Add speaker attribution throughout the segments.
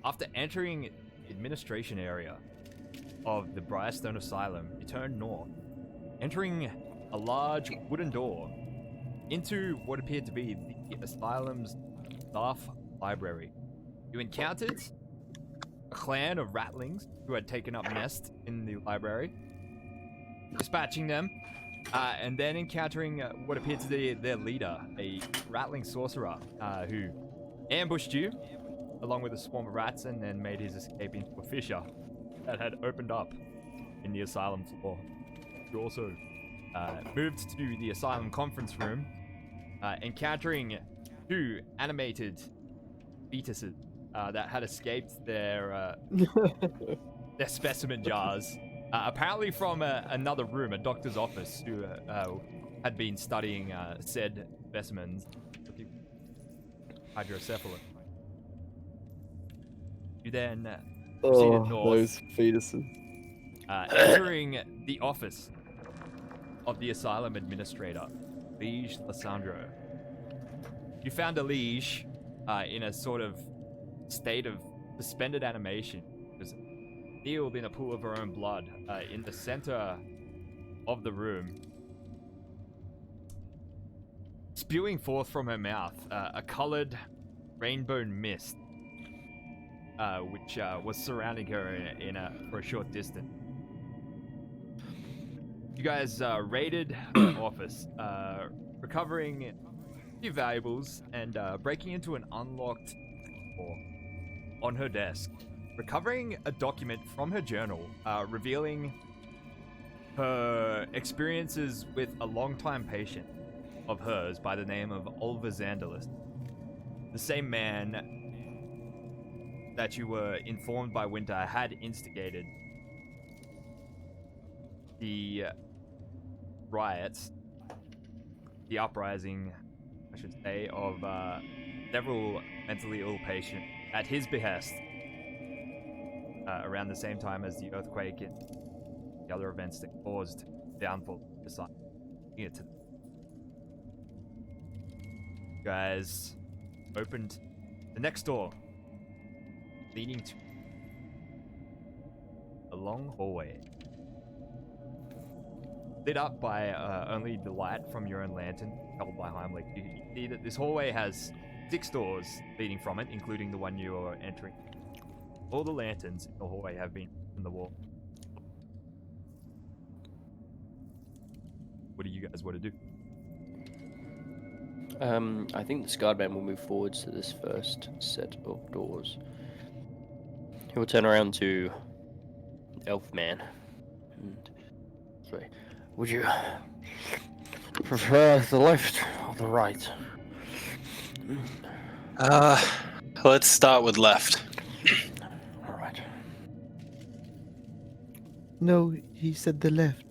Speaker 1: After entering the administration area of the Briarstone Asylum, you turn north, entering a large wooden door into what appeared to be the asylum's staff library. You encountered a clan of ratlings who had taken up nest in the library, dispatching them, and then encountering what appeared to be their leader, a rattling sorcerer, who ambushed you along with a swarm of rats and then made his escape into a fissure that had opened up in the asylum floor. You also moved to the asylum conference room, encountering two animated fetuses that had escaped their their specimen jars, apparently from another room, a doctor's office, who had been studying said specimens, hydrocephalus. You then proceeded north,
Speaker 2: those fetuses.
Speaker 1: entering the office of the asylum administrator, Liege Lysandro. You found a Liege in a sort of state of suspended animation. She was healed in a pool of her own blood in the center of the room. Spewing forth from her mouth a colored rainbow mist, which was surrounding her for a short distance. You guys raided her office, recovering a few valuables and breaking into an unlocked door on her desk, recovering a document from her journal, revealing her experiences with a longtime patient of hers by the name of Oliver Zandalis, the same man that you were informed by Winter had instigated the riots, the uprising, I should say, of several mentally ill patients at his behest around the same time as the earthquake and the other events that caused downfall of the site. You guys opened the next door, leading to a long hallway lit up by only the light from your own lantern held by Heimlich. You see that this hallway has 6 doors leading from it, including the one you are entering. All the lanterns in the hallway have been on the wall. What do you guys want to do?
Speaker 3: I think the Scarred Man will move forwards to this first set of doors. He will turn around to Elf Man and say, "Would you prefer the left or the right?"
Speaker 4: Let's start with left.
Speaker 3: All right.
Speaker 5: No, he said the left.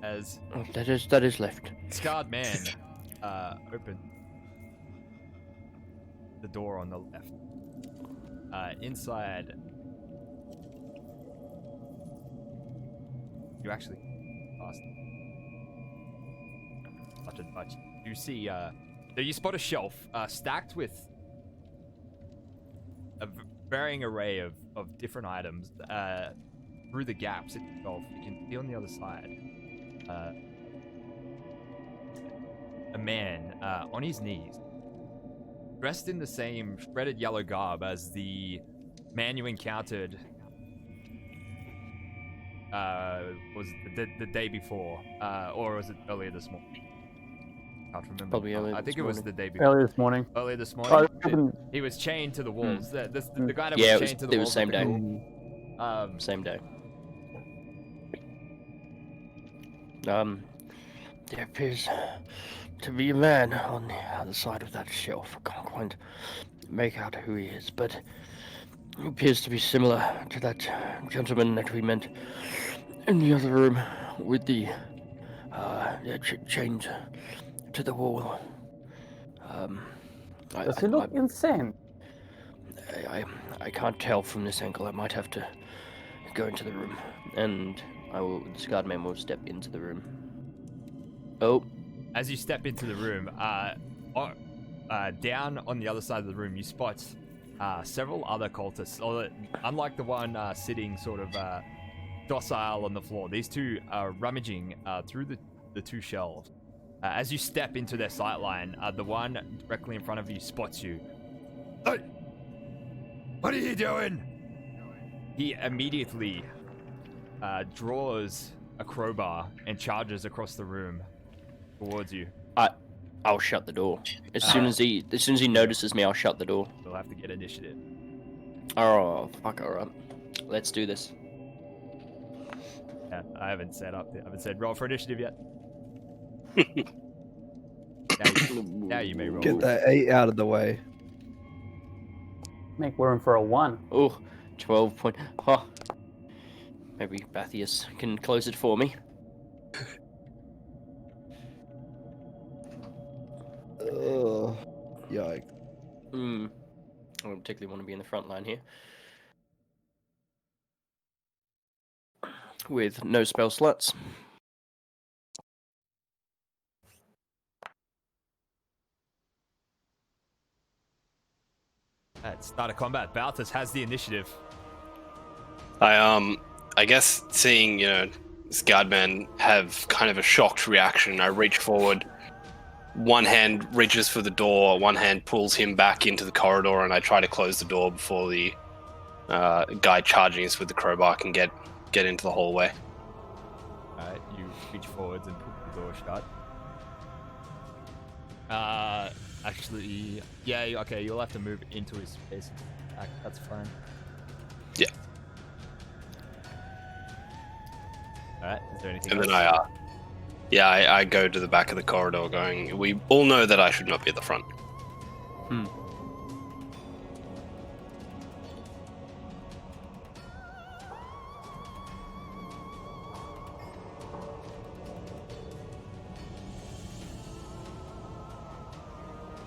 Speaker 1: As
Speaker 3: That is left.
Speaker 1: Scarred Man opened the door on the left. Inside, you actually passed such a touch. You see, so you spot a shelf stacked with a varying array of different items. Through the gaps in the shelf, you can see on the other side a man on his knees, dressed in the same shredded yellow garb as the man you encountered was the day before, or was it earlier this morning? I can't remember.
Speaker 3: Probably earlier
Speaker 1: I think
Speaker 3: this
Speaker 1: it was
Speaker 3: morning.
Speaker 1: the day before.
Speaker 2: Earlier this morning.
Speaker 1: Earlier this
Speaker 2: Oh,
Speaker 1: morning.
Speaker 2: it could've
Speaker 1: He was chained to the walls. The guy that
Speaker 3: Yeah,
Speaker 1: was
Speaker 3: it was-
Speaker 1: chained to the
Speaker 3: it
Speaker 1: walls.
Speaker 3: was same
Speaker 1: at the
Speaker 3: day.
Speaker 1: door.
Speaker 3: Same day. There appears to be a man on the other side of that shelf. I can't quite make out who he is, but he appears to be similar to that gentleman that we met in the other room with the chained to the wall.
Speaker 2: Does he look insane?
Speaker 3: I can't tell from this angle. I might have to go into the room, and the scarred man will step into the room. Oh,
Speaker 1: As you step into the room, down on the other side of the room, you spot several other cultists. Unlike the one sitting sort of docile on the floor, these two are rummaging through the two shelves. As you step into their sightline, the one directly in front of you spots you. Hey! What are you doing? He immediately draws a crowbar and charges across the room towards you.
Speaker 3: I'll shut the door. As soon as he notices me, I'll shut the door.
Speaker 1: You'll have to get initiative.
Speaker 3: Oh, fuck, alright. Let's do this.
Speaker 1: Yeah, I haven't said roll for initiative yet. now you may roll.
Speaker 5: Get that 8 out of the way.
Speaker 2: Make room for a 1.
Speaker 3: Oh, 12 point. Huh. Maybe Bathius can close it for me.
Speaker 5: Ugh. Yikes.
Speaker 3: I don't particularly want to be in the front line here. With no spell slots.
Speaker 1: At start of combat, Balthus has the initiative.
Speaker 4: I guess seeing, this guardman have kind of a shocked reaction, I reach forward. One hand reaches for the door, one hand pulls him back into the corridor, and I try to close the door before the guy charging us with the crowbar can get into the hallway.
Speaker 1: Alright, you reach forwards and pull the door shut. Actually, yeah, okay, you'll have to move into his space. That's fine.
Speaker 4: Yeah.
Speaker 1: Alright, is there anything
Speaker 4: And then
Speaker 1: else?
Speaker 4: I go to the back of the corridor going, we all know that I should not be at the front.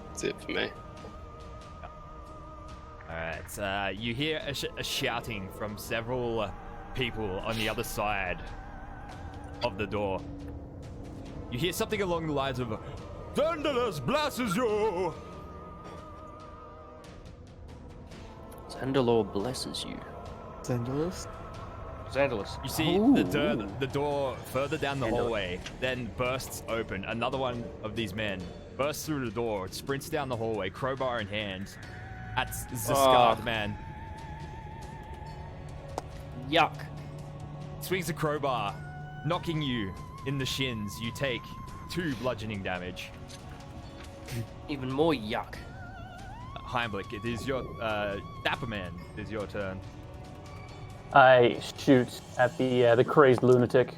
Speaker 4: That's it for me.
Speaker 1: Alright, you hear a shouting from several people on the other side of the door. You hear something along the lines of, Vandalus blesses you!
Speaker 3: Zandalor blesses you.
Speaker 5: Zandalus?
Speaker 3: Zandalus.
Speaker 1: You see the door further down the hallway then bursts open. Another one of these men bursts through the door, sprints down the hallway, crowbar in hand, at the scarred man.
Speaker 3: Yuck.
Speaker 1: Swings a crowbar, knocking you in the shins. You take 2 bludgeoning damage.
Speaker 3: Even more yuck.
Speaker 1: Heimlich, it is your Dapper Man. It is your turn.
Speaker 2: I shoot at the crazed lunatic.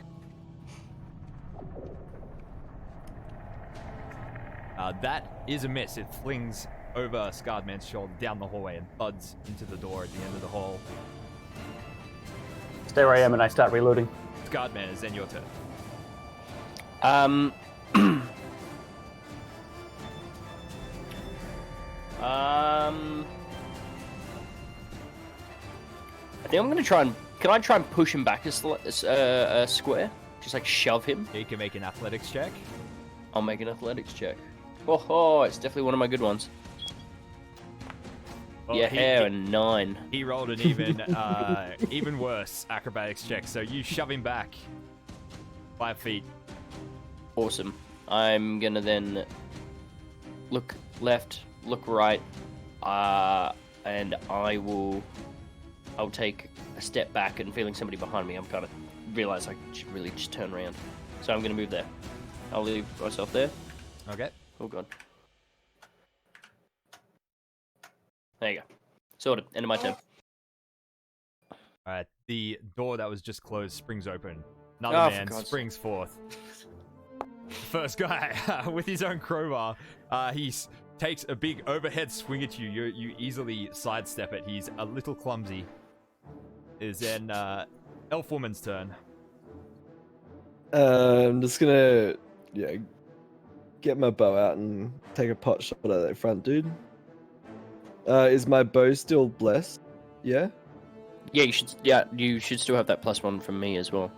Speaker 1: That is a miss. It flings over Scarred Man's shoulder down the hallway and thuds into the door at the end of the hall.
Speaker 2: Stay where I am and I start reloading.
Speaker 1: Scarred Man, is then your turn.
Speaker 3: I think I'm gonna try and. Can I try and push him back a square? Just like shove him?
Speaker 1: You can make an athletics check.
Speaker 3: I'll make an athletics check. Oh, it's definitely one of my good ones.
Speaker 1: Well,
Speaker 3: Yeah,
Speaker 1: he-
Speaker 3: a 9.
Speaker 1: He rolled an even worse acrobatics check, so you shove him back 5 feet
Speaker 3: Awesome. I'm gonna then look left, look right, and I'll take a step back and feeling somebody behind me. I'm kind of realize I should really just turn around. So I'm gonna move there. I'll leave myself there.
Speaker 1: Okay.
Speaker 3: Oh god. There you go. Sorted. End of my turn.
Speaker 1: Alright, the door that was just closed springs open. Another
Speaker 3: Oh, for
Speaker 1: man
Speaker 3: God's
Speaker 1: springs forth. First guy with his own crowbar, takes a big overhead swing at you. You easily sidestep it. He's a little clumsy. Is then Elf Woman's turn.
Speaker 5: I'm just gonna, get my bow out and take a pot shot at that front dude. Is my bow still blessed? Yeah.
Speaker 3: Yeah, you should still have that +1 from me as well.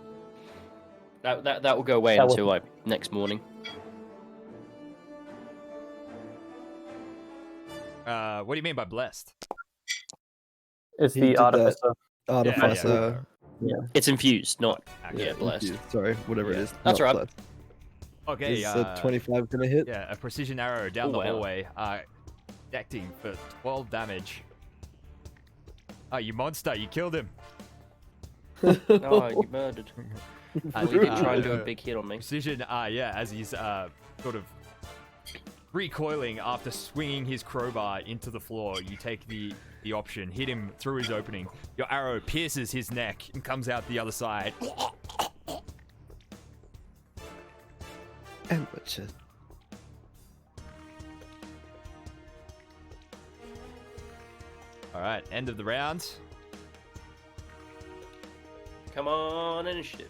Speaker 3: That will go away
Speaker 2: That will-
Speaker 3: until like next morning.
Speaker 1: What do you mean by blessed?
Speaker 2: It's
Speaker 5: He
Speaker 2: the
Speaker 5: did that.
Speaker 2: artificer.
Speaker 5: Artificer.
Speaker 3: It's infused, not
Speaker 1: Actually,
Speaker 3: blessed.
Speaker 5: Sorry, whatever it
Speaker 1: Yeah.
Speaker 5: is.
Speaker 3: That's
Speaker 5: not
Speaker 3: right.
Speaker 5: blessed.
Speaker 1: Okay,
Speaker 5: Is a 25 gonna hit?
Speaker 1: Yeah, a precision arrow down
Speaker 3: Oh,
Speaker 1: the
Speaker 3: wow.
Speaker 1: hallway, connecting for 12 damage. Oh, you monster, you killed him.
Speaker 3: Oh, you murdered.
Speaker 1: And,
Speaker 3: You didn't try and do a
Speaker 1: the
Speaker 3: big hit on me.
Speaker 1: Precision, as he's sort of recoiling after swinging his crowbar into the floor, you take the option, hit him through his opening. Your arrow pierces his neck and comes out the other side.
Speaker 5: Amateur.
Speaker 1: All right, end of the round.
Speaker 3: Come on, initiative.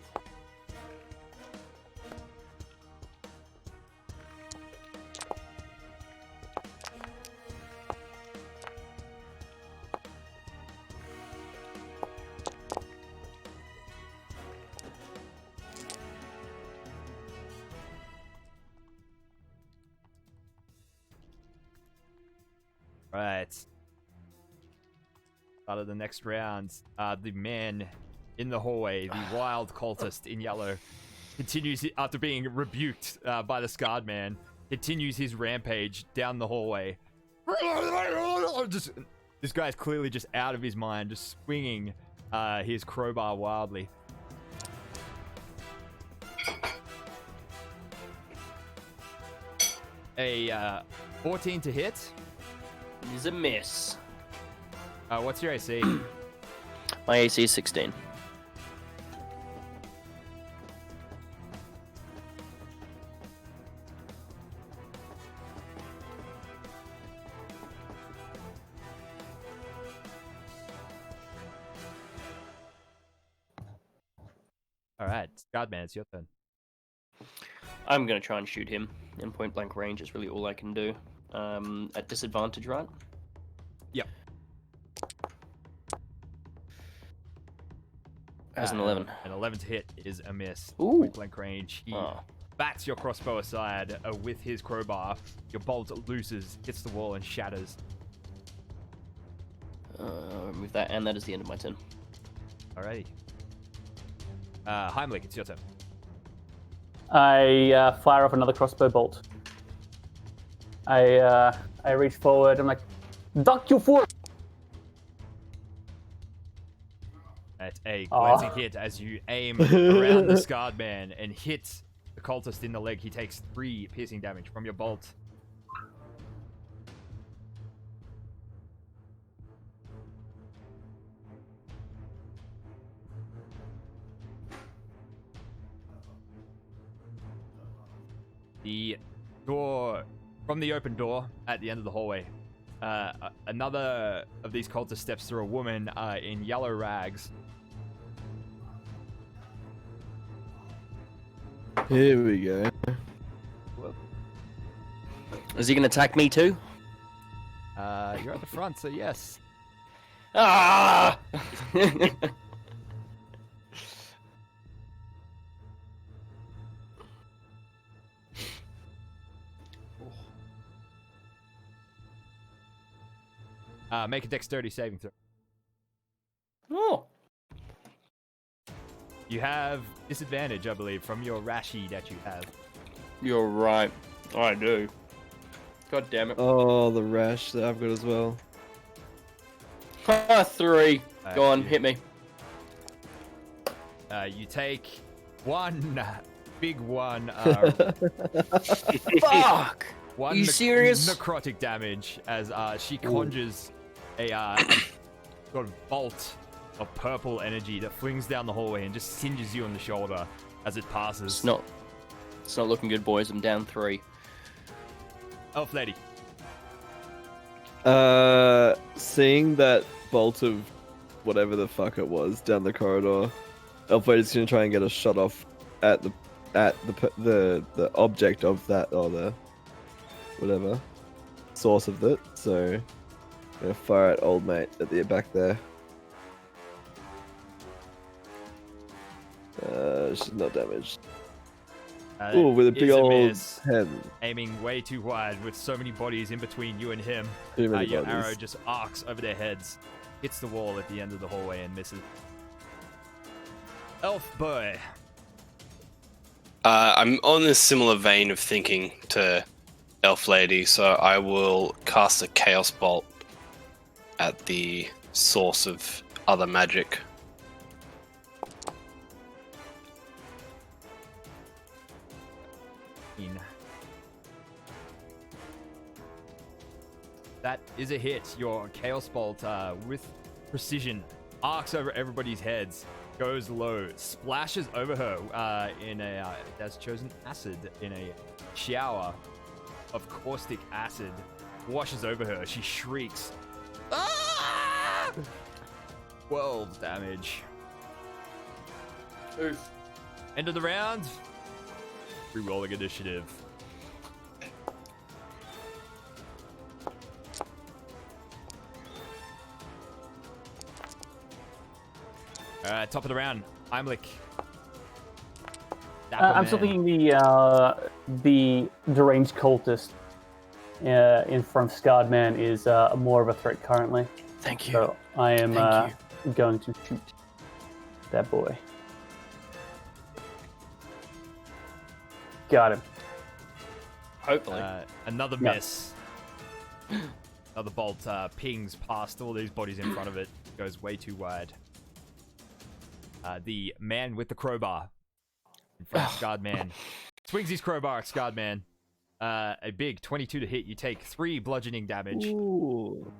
Speaker 1: Right. Start of the next round. The man in the hallway, the wild cultist in yellow, continues after being rebuked by the scarred man. Continues his rampage down the hallway. This guy's clearly just out of his mind, just swinging his crowbar wildly. A 14 to hit.
Speaker 3: Is a miss.
Speaker 1: What's your AC?
Speaker 3: My AC is 16.
Speaker 1: All right, Guardman, it's your turn.
Speaker 3: I'm gonna try and shoot him in point blank range. It's really all I can do. At disadvantage, right?
Speaker 1: Yep.
Speaker 3: As an 11.
Speaker 1: An 11 to hit is a miss.
Speaker 3: Ooh.
Speaker 1: Point blank range. He
Speaker 3: Oh.
Speaker 1: bats your crossbow aside with his crowbar. Your bolt looses, hits the wall, and shatters.
Speaker 3: Remove that, and that is the end of my turn.
Speaker 1: Alrighty. Heimlich, it's your turn.
Speaker 2: I fire off another crossbow bolt. I reach forward. I'm like, duck your foot.
Speaker 1: That's a glancing hit as you aim around the scarred man and hit the cultist in the leg. He takes 3 piercing damage from your bolt. The door, from the open door at the end of the hallway, another of these cultists steps through, a woman in yellow rags.
Speaker 5: Here we go.
Speaker 3: Is he gonna attack me too?
Speaker 1: You're at the front, so yes.
Speaker 3: Ah!
Speaker 1: Make a dexterity saving throw.
Speaker 3: Oh.
Speaker 1: You have disadvantage, I believe, from your rashi that you have.
Speaker 3: You're right. I do. God damn it.
Speaker 5: Oh, the rash that I've got as well.
Speaker 3: 3. Go on,
Speaker 1: you-
Speaker 3: hit me.
Speaker 1: You take one big one.
Speaker 3: Fuck!
Speaker 1: One
Speaker 3: You serious?
Speaker 1: necrotic damage as she conjures a sort of bolt of purple energy that flings down the hallway and just singes you on the shoulder as it passes.
Speaker 3: It's not looking good, boys. I'm down 3.
Speaker 1: Elf lady.
Speaker 5: Seeing that bolt of whatever the fuck it was down the corridor, Elflady's gonna try and get a shot off at the object of that, or the whatever source of it. So I'm gonna fire at old mate at the back there. She's not damaged. Ooh, with a big
Speaker 1: is
Speaker 5: old
Speaker 1: miss.
Speaker 5: 10.
Speaker 1: Aiming way too wide with so many bodies in between you and him.
Speaker 5: Too many
Speaker 1: Your
Speaker 5: bodies.
Speaker 1: arrow just arcs over their heads, hits the wall at the end of the hallway and misses. Elf boy.
Speaker 4: I'm on a similar vein of thinking to Elf Lady, so I will cast a Chaos Bolt at the source of other magic.
Speaker 1: That is a hit. Your Chaos Bolt, with precision, arcs over everybody's heads, goes low, splashes over her that's chosen acid in a shower of caustic acid, washes over her. She shrieks. Ah! 12 damage.
Speaker 3: Oof.
Speaker 1: End of the round. Rerolling initiative. Top of the round, Heimlich.
Speaker 2: I'm still thinking the deranged cultist in front of Scarred Man is more of a threat currently.
Speaker 3: Thank you.
Speaker 2: So I am
Speaker 3: Thank
Speaker 2: going to shoot that boy. Got him.
Speaker 3: Hopefully.
Speaker 1: Another
Speaker 2: Yeah.
Speaker 1: miss. Another bolt pings past all these bodies in front of it. Goes way too wide. The man with the crowbar in front of Scarred Man swings his crowbar at Scarred Man. A big 22 to hit. You take 3 bludgeoning damage.
Speaker 5: Ooh,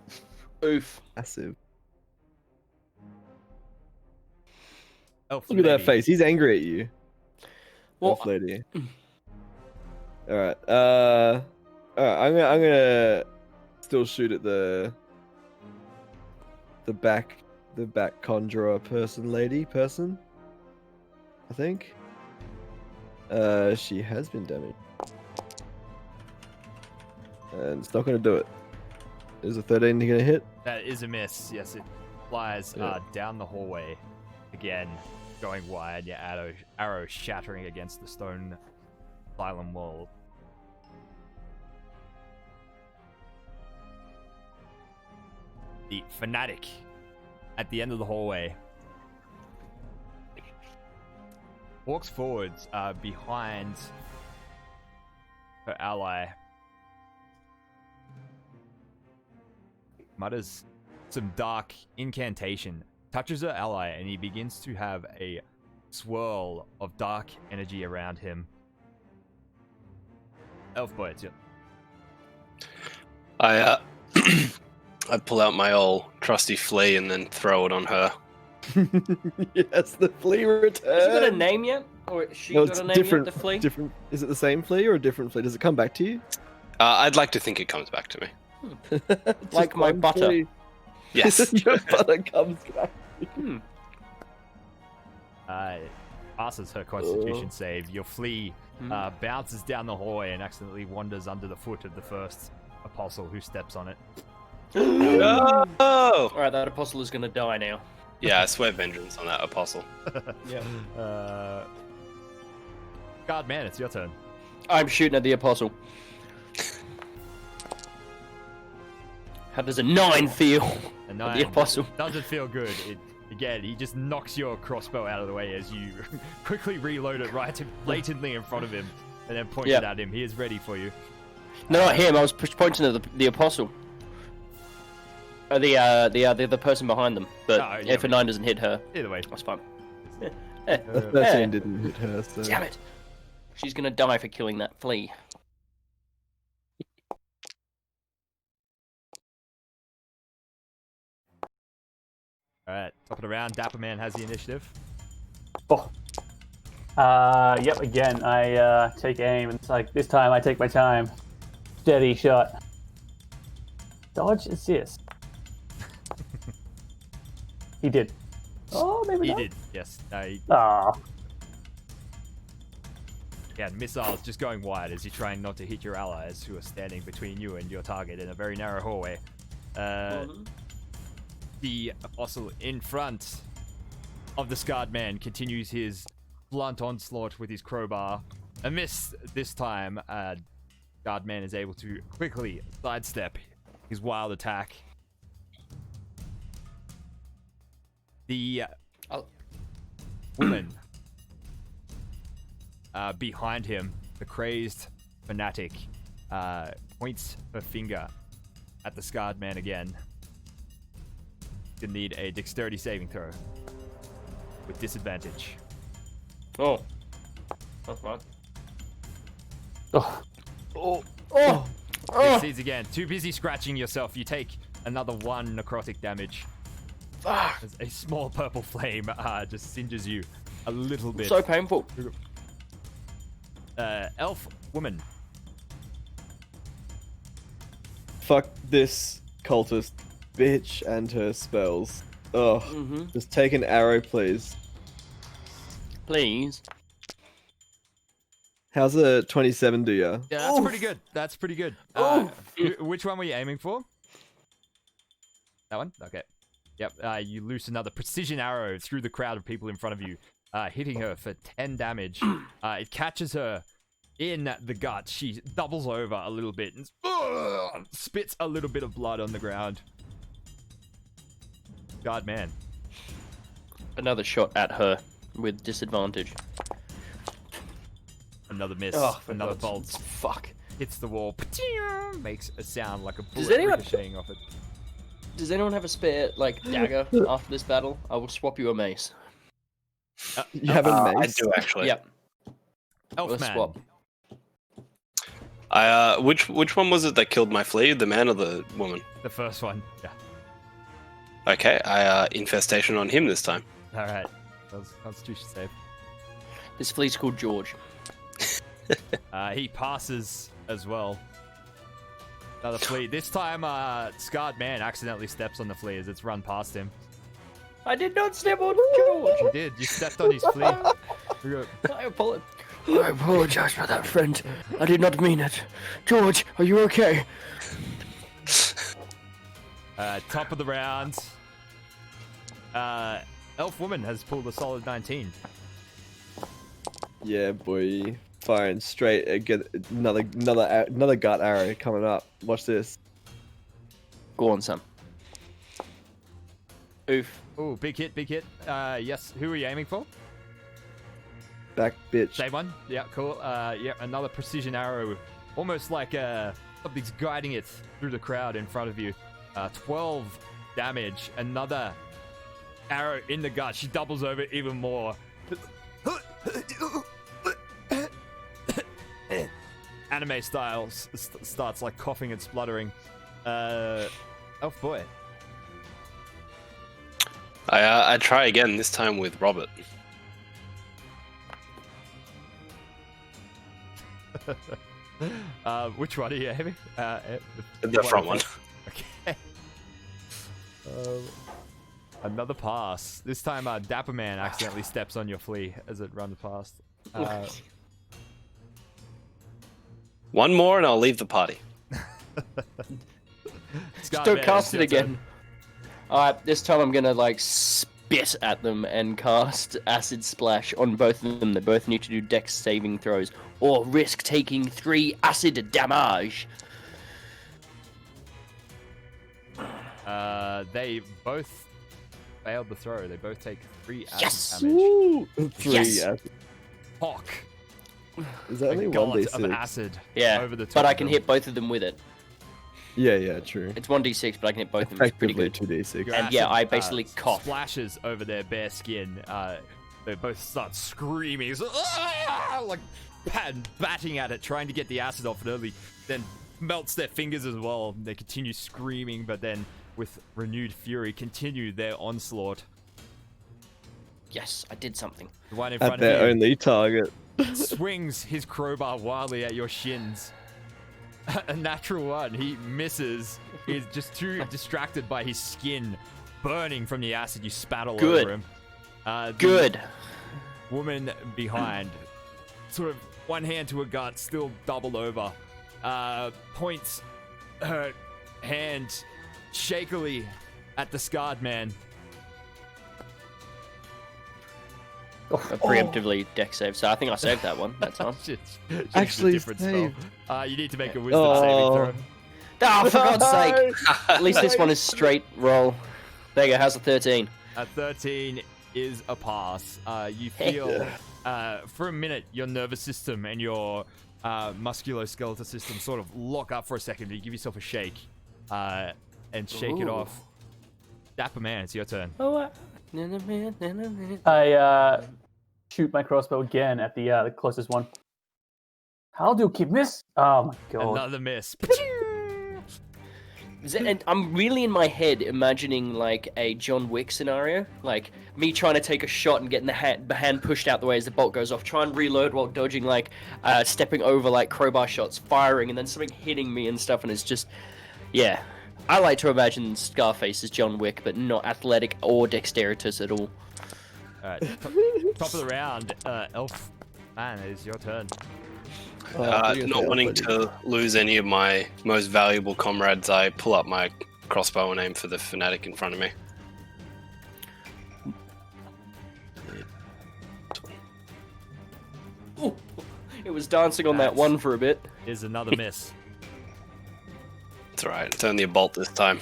Speaker 3: Oof.
Speaker 5: massive.
Speaker 1: Elf
Speaker 5: Look at that
Speaker 1: lady.
Speaker 5: face. He's angry at you.
Speaker 3: Well,
Speaker 5: Elf lady. All right. All right. I'm gonna still shoot at the back conjurer person. I think. She has been damaged, and it's not gonna do it. Is a 13 gonna hit?
Speaker 1: That is a miss. Yes, it flies
Speaker 5: Yeah.
Speaker 1: down the hallway again, going wide. Your arrow shattering against the stone asylum wall. The fanatic at the end of the hallway walks forwards behind her ally. Mutters some dark incantation, touches her ally, and he begins to have a swirl of dark energy around him. Elf boy, it's your...
Speaker 4: I pull out my old trusty flea and then throw it on her.
Speaker 5: Yes, the flea returns.
Speaker 3: Has she got a name yet? Or has she
Speaker 5: No,
Speaker 3: got
Speaker 5: it's
Speaker 3: a name
Speaker 5: different.
Speaker 3: yet, the flea?
Speaker 5: Different. Is it the same flea or a different flea? Does it come back to you?
Speaker 4: I'd like to think it comes back to me.
Speaker 5: Just
Speaker 3: Like my
Speaker 5: one
Speaker 3: butter.
Speaker 5: flea.
Speaker 4: Yes.
Speaker 5: Your butter comes back.
Speaker 1: Passes her constitution save. Your flea bounces down the hallway and accidentally wanders under the foot of the first apostle who steps on it.
Speaker 4: Oh!
Speaker 3: Alright, that apostle is gonna die now.
Speaker 4: Yeah, I swear vengeance on that apostle.
Speaker 3: Yeah.
Speaker 1: God, man, it's your turn.
Speaker 3: I'm shooting at the apostle. How does a 9 feel?
Speaker 1: A
Speaker 3: At
Speaker 1: 9
Speaker 3: the apostle.
Speaker 1: doesn't feel good. Again, he just knocks your crossbow out of the way as you quickly reload it right blatantly in front of him. and then pointed at him. He is ready for you.
Speaker 3: No, not him. I was pointing at the apostle. The person behind them. But if a 9 doesn't hit her,
Speaker 1: Either way.
Speaker 3: that's fine.
Speaker 5: The 13 didn't hit her, so...
Speaker 3: Damn it! She's gonna die for killing that flea.
Speaker 1: Alright, top of the round. Dapper Man has the initiative.
Speaker 2: Oh. Yep, again, I take aim, and it's like, this time I take my time. Steady shot. Dodge assist. He did. Oh, maybe
Speaker 1: He
Speaker 2: not.
Speaker 1: did, yes.
Speaker 2: Ah.
Speaker 1: Yeah, missiles just going wide as you're trying not to hit your allies who are standing between you and your target in a very narrow hallway. The apostle in front of the scarred man continues his blunt onslaught with his crowbar. A miss this time. Scarred man is able to quickly sidestep his wild attack. The woman behind him, the crazed fanatic, points her finger at the scarred man again. You need a dexterity saving throw with disadvantage.
Speaker 3: Oh. That's fine.
Speaker 2: Oh.
Speaker 1: Succeeds again. Too busy scratching yourself. You take another 1 necrotic damage.
Speaker 3: Fuck.
Speaker 1: As a small purple flame just singes you a little bit.
Speaker 3: So painful.
Speaker 1: Elf woman.
Speaker 5: Fuck this cultist bitch and her spells. Ugh. Just take an arrow, please.
Speaker 3: Please.
Speaker 5: How's a 27 do ya?
Speaker 1: Yeah, that's pretty good. That's pretty good. Which one were you aiming for? That one? Okay. Yep. You loose another precision arrow through the crowd of people in front of you, hitting her for 10 damage. It catches her in the gut. She doubles over a little bit and spits a little bit of blood on the ground. God, man.
Speaker 3: Another shot at her with disadvantage.
Speaker 1: Another miss.
Speaker 3: Oh,
Speaker 1: another bolt.
Speaker 3: Fuck.
Speaker 1: Hits the wall. Makes a sound like a
Speaker 3: Does
Speaker 1: bullet
Speaker 3: anyone-
Speaker 1: ricocheting off it.
Speaker 3: Does anyone have a spare, dagger after this battle? I will swap you a mace.
Speaker 5: You have a
Speaker 4: I
Speaker 5: mace?
Speaker 4: do actually.
Speaker 3: Yep. Let's
Speaker 1: Elfman.
Speaker 3: swap.
Speaker 4: Which one was it that killed my flea? The man or the woman?
Speaker 1: The first one. Yeah.
Speaker 4: Okay, infestation on him this time.
Speaker 1: Alright. That was Constitution save.
Speaker 3: This flea's called George.
Speaker 1: He passes as well. Another flea. This time, Scarred Man accidentally steps on the flea as it's run past him.
Speaker 3: I did not step on George.
Speaker 1: You did. You stepped on his flea.
Speaker 3: I apologize for that, friend. I did not mean it. George, are you okay?
Speaker 1: Top of the round. Elf Woman has pulled a solid 19.
Speaker 5: Yeah, boy. Firing straight. Get another gut arrow coming up. Watch this.
Speaker 3: Go on, son. Oof.
Speaker 1: Ooh, big hit, big hit. Yes. Who are you aiming for?
Speaker 5: Back, bitch.
Speaker 1: Same one. Yeah, cool. Yeah, another precision arrow. Almost like something's guiding it through the crowd in front of you. 12 damage. Another arrow in the gut. She doubles over even more. Anime style starts like coughing and spluttering. Elf boy.
Speaker 4: I try again, this time with Robert.
Speaker 1: Which one are you aiming?
Speaker 4: The front one.
Speaker 1: Okay. Another pass. This time, Dapper Man accidentally steps on your flea as it runs past.
Speaker 4: One more and I'll leave the party.
Speaker 3: Don't cast it again. Alright, this time I'm gonna spit at them and cast Acid Splash on both of them. They both need to do Dex saving throws or risk taking 3 acid damage.
Speaker 1: They both failed the throw. They both take 3 acid
Speaker 3: Yes!
Speaker 1: damage.
Speaker 5: Woo! 3
Speaker 3: Yes!
Speaker 5: acid.
Speaker 1: Hawk.
Speaker 5: Is that
Speaker 1: a
Speaker 5: only
Speaker 1: gullet of
Speaker 5: 1d6?
Speaker 1: acid
Speaker 3: Yeah,
Speaker 1: over the top
Speaker 3: but I
Speaker 1: of
Speaker 3: can
Speaker 1: them.
Speaker 3: hit both of them with it.
Speaker 5: Yeah, true.
Speaker 3: It's 1d6, but I can hit both of them. It's pretty
Speaker 5: Effectively
Speaker 3: good.
Speaker 5: 2d6.
Speaker 1: Your
Speaker 3: And yeah,
Speaker 1: acid,
Speaker 3: I basically cough.
Speaker 1: Splashes over their bare skin. They both start screaming, like batting at it, trying to get the acid off it early. Then melts their fingers as well. They continue screaming, but then with renewed fury, continue their onslaught.
Speaker 3: Yes, I did something.
Speaker 1: The one in
Speaker 5: At
Speaker 1: front of
Speaker 5: their
Speaker 1: you
Speaker 5: only target.
Speaker 1: swings his crowbar wildly at your shins. A natural one. He misses. He's just too distracted by his skin burning from the acid you spat all
Speaker 3: Good.
Speaker 1: over him. The
Speaker 3: Good.
Speaker 1: woman behind, sort of one hand to her gut, still doubled over, points her hand shakily at the scarred man.
Speaker 3: A preemptively deck save, so I think I saved that one that time.
Speaker 1: Shit. It's
Speaker 5: Actually
Speaker 1: a different spell.
Speaker 5: saved.
Speaker 1: You need to make a wisdom saving throw.
Speaker 3: Oh, for God's sake! At least this one is straight roll. There you go, how's a 13?
Speaker 1: A 13 is a pass. You feel, for a minute, your nervous system and your musculoskeletal system sort of lock up for a second. You give yourself a shake and shake it
Speaker 3: Ooh.
Speaker 1: off. Dapper man, it's your turn.
Speaker 2: I shoot my crossbow again at the closest one. How do you keep miss? Oh my god.
Speaker 1: Another miss.
Speaker 3: And I'm really in my head imagining like a John Wick scenario, like me trying to take a shot and getting the hand pushed out the way as the bolt goes off, try and reload while dodging, like stepping over like crowbar shots, firing, and then something hitting me and stuff, and it's just, yeah. I like to imagine Scarface as John Wick, but not athletic or dexterous at all.
Speaker 1: Alright, top of the round, Elf man, it is your turn.
Speaker 4: Not wanting to lose any of my most valuable comrades, I pull up my crossbow and aim for the fanatic in front of me.
Speaker 3: Ooh, it was dancing on that one for a bit.
Speaker 1: Is another miss.
Speaker 4: It's alright, it's only a bolt this time.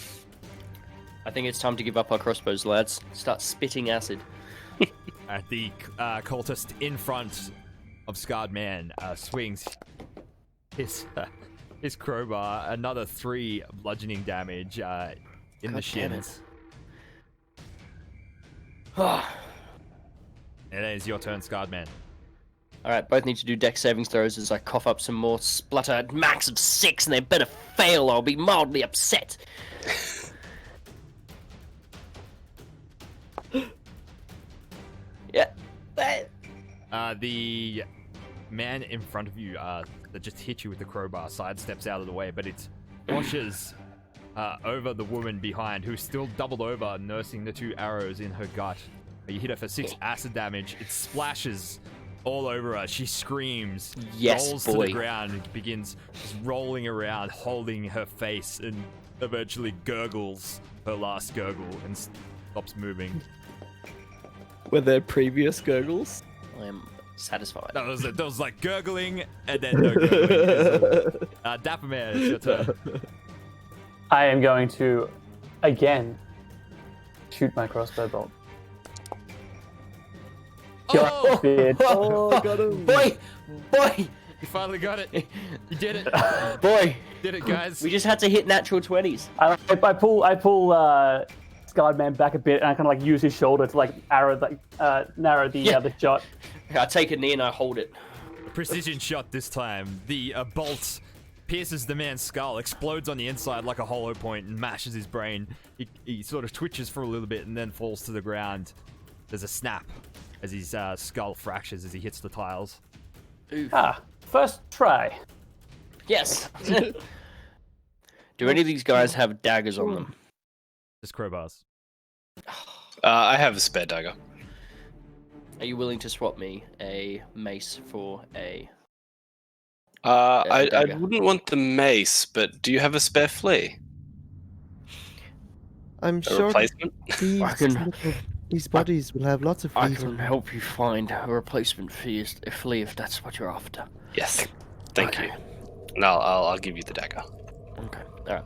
Speaker 3: I think it's time to give up our crossbows, lads. Start spitting acid.
Speaker 1: At the cultist in front of Scarred Man swings his crowbar, another 3 bludgeoning damage in the shins. And it is your turn, Scarred Man.
Speaker 3: Alright, both need to do dex savings throws as I cough up some more splutter at max of 6, and they better fail or I'll be mildly upset. Yeah.
Speaker 1: The man in front of you that just hit you with the crowbar sidesteps out of the way, but it washes over the woman behind, who's still doubled over, nursing the 2 arrows in her gut. You hit her for 6 acid damage. It splashes all over her. She screams,
Speaker 3: Yes,
Speaker 1: rolls
Speaker 3: boy.
Speaker 1: to the ground, and begins just rolling around, holding her face, and eventually gurgles her last gurgle and stops moving.
Speaker 5: Were there previous gurgles?
Speaker 3: I am satisfied.
Speaker 1: That was like gurgling and then no gurgling. Dapper Man, it's your turn.
Speaker 2: I am going to again shoot my crossbow bolt.
Speaker 1: Oh!
Speaker 2: Bitch.
Speaker 5: Oh, I got him.
Speaker 3: Boy!
Speaker 1: You finally got it. You did it.
Speaker 3: Boy!
Speaker 1: Did it, guys.
Speaker 3: We just had to hit natural 20s.
Speaker 2: I pull Scarred Man back a bit, and I kind of like use his shoulder to like narrow the shot.
Speaker 3: I take a knee and I hold it.
Speaker 1: Precision shot this time. The bolt pierces the man's skull, explodes on the inside like a hollow point, and mashes his brain. He sort of twitches for a little bit and then falls to the ground. There's a snap as his skull fractures as he hits the tiles.
Speaker 3: Oof.
Speaker 2: First try.
Speaker 3: Yes! Do any of these guys have daggers on them?
Speaker 1: Just crowbars.
Speaker 4: I have a spare dagger.
Speaker 3: Are you willing to swap me a mace for a...
Speaker 4: I
Speaker 3: dagger?
Speaker 4: wouldn't want the mace, but do you have a spare flea?
Speaker 5: I'm
Speaker 4: A
Speaker 5: sure
Speaker 4: replacement?
Speaker 5: these bodies will have lots of
Speaker 3: I
Speaker 5: fleas.
Speaker 3: can help you find a replacement flea if that's what you're after.
Speaker 4: Yes. Thank
Speaker 3: Okay.
Speaker 4: you. No, I'll give you the dagger.
Speaker 3: Okay, alright.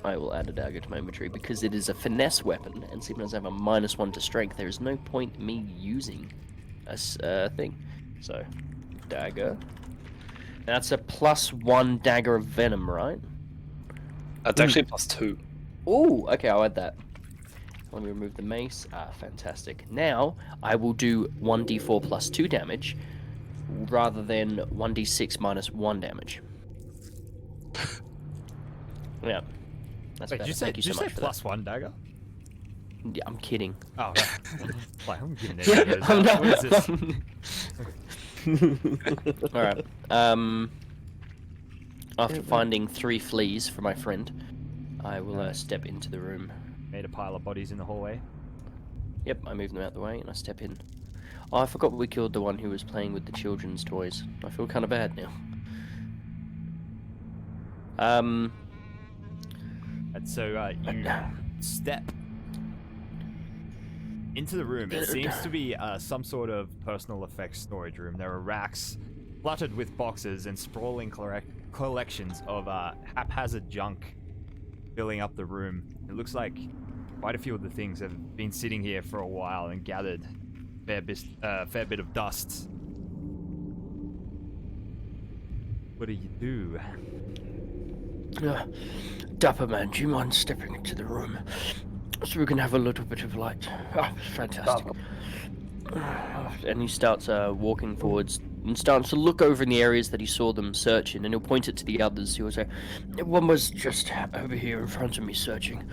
Speaker 3: I will add a dagger to my inventory because it is a finesse weapon, and seeing as I have a -1 to strength, there is no point me using a thing. So, dagger. That's a +1 dagger of venom, right?
Speaker 4: That's actually +2.
Speaker 3: Ooh, okay, I'll add that. Let me remove the mace. Fantastic. Now, I will do 1d4 +2 damage, rather than 1d6 -1 damage. Yeah. That's
Speaker 1: Wait,
Speaker 3: better.
Speaker 1: did you say,
Speaker 3: Thank you so much for that.
Speaker 1: +1 dagger?
Speaker 3: Yeah, I'm kidding.
Speaker 1: Oh, right. Like, I'm giving it what is this?
Speaker 3: Alright. After finding 3 fleas for my friend, I will step into the room.
Speaker 1: Made a pile of bodies in the hallway.
Speaker 3: Yep, I move them out the way and I step in. Oh, I forgot we killed the one who was playing with the children's toys. I feel kind of bad now.
Speaker 1: And so you step into the room. It seems to be some sort of personal effects storage room. There are racks cluttered with boxes and sprawling collections of haphazard junk filling up the room. It looks like quite a few of the things have been sitting here for a while and gathered a fair bit of dust. What do you do?
Speaker 3: Dapper man, do you mind stepping into the room so we can have a little bit of light? Fantastic. And he starts walking forwards and starts to look over in the areas that he saw them searching, and he'll point it to the others. He'll say, one was just over here in front of me searching.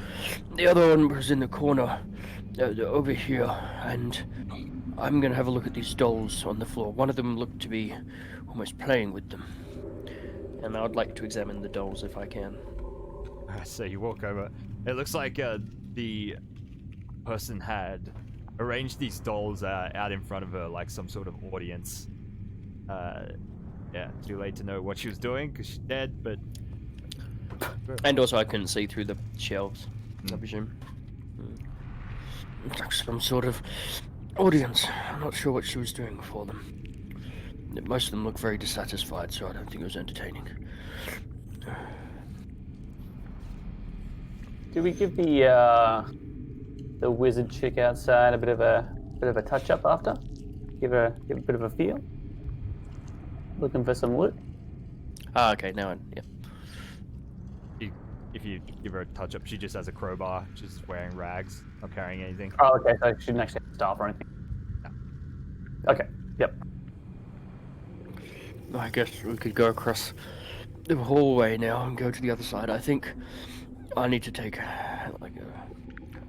Speaker 3: The other one was in the corner over here, and I'm going to have a look at these dolls on the floor. One of them looked to be almost playing with them. And I would like to examine the dolls if I can.
Speaker 1: So you walk over. It looks like the person had arranged these dolls out in front of her like some sort of audience. Yeah, too late to know what she was doing because she's dead, but...
Speaker 3: And also I couldn't see through the shelves, I presume. It's like some sort of audience. I'm not sure what she was doing for them. Most of them look very dissatisfied, so I don't think it was entertaining.
Speaker 2: Do we give the wizard chick outside a bit of a touch up after? Give her a bit of a feel. Looking for some loot.
Speaker 3: Okay, now yeah.
Speaker 1: If you give her a touch up, she just has a crowbar. She's wearing rags, not carrying anything.
Speaker 2: Oh, okay. So she didn't actually have staff or anything.
Speaker 1: No.
Speaker 2: Okay. Yep.
Speaker 3: I guess we could go across the hallway now and go to the other side. I think I need to take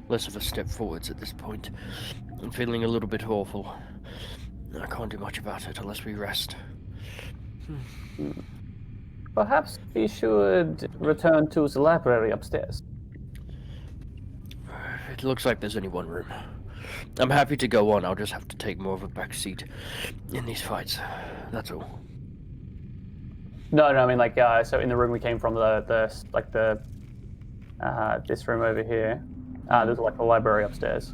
Speaker 3: less of a step forwards at this point. I'm feeling a little bit awful. I can't do much about it unless we rest.
Speaker 2: Perhaps we should return to the library upstairs.
Speaker 3: It looks like there's only one room. I'm happy to go on. I'll just have to take more of a back seat in these fights. That's all.
Speaker 2: No, I mean like so in the room we came from, this room over here. There's like the library upstairs.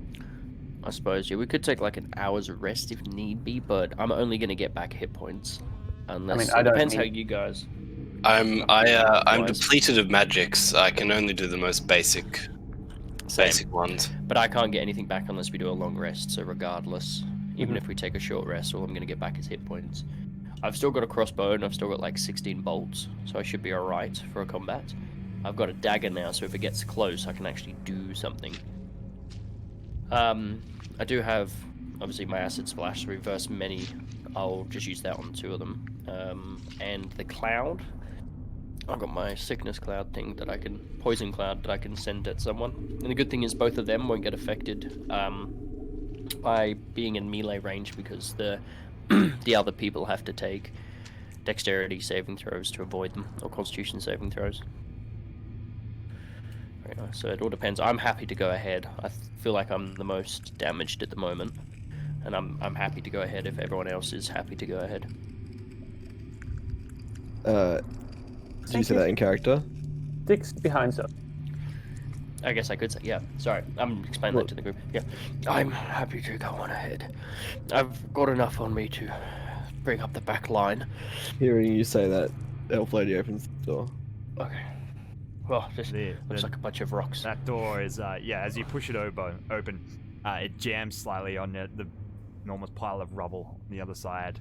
Speaker 3: I suppose, yeah, we could take like an hour's rest if need be, but I'm only gonna get back hit points. Unless it depends how you guys.
Speaker 4: I'm depleted of magics. I can only do the most basic ones.
Speaker 3: But I can't get anything back unless we do a long rest, so regardless, even if we take a short rest, all I'm gonna get back is hit points. I've still got a crossbow and I've still got like 16 bolts, so I should be alright for a combat. I've got a dagger now, so if it gets close, I can actually do something. I do have, obviously, my acid splash, so reverse many. I'll just use that on 2 of them. And the cloud, I've got my sickness cloud thing that I can, poison cloud that I can send at someone. And the good thing is both of them won't get affected by being in melee range, because the the other people have to take dexterity saving throws to avoid them, or constitution saving throws. Very nice. So it all depends. I'm happy to go ahead. I feel like I'm the most damaged at the moment, and I'm happy to go ahead if everyone else is happy to go ahead.
Speaker 5: Did you say that in character?
Speaker 2: Dick's behind us.
Speaker 3: I guess I could say, yeah. Sorry, I'm explaining that to the group. Yeah, I'm happy to go on ahead. I've got enough on me to bring up the back line.
Speaker 5: Hearing you say that, Elf Lady opens the door.
Speaker 3: Okay. Well, this looks like a bunch of rocks.
Speaker 1: That door is, as you push it open, it jams slightly on the enormous pile of rubble on the other side.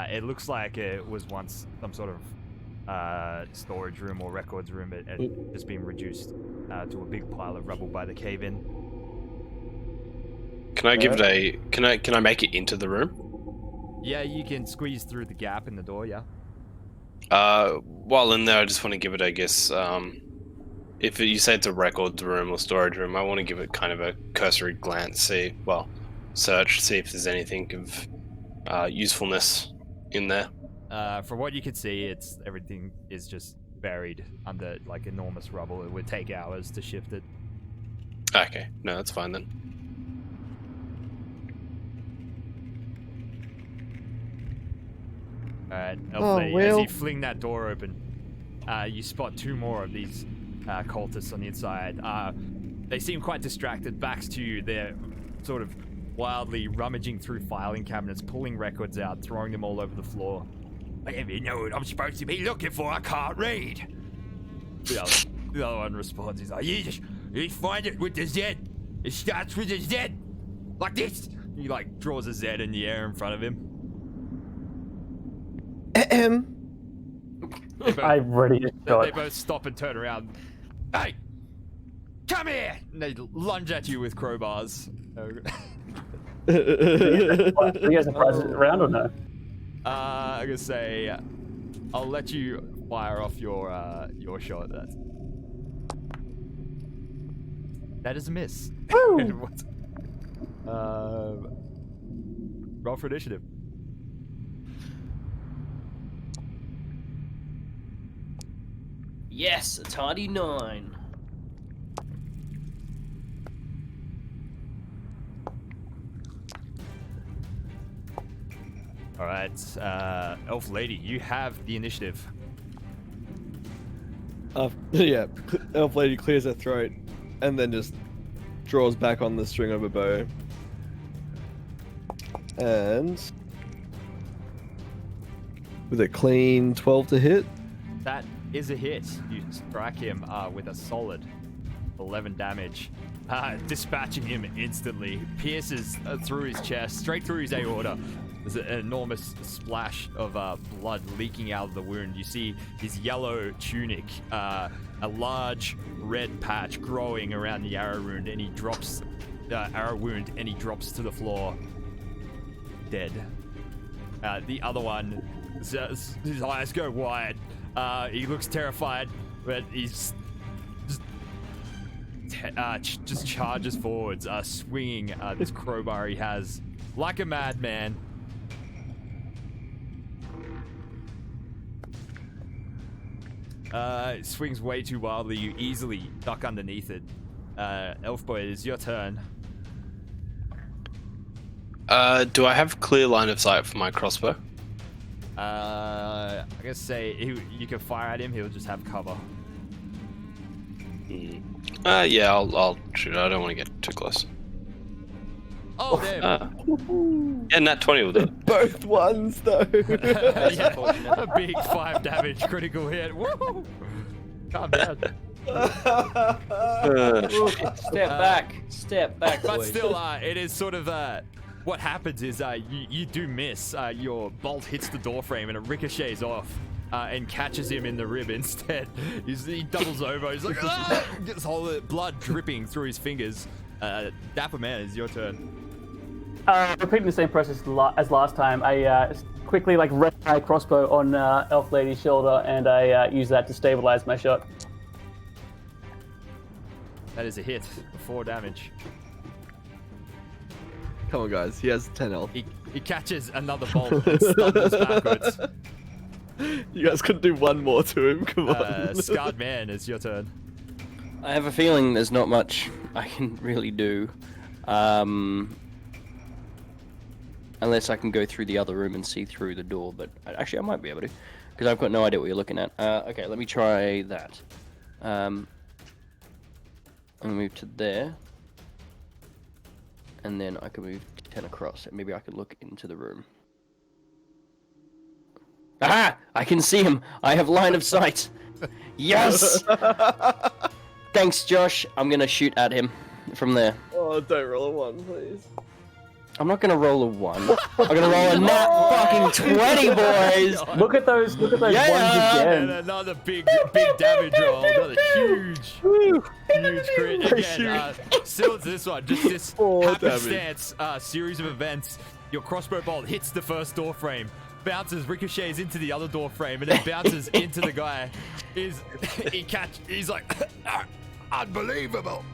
Speaker 1: It looks like it was once some sort of storage room or records room. It had just been reduced to a big pile of rubble by the cave-in.
Speaker 4: Can I give it a? Can I make it into the room?
Speaker 1: Yeah, you can squeeze through the gap in the door. Yeah.
Speaker 4: While in there, I just want to give it, I guess, if you say it's a records room or storage room, I want to give it kind of a cursory glance, search, see if there's anything of usefulness in there.
Speaker 1: From what you can see, everything is just buried under like enormous rubble. It would take hours to shift it.
Speaker 4: Okay, no, that's fine then.
Speaker 1: Alright,
Speaker 5: Oh,
Speaker 1: as
Speaker 5: well.
Speaker 1: you fling that door open, you spot two more of these cultists on the inside. They seem quite distracted. Backs to you, they're sort of wildly rummaging through filing cabinets, pulling records out, throwing them all over the floor. I don't even know what I'm supposed to be looking for. I can't read. The other one responds. He's like, you find it with the Z. It starts with a Z, like this. He like draws a Z in the air in front of him.
Speaker 2: I'm ready to
Speaker 1: They
Speaker 2: shot.
Speaker 1: both stop and turn around. Hey, come here! And they lunge at you with crowbars.
Speaker 2: Do you guys have prizes around or no?
Speaker 1: I'm gonna say, I'll let you fire off your shot. That is a miss.
Speaker 2: Woo!
Speaker 1: Roll for initiative.
Speaker 3: Yes, a tardy 9.
Speaker 1: All right, Elf Lady, you have the initiative.
Speaker 5: Yeah, Elf Lady clears her throat and then just draws back on the string of a bow. And with a clean 12 to hit.
Speaker 1: That is a hit. You strike him with a solid 11 damage, dispatching him instantly. Pierces through his chest, straight through his aorta. There's an enormous splash of blood leaking out of the wound. You see his yellow tunic, a large red patch growing around the arrow wound, and he drops to the floor, dead. The other one, his eyes go wide. He looks terrified, but he's just charges forwards, swinging this crowbar he has like a madman. It swings way too wildly. You easily duck underneath it. Elf Boy, it's your turn.
Speaker 4: Do I have clear line of sight for my crossbow?
Speaker 1: I guess say you can fire at him. He'll just have cover.
Speaker 4: Yeah, I'll shoot. I don't want to get too close.
Speaker 1: Oh damn!
Speaker 4: Yeah, nat 20 will do it.
Speaker 5: Both ones, though.
Speaker 1: Yeah, a big 5 damage critical hit. Woo! Calm down.
Speaker 3: Step back,
Speaker 1: But
Speaker 3: boys.
Speaker 1: still, it is sort of what happens is you do miss. Your bolt hits the door frame and it ricochets off and catches him in the rib instead. He doubles over. He's like, ah! Gets all the blood dripping through his fingers. Dapper Man, it's your turn.
Speaker 2: Repeating the same process as last time, I quickly rest my crossbow on Elf Lady's shoulder, and I use that to stabilize my shot.
Speaker 1: That is a hit for 4 damage.
Speaker 5: Come on, guys. He has 10 health.
Speaker 1: He catches another bolt and stumbles backwards.
Speaker 5: You guys could do one more to him. Come on.
Speaker 1: Scarred Man, it's your turn.
Speaker 3: I have a feeling there's not much I can really do. Unless I can go through the other room and see through the door, but actually I might be able to, because I've got no idea what you're looking at. Okay, let me try that. I'm gonna move to there, and then I can move 10 across, and maybe I could look into the room. Aha! I can see him! I have line of sight! Yes! Thanks, Josh. I'm gonna shoot at him from there.
Speaker 5: Oh, don't roll a 1, please.
Speaker 3: I'm not gonna roll a 1. I'm gonna roll a nat fucking 20, boys!
Speaker 2: Look at those ones
Speaker 3: Yeah!
Speaker 1: And
Speaker 2: again.
Speaker 1: another big damage roll. Another huge crit. Again, still to this one. Just this
Speaker 5: 4
Speaker 1: happenstance series of events. Your crossbow bolt hits the first door frame, bounces, ricochets into the other door frame, and then bounces into the guy. He's like, unbelievable.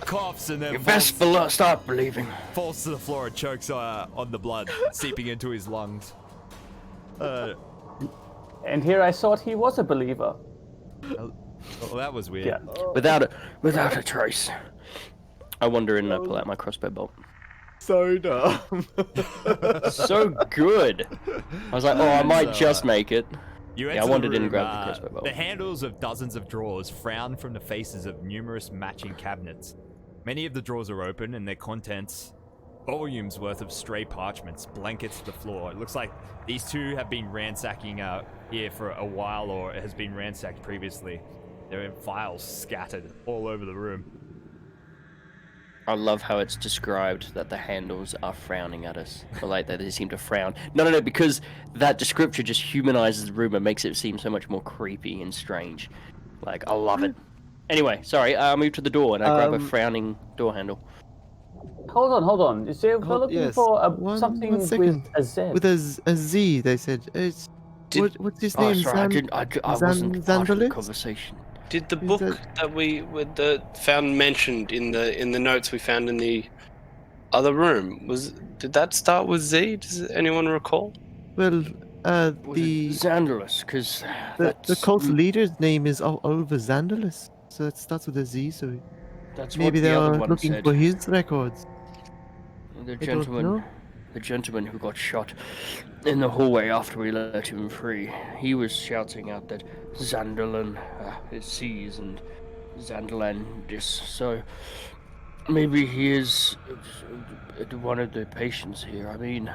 Speaker 1: Coughs and then
Speaker 3: You best start believing.
Speaker 1: falls to the floor and chokes on the blood seeping into his lungs.
Speaker 2: And here I thought he was a believer.
Speaker 1: Well, that was weird.
Speaker 2: Yeah.
Speaker 3: Without a trace. I wander in and I pull out my crossbow bolt.
Speaker 5: So dumb.
Speaker 3: So good. I was like, oh, I might
Speaker 1: So,
Speaker 3: just make it.
Speaker 1: You
Speaker 3: Yeah, I
Speaker 1: enter the
Speaker 3: wandered in and
Speaker 1: room,
Speaker 3: grabbed the crossbow bolt.
Speaker 1: The handles of dozens of drawers frown from the faces of numerous matching cabinets. Many of the drawers are open and their contents, volumes worth of stray parchments, blankets the floor. It looks like these two have been ransacking here for a while, or it has been ransacked previously. There are files scattered all over the room.
Speaker 3: I love how it's described that the handles are frowning at us. Or like that they seem to frown. No, because that description just humanizes the room and makes it seem so much more creepy and strange. Like, I love it. Anyway, sorry, I move to the door and I grab a frowning door handle.
Speaker 2: Hold on. Is there, we're looking
Speaker 6: yes.
Speaker 2: for
Speaker 6: One
Speaker 2: something with
Speaker 6: second.
Speaker 2: a Z.
Speaker 6: With a Z, they said. It's what's his
Speaker 3: Oh,
Speaker 6: name?
Speaker 3: sorry, I wasn't part of the
Speaker 6: Zandalit?
Speaker 3: conversation.
Speaker 4: Did the
Speaker 6: Is
Speaker 4: book
Speaker 6: that-
Speaker 4: that we found mentioned in the notes we found in the other room did that start with Z? Does anyone recall?
Speaker 6: Well,
Speaker 3: Was
Speaker 6: the
Speaker 3: it Xandalus? Because
Speaker 6: the cult leader's name is Oliver Zandalis, so it starts with a Z. So
Speaker 3: that's
Speaker 6: maybe
Speaker 3: what
Speaker 6: they
Speaker 3: the other
Speaker 6: are
Speaker 3: one
Speaker 6: looking
Speaker 3: said.
Speaker 6: for his records.
Speaker 3: The
Speaker 6: I don't know.
Speaker 3: gentleman who got shot in the hallway after we let him free. He was shouting out that Zandalan is seas and Zandalandis. So maybe he is one of the patients here. I mean,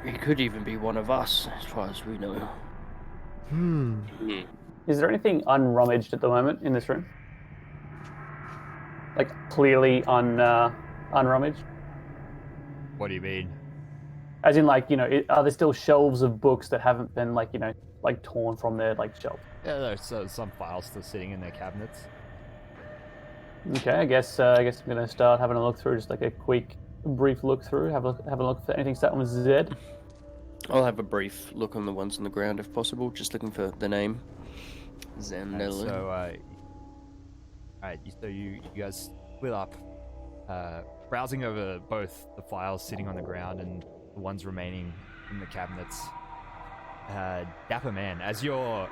Speaker 3: he could even be one of us, as far as we know.
Speaker 2: Is there anything unrummaged at the moment in this room? Like clearly unrummaged?
Speaker 1: What do you mean?
Speaker 2: As in, like, are there still shelves of books that haven't been, like, torn from their, like, shelf?
Speaker 1: Yeah, there's some files still sitting in their cabinets.
Speaker 2: Okay, I guess I'm gonna start having a look through, just like a quick, brief look through. Have a look for anything starting with Z.
Speaker 3: I'll have a brief look on the ones on the ground if possible, just looking for the name. Zandalan.
Speaker 1: So, alright, so you guys split up, browsing over both the files sitting on the ground and the ones remaining in the cabinets. Dapper Man, as you're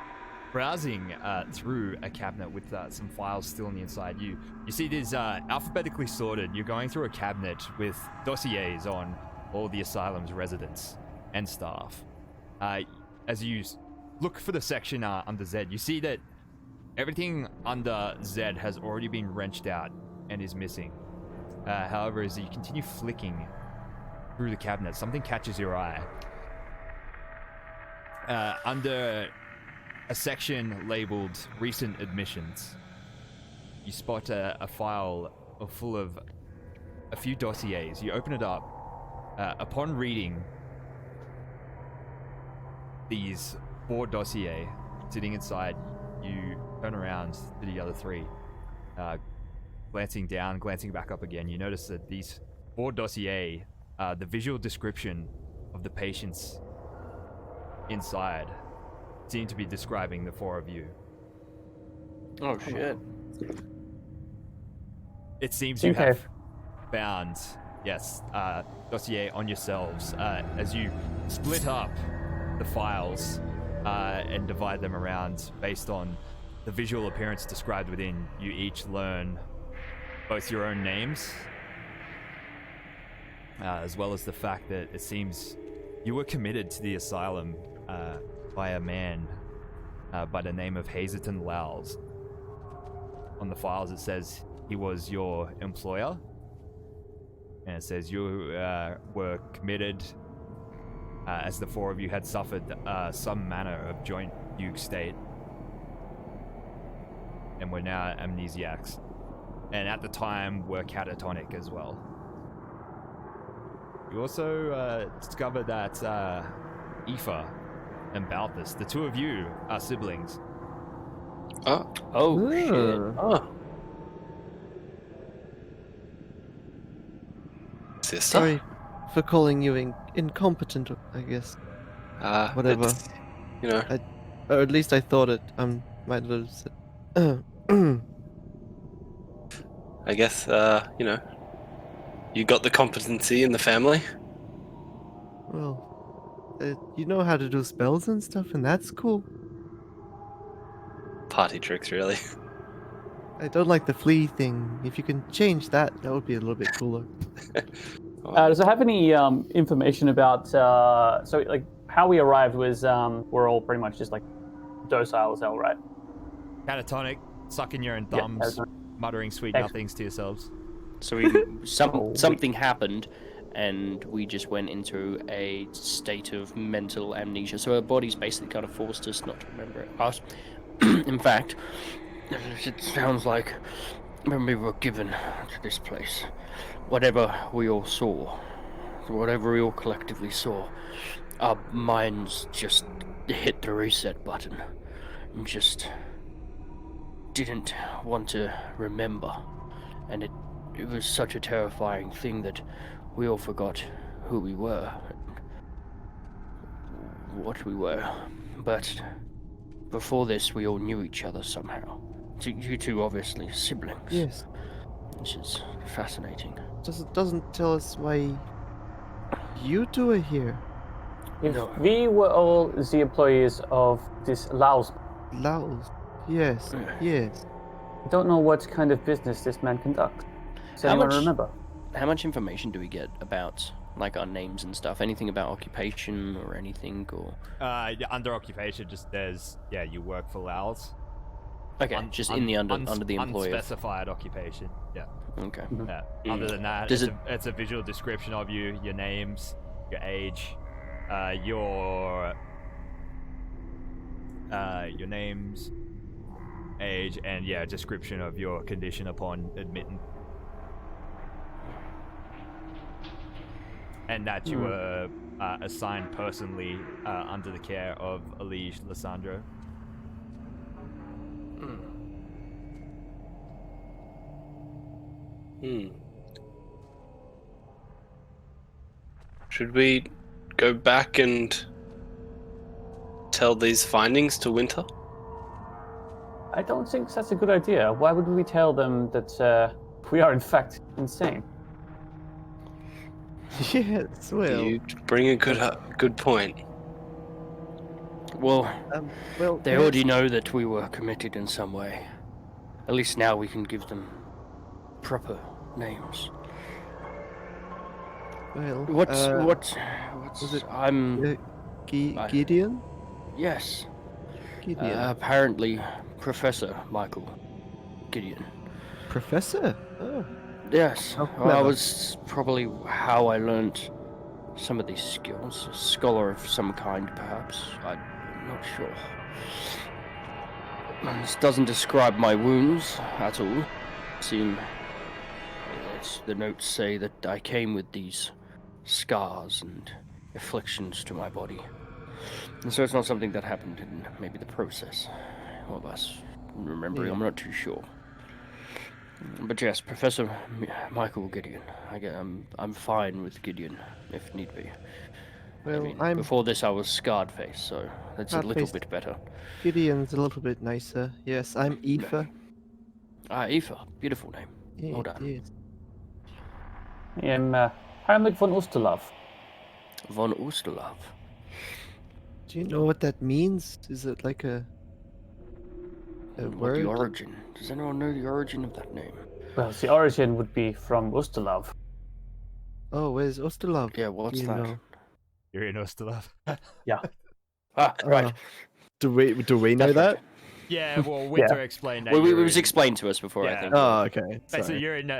Speaker 1: browsing through a cabinet with some files still on the inside, you see these alphabetically sorted. You're going through a cabinet with dossiers on all the asylum's residents and staff. As you look for the section under Z, you see that everything under Z has already been wrenched out and is missing. However, as you continue flicking through the cabinet, something catches your eye. Under a section labeled Recent Admissions, you spot a file full of a few dossiers. You open it up. Upon reading these 4 dossiers sitting inside, you turn around to the other 3. Glancing down, glancing back up again, you notice that these 4 dossiers, the visual description of the patients inside seem to be describing the 4 of you.
Speaker 3: Oh shit.
Speaker 1: It seems you
Speaker 2: Okay.
Speaker 1: have found, yes, dossier on yourselves. As you split up the files and divide them around based on the visual appearance described within, you each learn both your own names, as well as the fact that it seems you were committed to the asylum by a man by the name of Hazerton Lowles. On the files it says he was your employer, and it says you were committed as the 4 of you had suffered some manner of joint fugue state and were now amnesiacs. and at the time were catatonic as well. You also discovered that Aoife and Balthus, the two of you, are siblings.
Speaker 3: Oh shit!
Speaker 4: Oh. Sister.
Speaker 6: Sorry for calling you incompetent, I guess. Whatever.
Speaker 4: It's, you know,
Speaker 6: Or at least I thought it. Might have said.
Speaker 4: I guess, you know, you got the competency in the family.
Speaker 6: Well, you know how to do spells and stuff, and that's cool.
Speaker 4: Party tricks, really.
Speaker 6: I don't like the flea thing. If you can change that, that would be a little bit cooler.
Speaker 2: Does it have any information about so like how we arrived was we're all pretty much just like docile as hell, right?
Speaker 1: Catatonic, sucking your own
Speaker 2: Yeah,
Speaker 1: thumbs,
Speaker 2: catatonic.
Speaker 1: muttering sweet
Speaker 2: Excellent.
Speaker 1: nothings to yourselves.
Speaker 3: So something happened, and we just went into a state of mental amnesia. So our bodies basically kind of forced us not to remember us. In fact, it sounds like when we were given to this place, whatever we all saw, whatever we all collectively saw, our minds just hit the reset button and just didn't want to remember. And it was such a terrifying thing that we all forgot who we were, and what we were. But before this, we all knew each other somehow. You two, obviously, siblings.
Speaker 6: Yes.
Speaker 3: Which is fascinating.
Speaker 6: Doesn't tell us why you two are here.
Speaker 2: If
Speaker 3: No.
Speaker 2: we were all the employees of this Laos,
Speaker 6: Laos. Yes. Yes.
Speaker 2: I don't know what kind of business this man conducts. Does
Speaker 3: How
Speaker 2: anyone
Speaker 3: much-
Speaker 2: remember?
Speaker 3: How much information do we get about, like, our names and stuff? Anything about occupation or anything, or...
Speaker 1: Under occupation, just there's you work for Laos.
Speaker 3: Okay, just in the under the employer.
Speaker 1: Unspecified occupation. Yeah.
Speaker 3: Okay.
Speaker 1: Yeah. Other than that,
Speaker 3: Does
Speaker 1: it's a visual description of you, your names, your age, your names, age, and a description of your condition upon admittance. And that you were assigned personally under the care of Elige Lissandro.
Speaker 4: Should we go back and tell these findings to Winter?
Speaker 2: I don't think that's a good idea. Why would we tell them that we are in fact insane?
Speaker 6: Yes. Well.
Speaker 4: You bring a good point.
Speaker 3: Well,
Speaker 6: Well.
Speaker 3: they already know that we were committed in some way. At least now we can give them proper names.
Speaker 6: Well.
Speaker 3: What's
Speaker 6: was it-
Speaker 3: I'm
Speaker 6: Gideon.
Speaker 3: yes.
Speaker 6: Gideon.
Speaker 3: Apparently, Professor Michael Gideon.
Speaker 6: Professor. Oh.
Speaker 3: Yes,
Speaker 6: How
Speaker 3: that
Speaker 6: clever.
Speaker 3: was probably how I learnt some of these skills. A scholar of some kind, perhaps. I'm not sure. This doesn't describe my wounds at all. The notes say that I came with these scars and afflictions to my body. And so it's not something that happened in maybe the process of us remembering.
Speaker 6: Yeah.
Speaker 3: I'm not too sure. But yes, Professor Michael Gideon. I'm fine with Gideon, if need be.
Speaker 6: Well,
Speaker 3: Before this, I was scarred face, so that's a little
Speaker 6: Scarred-faced.
Speaker 3: bit better.
Speaker 6: Gideon's a little bit nicer. Yes, I'm Aoife.
Speaker 3: Aoife, beautiful name.
Speaker 6: Yeah,
Speaker 3: Well done.
Speaker 6: yes.
Speaker 2: I am Helmut von Osterlov.
Speaker 3: Von Osterlov.
Speaker 6: Do you know what that means? Is it like a
Speaker 3: What
Speaker 6: word?
Speaker 3: the origin? Does anyone know the origin of that name?
Speaker 2: Well, the origin would be from Osterlov.
Speaker 6: Oh, where's Osterlov?
Speaker 3: Yeah, what's
Speaker 6: You
Speaker 3: that?
Speaker 6: know.
Speaker 1: You're in Osterlov.
Speaker 3: Ah, right.
Speaker 6: Oh. Do we know
Speaker 3: That's
Speaker 6: that?
Speaker 3: right.
Speaker 1: Yeah, well, Winter explained that.
Speaker 3: Well, it
Speaker 1: you're
Speaker 3: was
Speaker 1: in-
Speaker 3: explained to us before, I
Speaker 1: Yeah.
Speaker 3: think.
Speaker 6: Oh, okay.
Speaker 1: So
Speaker 6: Sorry.
Speaker 1: you're in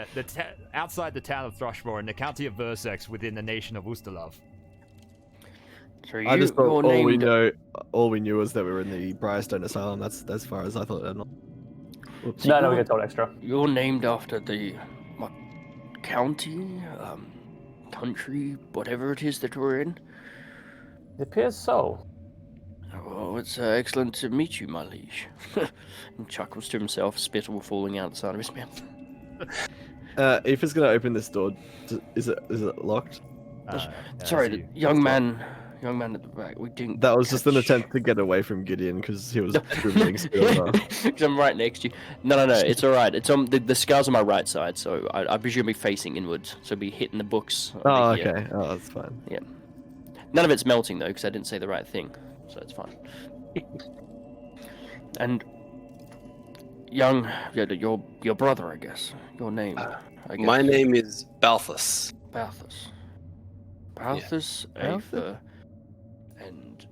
Speaker 1: outside the town of Thrushmore in the county of Versex within the nation of Osterlov.
Speaker 3: So
Speaker 6: I just thought
Speaker 3: you're
Speaker 6: all we knew was that we were in the Briarstone Asylum. That's as far as I thought.
Speaker 2: No, we get told extra.
Speaker 3: You're named after the what, county, country, whatever it is that we're in.
Speaker 2: It appears so.
Speaker 3: Oh, it's excellent to meet you, my liege. And chuckles to himself, spittle falling out the side of his mouth.
Speaker 5: Aoife's gonna open this door. Is it locked?
Speaker 3: Sorry,
Speaker 1: as
Speaker 3: the
Speaker 1: you-
Speaker 3: young man at the back. We didn't.
Speaker 5: That was just an
Speaker 3: catch-
Speaker 5: attempt to get away from Gideon because he was being spilled off.
Speaker 3: 'Cause I'm right next to you. No, it's all right. It's on the scars on my right side, so I presume be facing inwards, so be hitting the books. over
Speaker 5: Oh,
Speaker 3: here.
Speaker 5: okay. Oh, that's fine.
Speaker 3: None of it's melting though, because I didn't say the right thing, so it's fine. And your brother, I guess. Your name. I guess.
Speaker 4: My name is Balthus.
Speaker 3: Balthus. Balthus,
Speaker 6: Balthus?
Speaker 3: Aether, and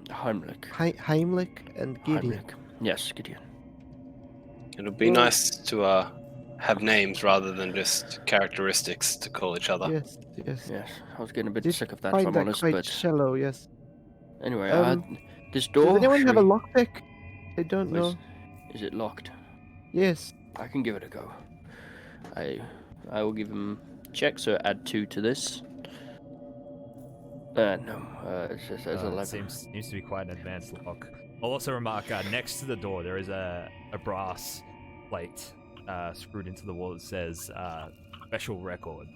Speaker 3: Heimlich.
Speaker 6: Heimlich and Gideon.
Speaker 3: Heimlich. Yes, Gideon.
Speaker 4: It'll be nice to have names rather than just characteristics to call each other.
Speaker 6: Yes, yes.
Speaker 3: Yes, I was getting a bit
Speaker 6: Did
Speaker 3: sick of that, if
Speaker 6: Find
Speaker 3: I'm
Speaker 6: that
Speaker 3: honest,
Speaker 6: quite
Speaker 3: but
Speaker 6: shallow, yes.
Speaker 3: anyway, this
Speaker 6: Does
Speaker 3: door.
Speaker 6: anyone have a
Speaker 3: should
Speaker 6: lockpick? I don't
Speaker 3: we-
Speaker 6: know.
Speaker 3: Is it locked?
Speaker 6: Yes.
Speaker 3: I can give it a go. I will give him check, so add 2 to this. No, it's just as 11.
Speaker 1: Seems to be quite an advanced lock. I'll also remark next to the door there is a brass plate screwed into the wall that says special record.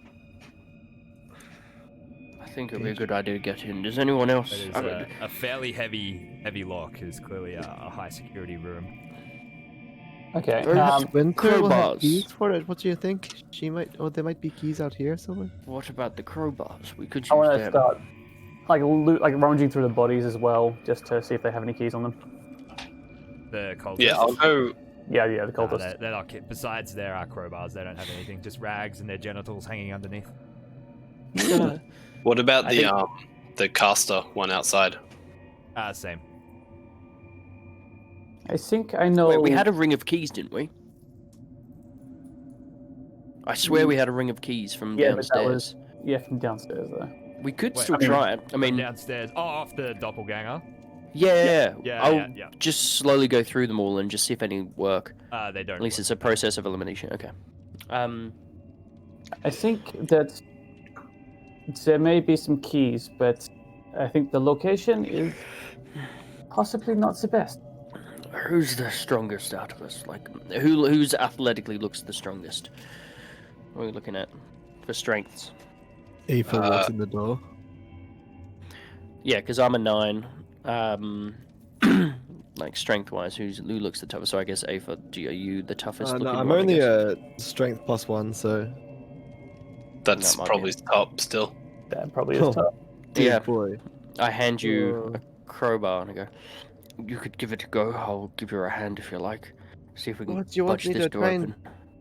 Speaker 3: I think it'll be a good idea to get in. Does anyone else?
Speaker 1: It is a fairly heavy lock. It is clearly a high security room.
Speaker 2: Okay.
Speaker 6: Winter will have
Speaker 3: crowbars.
Speaker 6: keys for it. What do you think? She might. Oh, there might be keys out here somewhere.
Speaker 3: What about the crowbars? We could use
Speaker 2: I want to
Speaker 3: them.
Speaker 2: start rummaging through the bodies as well, just to see if they have any keys on them.
Speaker 1: The cultists.
Speaker 4: Yeah, I'll go.
Speaker 2: Yeah, the
Speaker 1: No,
Speaker 2: cultists.
Speaker 1: they're not. Besides their crowbars, they don't have anything. Just rags and their genitals hanging underneath.
Speaker 4: What about
Speaker 3: I
Speaker 4: the caster one outside?
Speaker 1: Same.
Speaker 2: I think I know.
Speaker 3: Wait, we had a ring of keys, didn't we? I swear we had a ring of keys from
Speaker 2: Yeah, but that
Speaker 3: downstairs.
Speaker 2: was from downstairs though.
Speaker 3: We could
Speaker 1: Wait,
Speaker 3: still
Speaker 1: I mean-
Speaker 3: try it. I mean,
Speaker 1: Downstairs. Oh, off the doppelganger.
Speaker 3: yeah.
Speaker 1: Yeah,
Speaker 3: I'll
Speaker 1: yeah.
Speaker 3: just slowly go through them all and just see if any work.
Speaker 1: They don't.
Speaker 3: At least
Speaker 1: work.
Speaker 3: it's a process of elimination. Okay.
Speaker 2: I think that there may be some keys, but I think the location is possibly not the best.
Speaker 3: Who's the strongest out of us? Like, who's athletically looks the strongest? What are we looking at for strengths?
Speaker 6: Aoife walks in the door.
Speaker 3: Yeah, because I'm a 9. Like strength-wise, who looks the toughest? So I guess Aoife, are you the toughest?
Speaker 5: No,
Speaker 3: looking
Speaker 5: I'm
Speaker 3: one, I
Speaker 5: only
Speaker 3: guess?
Speaker 5: strength +1, so.
Speaker 4: That's
Speaker 3: That might
Speaker 4: probably top still.
Speaker 2: That probably is
Speaker 5: Oh.
Speaker 2: tough.
Speaker 5: Dear
Speaker 3: Yeah.
Speaker 5: boy.
Speaker 3: I hand you a crowbar and I go, you could give it a go. I'll give you a hand if you like. See if we can
Speaker 6: What, do you want
Speaker 3: budge
Speaker 6: me
Speaker 3: this
Speaker 6: to
Speaker 3: door
Speaker 6: try
Speaker 3: open.
Speaker 6: and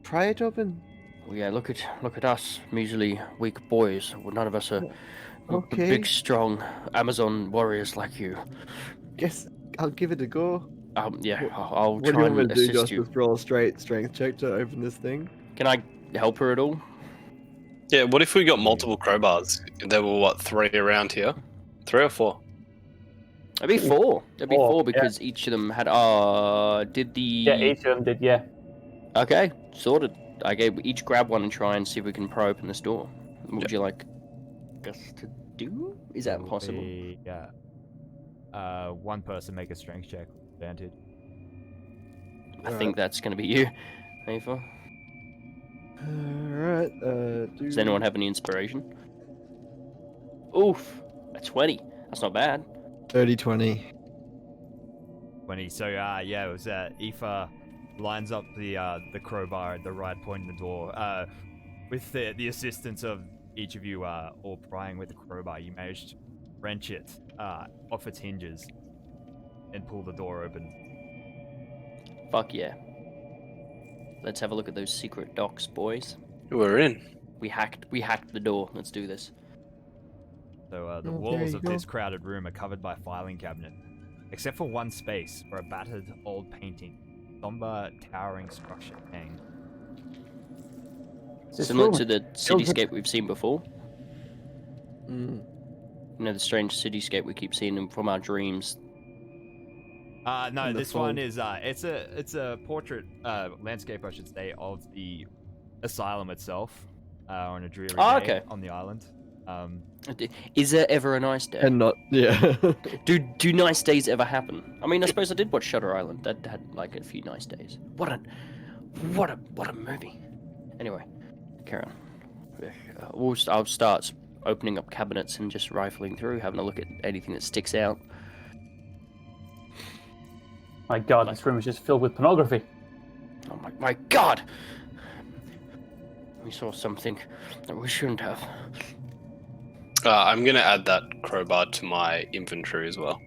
Speaker 6: pry it open?
Speaker 3: Well, yeah, look at us, measly weak boys. Well, none of us are
Speaker 6: Okay.
Speaker 3: big, strong Amazon warriors like you.
Speaker 6: Guess I'll give it a go.
Speaker 3: Yeah, I'll
Speaker 5: What do you
Speaker 3: try
Speaker 5: want me
Speaker 3: and
Speaker 5: to do,
Speaker 3: assist
Speaker 5: just
Speaker 3: you.
Speaker 5: roll a straight strength check to open this thing?
Speaker 3: Can I help her at all?
Speaker 4: Yeah, what if we got multiple crowbars? There were, what, 3 around here? 3 or 4?
Speaker 3: It'd be 4. It'd be
Speaker 2: Four,
Speaker 3: 4
Speaker 2: yeah.
Speaker 3: because each of them had. Did the.
Speaker 2: Yeah, each of them did. Yeah.
Speaker 3: Okay, sorted. I gave each grab one and try and see if we can pry open this door. What would you like us to do? Is that possible?
Speaker 1: Yeah. One person make a strength check. Advantage.
Speaker 3: I think that's going to be you, Aoife.
Speaker 5: Alright,
Speaker 3: Does anyone have any inspiration? Oof, a 20. That's not bad.
Speaker 5: 30-20.
Speaker 1: 20. So it was Aoife lines up the crowbar at the right point in the door. With the assistance of each of you all prying with the crowbar, you managed to wrench it off its hinges and pull the door open.
Speaker 3: Fuck yeah. Let's have a look at those secret docks, boys.
Speaker 4: We're in.
Speaker 3: We hacked the door. Let's do this.
Speaker 1: So the
Speaker 6: Oh, there
Speaker 1: walls
Speaker 6: you
Speaker 1: of
Speaker 6: go.
Speaker 1: this crowded room are covered by filing cabinet, except for one space where a battered old painting, somber, towering structure hangs.
Speaker 2: This
Speaker 3: Similar
Speaker 2: room-
Speaker 3: to the cityscape we've seen before.
Speaker 5: Mm.
Speaker 3: You know, the strange cityscape we keep seeing from our dreams.
Speaker 1: No,
Speaker 5: in the
Speaker 1: this one
Speaker 5: fold.
Speaker 1: is it's a portrait landscape, I should say, of the asylum itself on a dreary
Speaker 3: Oh,
Speaker 1: day
Speaker 3: okay.
Speaker 1: on the island.
Speaker 3: Is there ever a nice day?
Speaker 5: And not, yeah.
Speaker 3: Do nice days ever happen? I mean, I suppose I did watch Shutter Island. That had like a few nice days. What a movie. Anyway, carry on. I'll start opening up cabinets and just rifling through, having a look at anything that sticks out.
Speaker 2: My God, this room is just filled with pornography.
Speaker 3: Oh my God! We saw something that we shouldn't have.
Speaker 4: I'm gonna add that crowbar to my inventory as well,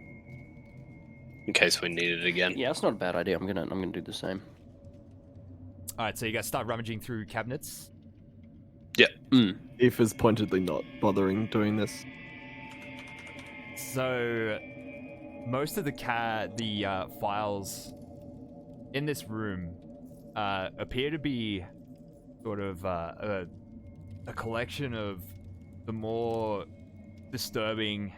Speaker 4: in case we need it again.
Speaker 3: Yeah, that's not a bad idea. I'm gonna do the same.
Speaker 1: All right, so you guys start rummaging through cabinets.
Speaker 5: Eve is pointedly not bothering doing this.
Speaker 1: So most of the files in this room appear to be sort of a collection of the more disturbing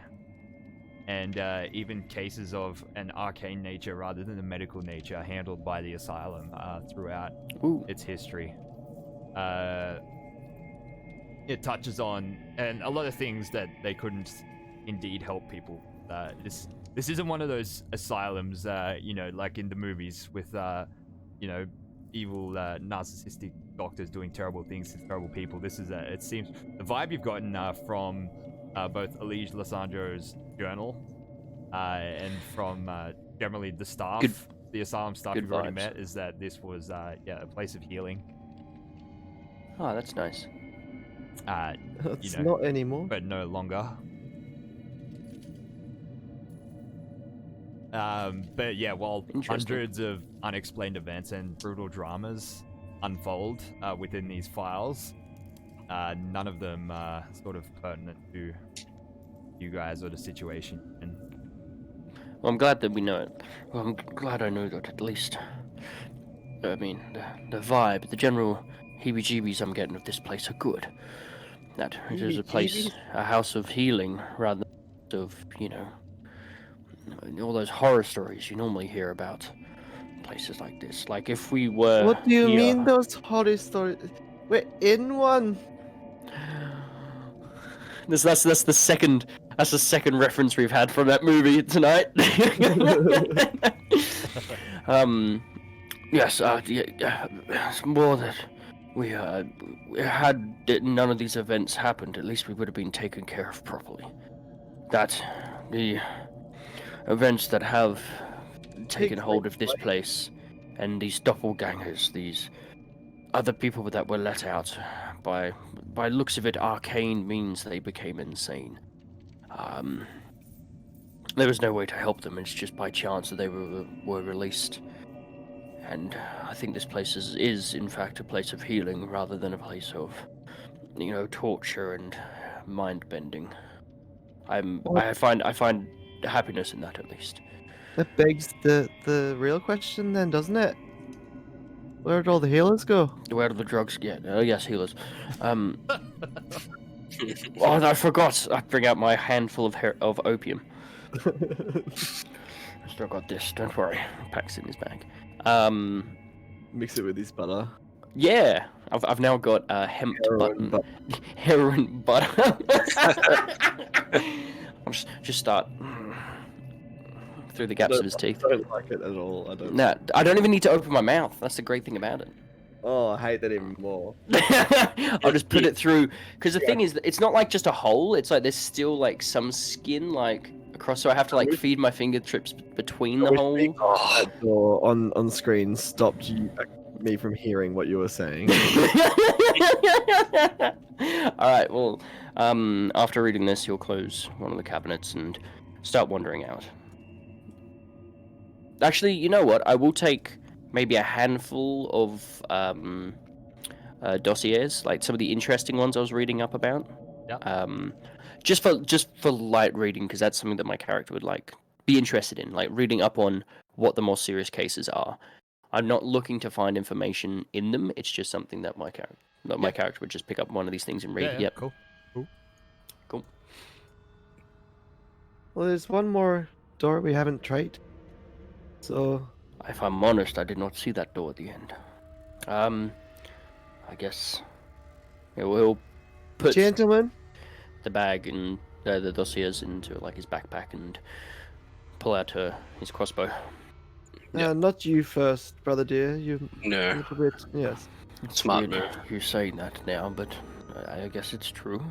Speaker 1: and even cases of an arcane nature rather than a medical nature handled by the asylum throughout
Speaker 3: Ooh.
Speaker 1: its history. It touches on and a lot of things that they couldn't indeed help people. This isn't one of those asylums, like in the movies with, evil narcissistic doctors doing terrible things to terrible people. This is it seems the vibe you've gotten from both Elige Lissandro's journal and from generally the staff, the asylum staff
Speaker 3: good
Speaker 1: you've already
Speaker 3: vibes.
Speaker 1: met, is that this was a place of healing.
Speaker 3: Oh, that's nice.
Speaker 6: It's not anymore.
Speaker 1: But no longer. But yeah, while
Speaker 3: Interesting.
Speaker 1: hundreds of unexplained events and brutal dramas unfold within these files, none of them are sort of pertinent to you guys or the situation. And
Speaker 3: Well, I'm glad that we know it. Well, I'm glad I know that at least. I mean, the vibe, the general heebie-jeebies I'm getting of this place are good. That it is a place, a house of healing, rather than of, all those horror stories you normally hear about places like this. Like if we were.
Speaker 6: What do you
Speaker 3: here-
Speaker 6: mean those horror stories? We're in one.
Speaker 3: That's the second. That's the second reference we've had from that movie tonight. Yes. It's more that we had none of these events happened. At least we would have been taken care of properly. That the events that have taken hold of this place, and these doppelgangers, these other people that were let out by looks of it, arcane means they became insane. There was no way to help them. It's just by chance that they were released. And I think this place is in fact a place of healing rather than a place of, torture and mind bending. I find happiness in that, at least.
Speaker 6: That begs the real question then, doesn't it? Where'd all the healers go?
Speaker 3: Where do the drugs get? Oh yes, healers. Oh, I forgot. I bring out my handful of opium. I still got this. Don't worry. Packs in his bag.
Speaker 5: Mix it with his butter.
Speaker 3: Yeah, I've now got hemp button. Heroin butter. I'll just start through the gaps of his teeth.
Speaker 5: I don't like it at all. I don't.
Speaker 3: Nah, I don't even need to open my mouth. That's the great thing about it.
Speaker 5: Oh, I hate that even more.
Speaker 3: I'll just put it through, because the thing is, it's not like just a hole. It's like there's still like some skin like across, so I have to like feed my fingertips between the hole.
Speaker 5: That door on screen stopped me from hearing what you were saying.
Speaker 3: All right. Well, after reading this, you'll close one of the cabinets and start wandering out. Actually, you know what? I will take maybe a handful of dossiers, like some of the interesting ones I was reading up about.
Speaker 1: Yeah.
Speaker 3: Just for light reading, because that's something that my character would be interested in, like reading up on what the more serious cases are. I'm not looking to find information in them. It's just something that my character would just pick up one of these things and read.
Speaker 1: Yeah,
Speaker 3: Yep.
Speaker 1: cool.
Speaker 6: Well, there's one more door we haven't tried.
Speaker 5: So,
Speaker 3: If I'm honest, I did not see that door at the end. I guess we'll put
Speaker 6: Gentlemen,
Speaker 3: the bag and the dossiers into like his backpack and pull out his crossbow.
Speaker 4: Yeah.
Speaker 6: not you first, brother dear. You a
Speaker 4: No.
Speaker 6: little bit, yes.
Speaker 3: It's
Speaker 4: Smart
Speaker 3: weird
Speaker 4: move.
Speaker 3: you saying that now, but I guess it's true.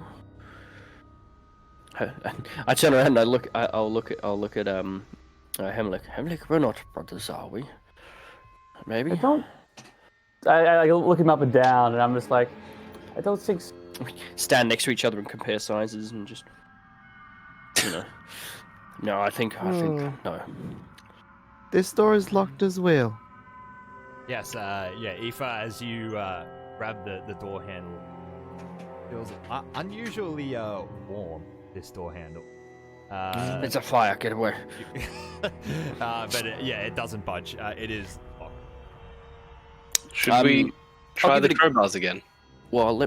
Speaker 3: I turn around and I'll look at Hemlick. Hemlick, we're not brothers, are we? Maybe.
Speaker 2: I don't. I look him up and down, and I'm just like, I don't think.
Speaker 3: Stand next to each other and compare sizes and just, No, I think no.
Speaker 6: This door is locked as well.
Speaker 1: Yes, Aoife, as you grab the door handle, feels unusually warm, this door handle.
Speaker 3: It's a fire, get away.
Speaker 1: But it doesn't budge. It is locked.
Speaker 4: Should we try
Speaker 3: give
Speaker 4: the
Speaker 3: it a-
Speaker 4: crowbars again?
Speaker 3: Well,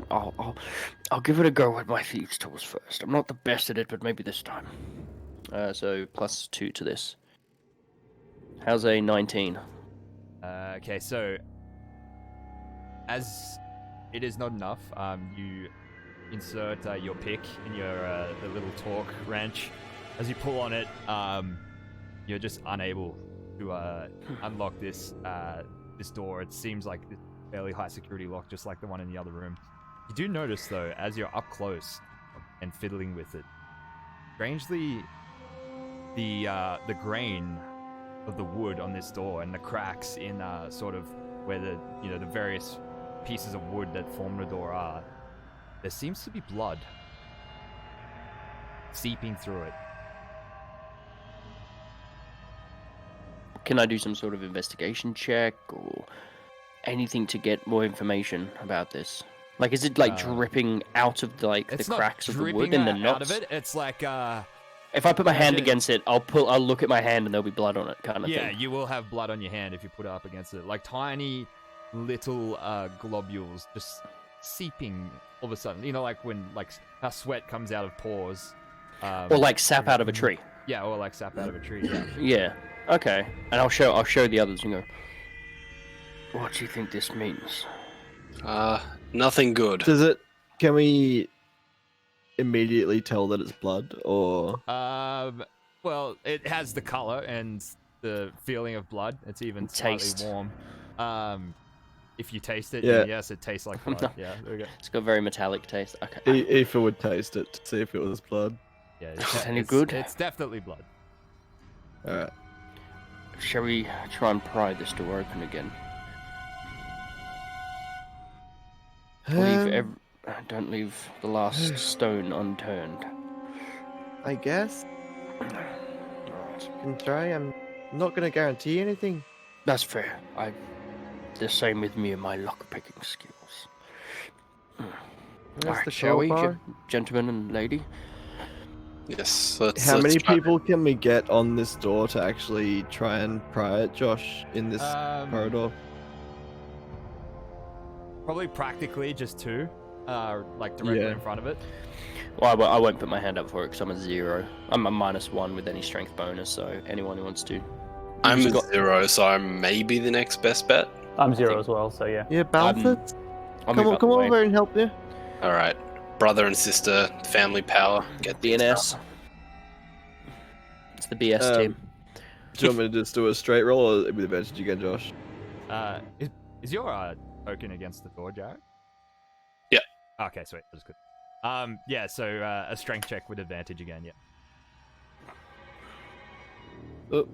Speaker 3: I'll give it a go with my thieves' tools first. I'm not the best at it, but maybe this time. So +2 to this. How's a 19?
Speaker 1: Okay, so as it is not enough, you insert your pick in your the little torque wrench. As you pull on it, you're just unable to unlock this door. It seems like this fairly high security lock, just like the one in the other room. You do notice though, as you're up close and fiddling with it, strangely, the grain of the wood on this door and the cracks in sort of where the various pieces of wood that form the door are, there seems to be blood seeping through it.
Speaker 3: Can I do some sort of investigation check or anything to get more information about this? Like, is it like dripping out of the cracks of the wood and the knots?
Speaker 1: Out of it. It's like
Speaker 3: if I put my hand against it, I'll look at my hand and there'll be blood on it, kind of thing.
Speaker 1: Yeah, you will have blood on your hand if you put it up against it. Like tiny little globules just seeping all of a sudden. You know, like when how sweat comes out of pores.
Speaker 3: Or like sap out of a tree.
Speaker 1: Yeah, or like sap out of a tree. Yeah.
Speaker 3: Yeah. Okay. And I'll show the others and go, what do you think this means?
Speaker 4: Nothing good.
Speaker 5: can we immediately tell that it's blood, or?
Speaker 1: Well, it has the color and the feeling of blood. It's even slightly
Speaker 3: Taste.
Speaker 1: warm. If you taste it,
Speaker 5: Yeah.
Speaker 1: yes, it tastes like blood. Yeah, there we go.
Speaker 3: It's got very metallic taste. Okay.
Speaker 5: Aoife would taste it to see if it was blood.
Speaker 1: Yeah,
Speaker 3: Any good?
Speaker 1: It's definitely blood.
Speaker 5: Alright.
Speaker 3: Shall we try and pry this door open again? Don't leave the last stone unturned.
Speaker 6: I guess.
Speaker 3: Right.
Speaker 6: Can try. I'm not gonna guarantee anything.
Speaker 3: That's fair. The same with me and my lockpicking skills.
Speaker 6: Where's
Speaker 3: Alright,
Speaker 6: the
Speaker 3: shall we,
Speaker 6: crowbar?
Speaker 3: gentlemen and lady?
Speaker 4: Yes.
Speaker 5: How many
Speaker 4: try.
Speaker 5: people can we get on this door to actually try and pry it, Josh, in this corridor?
Speaker 1: Probably practically just two, like directly
Speaker 5: Yeah.
Speaker 1: in front of it.
Speaker 3: Well, I won't put my hand up for it because I'm a 0. I'm a -1 with any strength bonus, so anyone who wants to.
Speaker 4: I'm
Speaker 3: Who's
Speaker 4: a
Speaker 3: got-
Speaker 4: 0, so I'm maybe the next best bet.
Speaker 2: I'm 0 as well, so yeah.
Speaker 6: Yeah, Balford.
Speaker 3: I'll
Speaker 6: Come
Speaker 3: move
Speaker 6: on,
Speaker 3: out
Speaker 6: come
Speaker 3: the way.
Speaker 6: over and help you.
Speaker 4: All right, brother and sister, family power. Get these
Speaker 3: DNS. It's the BS
Speaker 5: Um,
Speaker 3: team.
Speaker 5: Do you want me to just do a straight roll, or with advantage again, Josh?
Speaker 1: Is your token against the door, Jared?
Speaker 4: Yeah.
Speaker 1: Okay, sweet. That's good. Yeah. So a strength check with advantage again. Yeah.
Speaker 5: Oh,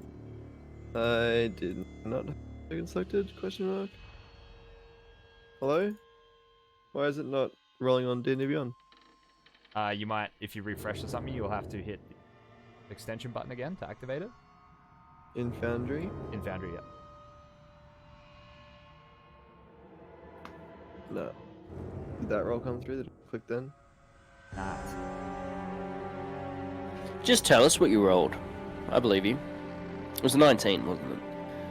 Speaker 5: I did not have token selected? Question mark. Hello? Why is it not rolling on D&D Beyond?
Speaker 1: You might, if you refresh or something, you'll have to hit the extension button again to activate it.
Speaker 5: In Foundry?
Speaker 1: In Foundry, yeah.
Speaker 5: No. Did that roll come through? Did it click then?
Speaker 1: Nah.
Speaker 3: Just tell us what you rolled. I believe you. It was a 19, wasn't it?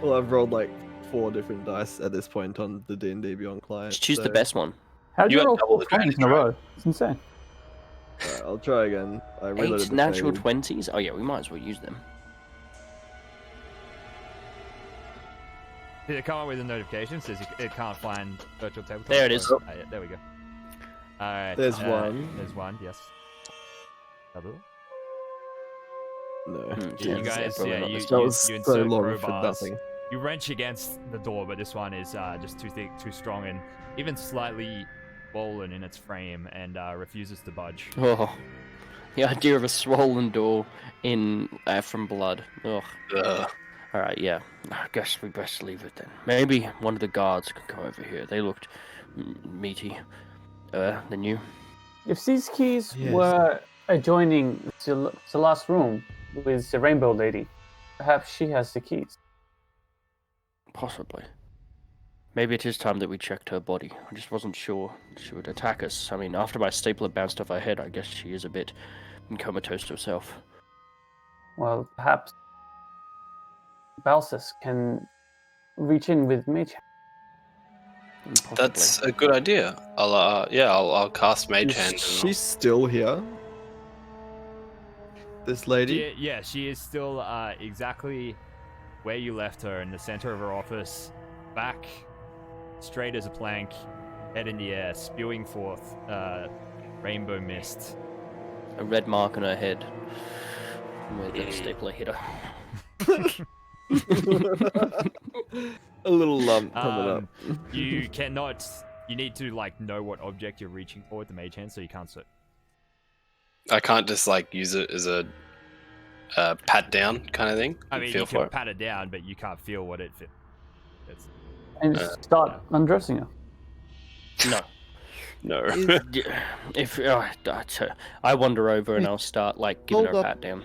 Speaker 5: Well, I've rolled like 4 different dice at this point on the D&D Beyond client.
Speaker 3: Just choose the
Speaker 5: so-
Speaker 3: best one.
Speaker 2: How did
Speaker 4: You
Speaker 2: you
Speaker 4: got
Speaker 2: roll
Speaker 4: double
Speaker 2: 4 20s in a
Speaker 4: advantage,
Speaker 2: row? It's insane.
Speaker 5: Alright, I'll try again. I reloaded
Speaker 3: 8
Speaker 5: the
Speaker 3: natural
Speaker 5: page.
Speaker 3: 20s? Oh yeah, we might as well use them.
Speaker 1: Did it come up with a notification? Says it can't find virtual tabletop.
Speaker 3: There it is.
Speaker 1: Yeah, there we go. All right.
Speaker 5: There's one.
Speaker 1: There's one. Yes. Double.
Speaker 5: No.
Speaker 1: You guys,
Speaker 3: probably
Speaker 1: yeah,
Speaker 3: not
Speaker 1: you
Speaker 3: this
Speaker 5: That
Speaker 3: time.
Speaker 5: was so
Speaker 1: insert
Speaker 5: long for
Speaker 1: crowbars.
Speaker 5: nothing.
Speaker 1: You wrench against the door, but this one is just too thick, too strong, and even slightly swollen in its frame, and refuses to budge.
Speaker 3: Oh, the idea of a swollen door in from blood. Ugh. All right, yeah. I guess we best leave it then. Maybe one of the guards could come over here. They looked meaty. Than you.
Speaker 2: If these keys
Speaker 6: Yes.
Speaker 2: were adjoining the last room with the rainbow lady, perhaps she has the keys.
Speaker 3: Possibly. Maybe it is time that we checked her body. I just wasn't sure she would attack us. I mean, after my stapler bounced off her head, I guess she is a bit comatose herself.
Speaker 2: Well, perhaps Balthus can reach in with mage.
Speaker 3: Possibly.
Speaker 4: That's a good idea. I'll cast Mage Hand.
Speaker 5: Is
Speaker 4: and
Speaker 5: she still here? This lady?
Speaker 1: Yeah, she is still exactly where you left her, in the center of her office, back straight as a plank, head in the air, spewing forth rainbow mist.
Speaker 3: A red mark on her head where the stapler hit her.
Speaker 5: A little lump coming up.
Speaker 1: You cannot. You need to know what object you're reaching for with the mage hand, so you can't search.
Speaker 4: I can't just use it as a pat down kind of thing.
Speaker 1: I mean,
Speaker 4: feel
Speaker 1: you
Speaker 4: for
Speaker 1: can
Speaker 4: it.
Speaker 1: pat it down, but you can't feel what it fits.
Speaker 2: And just start undressing her.
Speaker 3: No.
Speaker 4: No.
Speaker 3: If I wander over and I'll start giving her
Speaker 6: Hold
Speaker 3: a
Speaker 6: up.
Speaker 3: pat down.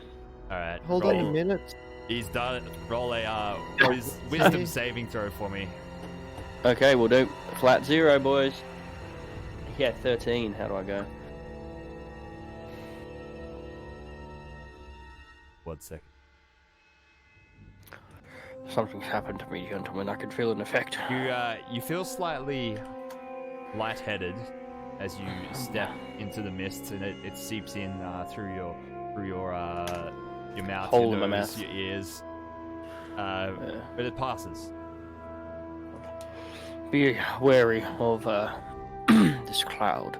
Speaker 1: All right.
Speaker 6: Hold
Speaker 1: roll.
Speaker 6: on a minute.
Speaker 1: He's done. Roll a wisdom saving throw for me.
Speaker 3: Okay, we'll do flat 0, boys. Yeah, 13. How do I go?
Speaker 1: 1 second.
Speaker 3: Something's happened to me, gentlemen. I can feel an effect.
Speaker 1: You feel slightly lightheaded as you step into the mist, and it seeps in through your mouth,
Speaker 3: Hole
Speaker 1: your
Speaker 3: in my
Speaker 1: nose,
Speaker 3: mouth.
Speaker 1: your ears. But it passes.
Speaker 3: Be wary of this cloud.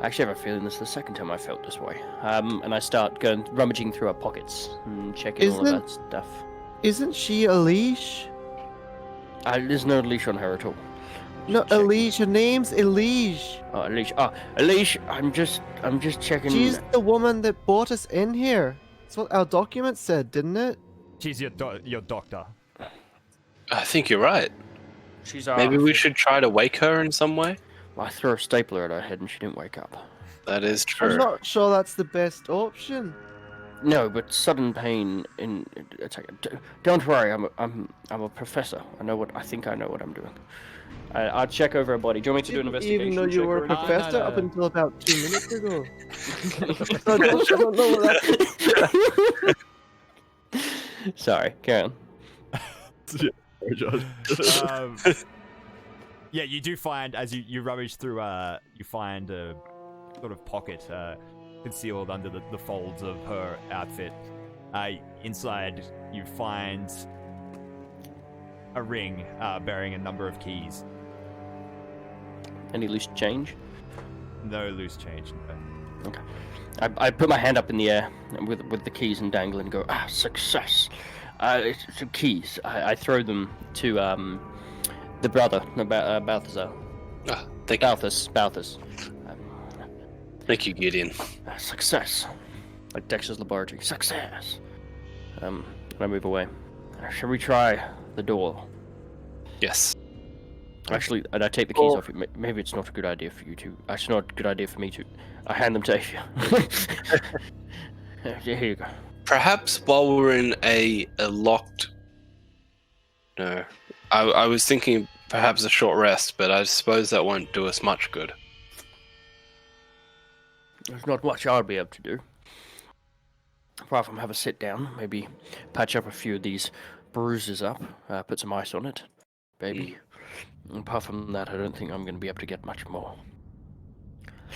Speaker 3: I actually have a feeling this is the second time I felt this way. And I start rummaging through our pockets and checking all of
Speaker 6: Isn't-
Speaker 3: that stuff.
Speaker 6: Isn't she a leash?
Speaker 3: There's no leash on her at all.
Speaker 6: No,
Speaker 3: Check.
Speaker 6: Elise. Her name's Elise.
Speaker 3: Oh, a leash. Oh, a leash. I'm just checking.
Speaker 6: She's the woman that brought us in here. That's what our document said, didn't it?
Speaker 1: She's your doctor.
Speaker 4: I think you're right.
Speaker 3: She's
Speaker 4: Maybe we should try to wake her in some way.
Speaker 3: I threw a stapler at her head and she didn't wake up.
Speaker 4: That is
Speaker 6: I'm
Speaker 4: true.
Speaker 6: not sure that's the best option.
Speaker 3: No, but sudden pain in attack. Don't worry, I'm a professor. I think I know what I'm doing. I'll check over her body. Do you want me to do an
Speaker 6: Didn't
Speaker 3: investigation?
Speaker 6: even know you
Speaker 3: check
Speaker 6: were a
Speaker 3: or anything?
Speaker 6: professor
Speaker 1: no,
Speaker 6: up
Speaker 1: no.
Speaker 6: until about 2 minutes ago. I don't know what that
Speaker 3: Sorry, Karen.
Speaker 5: Sorry, Josh.
Speaker 1: Yeah, you do find, as you rummage through, you find a sort of pocket concealed under the folds of her outfit. Inside, you find a ring bearing a number of keys.
Speaker 3: Any loose change?
Speaker 1: No loose change. No.
Speaker 3: Okay. I put my hand up in the air with the keys and dangle and go, success! It's the keys. I throw them to the brother, Balthazar.
Speaker 4: Thank you.
Speaker 3: Balthus.
Speaker 4: Thank you, Gideon.
Speaker 3: Success. Like Dexter's laboratory. Success. And I move away. Shall we try the door?
Speaker 4: Yes.
Speaker 3: Actually, and I take the keys off. Maybe it's not a good idea for you to. Actually, not a good idea for me to. I hand them to Afia. Here you go.
Speaker 4: Perhaps while we're in a locked... No. I was thinking perhaps a short rest, but I suppose that won't do us much good.
Speaker 3: There's not much I'll be able to do. Apart from have a sit down, maybe patch up a few of these bruises up, put some ice on it, maybe. Apart from that, I don't think I'm going to be able to get much more.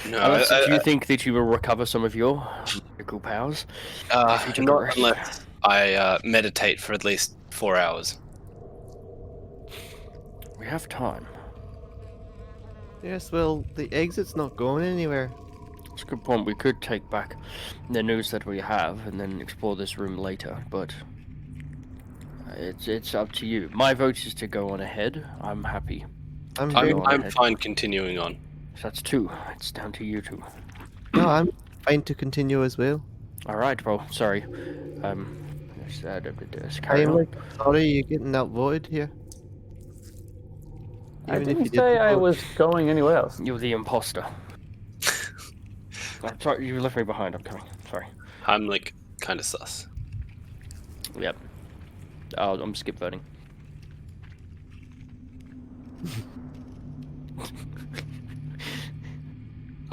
Speaker 4: No,
Speaker 3: Do you think that you will recover some of your magical powers? if you took a
Speaker 4: not
Speaker 3: rest?
Speaker 4: unless I meditate for at least 4 hours.
Speaker 3: We have time.
Speaker 6: Yes, well, the exit's not going anywhere.
Speaker 3: It's a good point. We could take back the news that we have and then explore this room later, but it's up to you. My vote is to go on ahead. I'm happy.
Speaker 6: I'm very...
Speaker 4: I'm fine continuing on.
Speaker 3: So that's 2. It's down to you 2.
Speaker 6: No, I'm fine to continue as well.
Speaker 3: All right, well, sorry. Let's carry
Speaker 6: I'm
Speaker 3: on.
Speaker 6: like, sorry you're getting outvoted here.
Speaker 2: I
Speaker 6: Even if
Speaker 2: didn't
Speaker 6: you did
Speaker 2: say I
Speaker 6: vote.
Speaker 2: was going anywhere else.
Speaker 3: You're the imposter. I'm sorry, you left me behind. I'm coming. Sorry.
Speaker 4: I'm like kind of sus.
Speaker 3: Yep. I'm skip voting.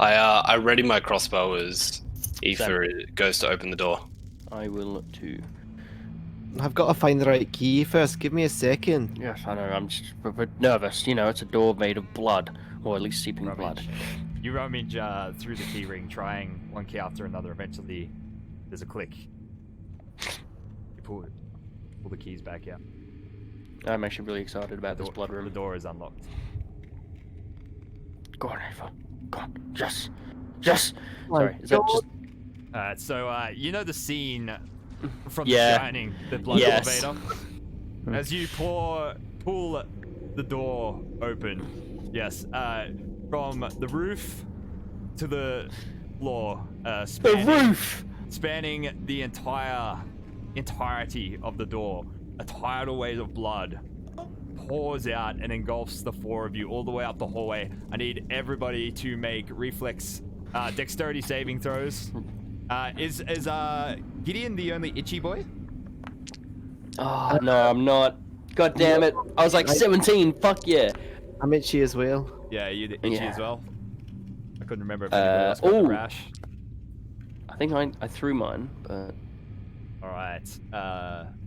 Speaker 4: I ready my crossbow as Aoife goes to open the door.
Speaker 3: I will too.
Speaker 6: I've got to find the right key first. Give me a second.
Speaker 3: Yes, I know. I'm just a bit nervous. You know, it's a door made of blood, or at least seeping blood.
Speaker 1: You rummage through the key ring, trying one key after another. Eventually, there's a click. You pull the keys back out.
Speaker 3: I'm actually really excited about this blood
Speaker 1: The
Speaker 3: room.
Speaker 1: door is unlocked.
Speaker 3: Go on, Ava. Go on. Yes. Yes.
Speaker 6: My
Speaker 3: Sorry. Is that
Speaker 6: God.
Speaker 3: just?
Speaker 1: So you know the scene from
Speaker 3: Yeah.
Speaker 1: The Shining, the blood
Speaker 3: Yes.
Speaker 1: elevator. As you pull the door open, yes, from the roof to the floor, spanning the entirety of the door, a tidal wave of blood pours out and engulfs the 4 of you all the way up the hallway. I need everybody to make reflex dexterity saving throws. Is Gideon the only itchy boy?
Speaker 3: Oh no, I'm not. God damn it! I was like 17. Fuck yeah.
Speaker 6: I'm itchy as well.
Speaker 1: Yeah, you the itchy
Speaker 3: Yeah.
Speaker 1: as well. I couldn't remember if anybody else got the
Speaker 3: ooh.
Speaker 1: rash.
Speaker 3: I think I threw mine, but
Speaker 1: All right.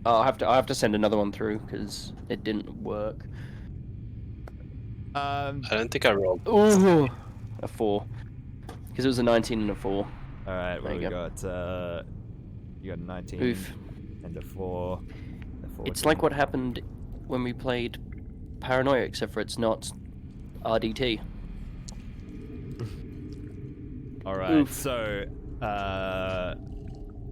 Speaker 3: I'll have to send another one through because it didn't work.
Speaker 4: I don't think I rolled.
Speaker 3: Ooh, a 4. Because it was a 19 and a 4.
Speaker 1: All right. Well,
Speaker 3: There
Speaker 1: we
Speaker 3: you
Speaker 1: got you got a 19
Speaker 3: Oof.
Speaker 1: and a 4.
Speaker 3: It's like what happened when we played Paranoia, except for it's not RDT.
Speaker 1: All right.
Speaker 3: Oof.
Speaker 1: So,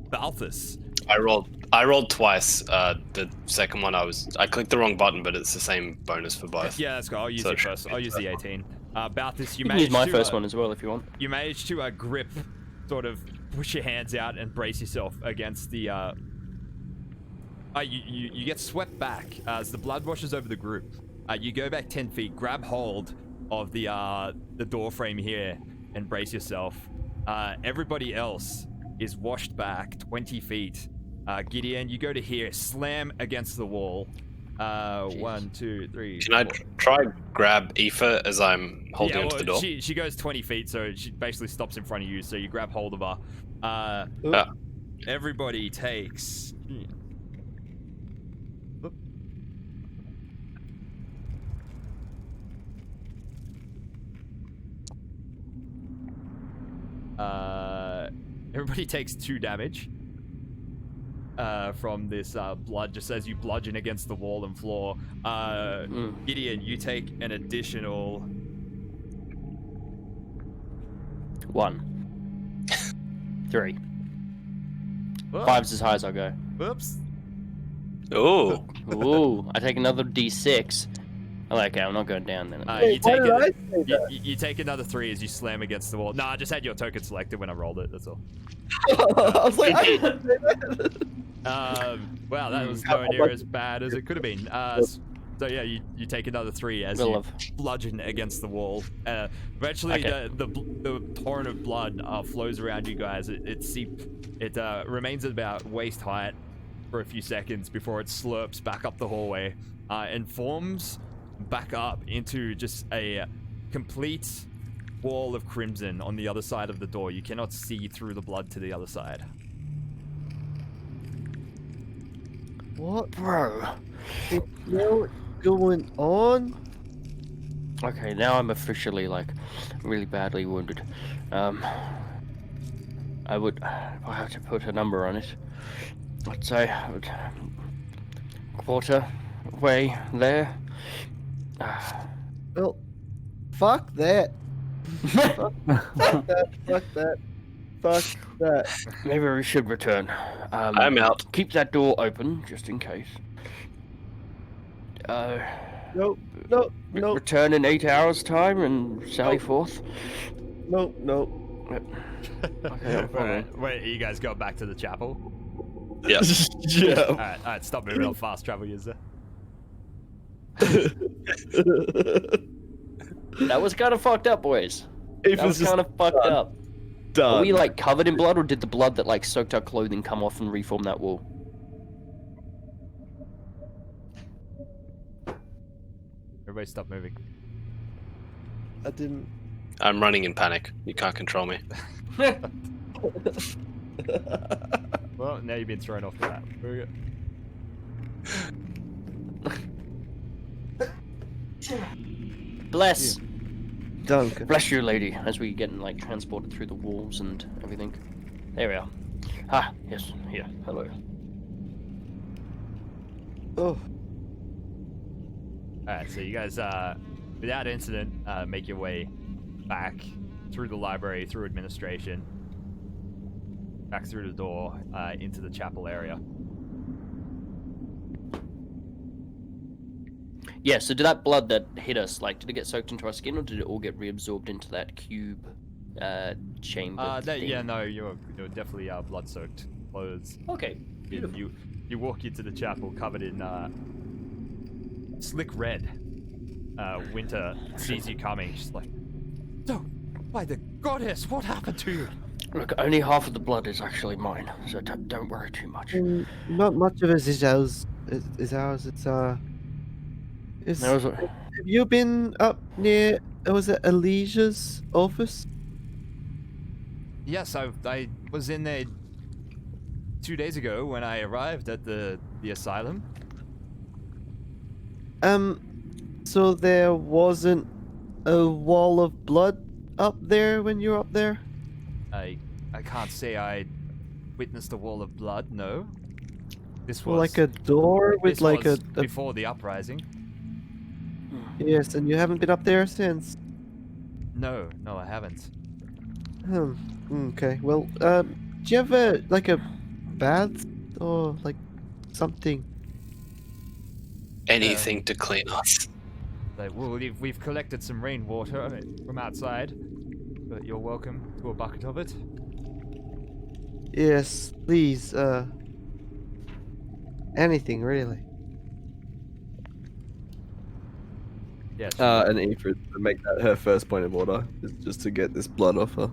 Speaker 1: Balthus.
Speaker 4: I rolled twice. The second one I clicked the wrong button, but it's the same bonus for both.
Speaker 1: Yeah, let's go. I'll use
Speaker 4: So
Speaker 1: it
Speaker 4: it should
Speaker 1: first. I'll use the 18. Balthus, you
Speaker 3: You can
Speaker 1: managed
Speaker 3: use my
Speaker 1: to,
Speaker 3: first one as well if you want.
Speaker 1: You managed to grip, sort of push your hands out and brace yourself against the. You get swept back as the blood washes over the group. You go back 10 feet, grab hold of the door frame here, and brace yourself. Everybody else is washed back 20 feet. Gideon, you go to here, slam against the wall. 1, 2, 3.
Speaker 4: Can I try grab Aoife as I'm holding onto the door?
Speaker 1: She goes 20 feet, so she basically stops in front of you. So you grab hold of her. Everybody takes. Everybody takes 2 damage from this blood, just as you bludgeon against the wall and floor. Gideon, you take an additional
Speaker 3: 1. 3.
Speaker 1: Whoa.
Speaker 3: 5's as high as I'll go.
Speaker 1: Whoops.
Speaker 4: Oh,
Speaker 3: Ooh, I take another D6. Okay, I'm not going down then.
Speaker 1: You take another 3 as you slam against the wall. No, I just had your token selected when I rolled it. That's all.
Speaker 6: I was like,
Speaker 1: Wow, that was nowhere near as bad as it could have been. So yeah, you take another 3 as you bludgeon against the wall. Eventually, the torrent of blood flows around you guys. It remains at about waist height for a few seconds before it slurps back up the hallway and forms back up into just a complete wall of crimson on the other side of the door. You cannot see through the blood to the other side.
Speaker 6: what
Speaker 3: Bro.
Speaker 6: the hell is going on?
Speaker 3: Okay, now I'm officially like really badly wounded. I would, if I had to put a number on it, I'd say I would quarter way there.
Speaker 6: Well, fuck that. Fuck that. Fuck that. Fuck that.
Speaker 3: Maybe we should return.
Speaker 4: I'm out.
Speaker 3: Keep that door open, just in case.
Speaker 6: Nope. Nope. Nope.
Speaker 3: Return in 8 hours' time and sally forth.
Speaker 6: Nope. Nope.
Speaker 3: Okay, I'm following.
Speaker 1: Wait, you guys go back to the chapel?
Speaker 4: Yeah.
Speaker 5: Yeah.
Speaker 1: Alright, stop moving on fast travel user.
Speaker 3: That was kind of fucked up, boys.
Speaker 5: If
Speaker 3: That
Speaker 5: it's
Speaker 3: was
Speaker 5: just
Speaker 3: kind of fucked up. Are
Speaker 5: done.
Speaker 3: we like covered in blood, or did the blood that like soaked our clothing come off and reform that wall?
Speaker 1: Everybody stop moving.
Speaker 6: I didn't.
Speaker 4: I'm running in panic. You can't control me.
Speaker 1: Well, now you've been thrown off the map. Where we go?
Speaker 3: Bless.
Speaker 6: Dunk.
Speaker 3: Bless you, lady, as we get like transported through the walls and everything. There we are. Ah, yes, here. Hello.
Speaker 6: Oh.
Speaker 1: Alright, so you guys, without incident, make your way back through the library, through administration, back through the door, into the chapel area.
Speaker 3: Yeah, so did that blood that hit us, like, did it get soaked into our skin, or did it all get reabsorbed into that cube chamber thing?
Speaker 1: Yeah, no, you're definitely blood-soaked clothes.
Speaker 3: Okay, beautiful.
Speaker 1: You walk into the chapel covered in slick red. Winter sees you coming. She's like, "No, by the goddess, what happened to you?"
Speaker 3: Look, only half of the blood is actually mine, so don't worry too much.
Speaker 6: Not much of it is ours. Is ours. It's.
Speaker 3: There was
Speaker 6: Have you been up near? Was it Alicia's office?
Speaker 1: Yes, I was in there 2 days ago when I arrived at the asylum.
Speaker 6: So there wasn't a wall of blood up there when you were up there?
Speaker 1: I can't say I witnessed a wall of blood. No, this
Speaker 6: Or
Speaker 1: was
Speaker 6: like a door with
Speaker 1: this
Speaker 6: like
Speaker 1: was
Speaker 6: a
Speaker 1: before the uprising.
Speaker 6: yes, and you haven't been up there since.
Speaker 1: No, I haven't.
Speaker 6: Okay. Well, do you have a bath or like something?
Speaker 4: Anything to clean us.
Speaker 1: Like, well, we've collected some rainwater from outside, but you're welcome to a bucket of it.
Speaker 6: Yes, please. Anything really.
Speaker 1: Yes.
Speaker 5: And Aoife, to make that her first point of order, is just to get this blood off her.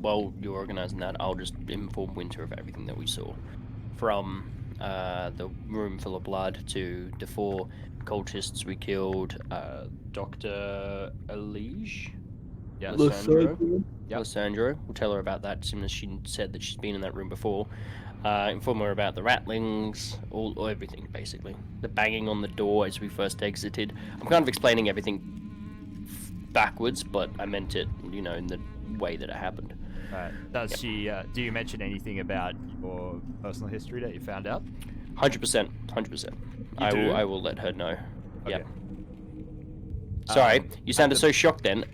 Speaker 3: While you're organizing that, I'll just inform Winter of everything that we saw. From the room full of blood to the 4 cultists we killed, Dr. Elige?
Speaker 1: Yes.
Speaker 3: Lissandro?
Speaker 1: Yep.
Speaker 3: Lissandro. We'll tell her about that as soon as she said that she's been in that room before. Inform her about the rattlings, all everything, basically. The banging on the door as we first exited. I'm kind of explaining everything backwards, but I meant it, in the way that it happened.
Speaker 1: Right. Does she? Do you mention anything about your personal history that you found out?
Speaker 3: 100%. 100%. I will let her know.
Speaker 1: Okay.
Speaker 3: Yeah. Sorry, you sounded so shocked then.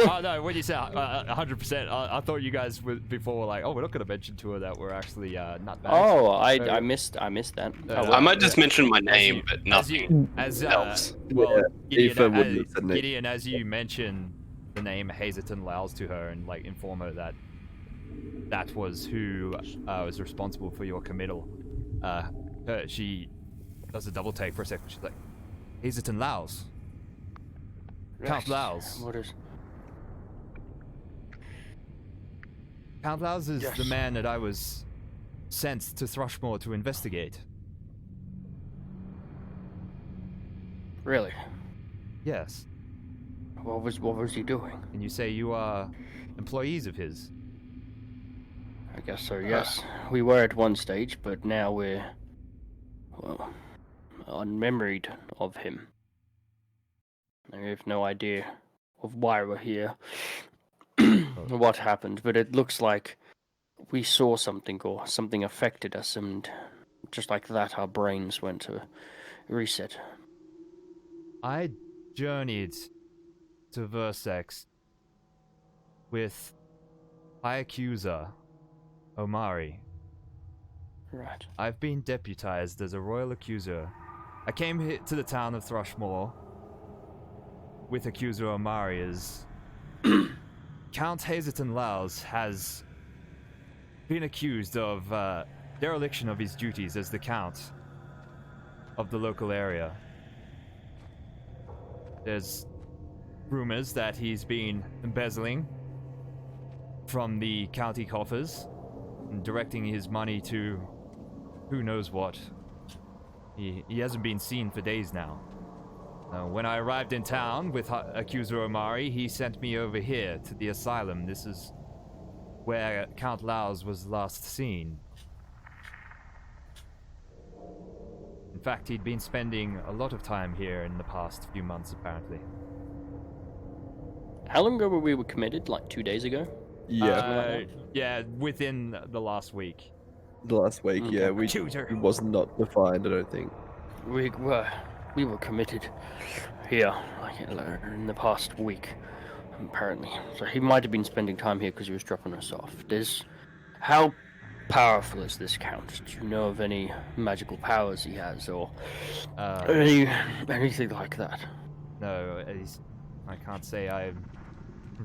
Speaker 1: Oh no, when you say 100%, I thought you guys were before like, oh, we're not going to mention to her that we're actually nutbags.
Speaker 3: Oh, I missed that.
Speaker 4: I might just mention my name, but nothing else.
Speaker 1: Well,
Speaker 5: Aoife wouldn't have said name.
Speaker 1: Gideon, as you mention the name Hazelton Lowes to her and like inform her that that was who was responsible for your committal. She does a double take for a second. She's like, Hazelton Lowes. Count Lowes.
Speaker 3: What is?
Speaker 1: Count Lowes is
Speaker 3: Yes.
Speaker 1: the man that I was sent to Thrushmore to investigate.
Speaker 3: Really?
Speaker 1: Yes.
Speaker 3: What was he doing?
Speaker 1: And you say you are employees of his.
Speaker 3: I guess so. Yes, we were at one stage, but now we're unmemoried of him. I have no idea of why we're here, or what happened, but it looks like we saw something or something affected us, and just like that, our brains went to reset.
Speaker 1: I journeyed to Versex with High Accuser Omari.
Speaker 3: Right.
Speaker 1: I've been deputized as a royal accuser. I came here to the town of Thrushmoor with Accuser Omari as Count Hazelton Laus has been accused of dereliction of his duties as the Count of the local area. There's rumors that he's been embezzling from the county coffers and directing his money to who knows what. He hasn't been seen for days now. When I arrived in town with Accuser Omari, he sent me over here to the asylum. This is where Count Laus was last seen. In fact, he'd been spending a lot of time here in the past few months, apparently.
Speaker 3: How long ago were we committed? Like 2 days ago?
Speaker 5: Yeah,
Speaker 1: Yeah, within the last week.
Speaker 5: the last week. Yeah, we
Speaker 1: Accuser.
Speaker 5: it was not defined. I don't think.
Speaker 3: We were committed here like in the past week, apparently. So he might have been spending time here because he was dropping us off. How powerful is this Count? Do you know of any magical powers he has, or anything like that?
Speaker 1: No, I can't say I'm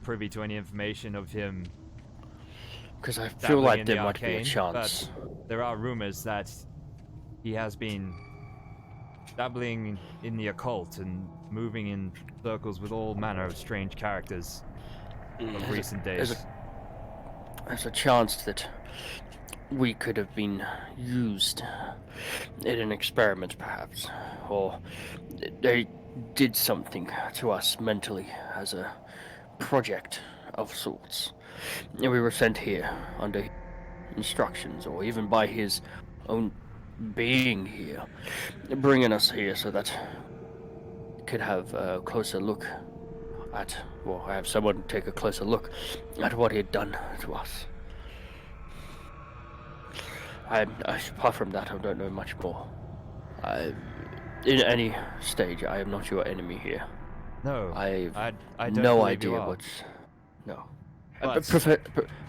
Speaker 1: privy to any information of him.
Speaker 3: Because I feel
Speaker 1: dabbling
Speaker 3: like
Speaker 1: in
Speaker 3: there
Speaker 1: the
Speaker 3: might be a
Speaker 1: arcane,
Speaker 3: chance.
Speaker 1: But there are rumors that he has been dabbling in the occult and moving in circles with all manner of strange characters of recent days.
Speaker 3: There's a chance that we could have been used in an experiment, perhaps, or they did something to us mentally as a project of sorts. And we were sent here under instructions, or even by his own being here, bringing us here so that we could have a closer look at, well, have someone take a closer look at what he had done to us. Apart from that, I don't know much more. In any stage, I am not your enemy here.
Speaker 1: No,
Speaker 3: I
Speaker 1: don't
Speaker 3: no
Speaker 1: believe you
Speaker 3: idea
Speaker 1: are.
Speaker 3: what's... No.
Speaker 1: But-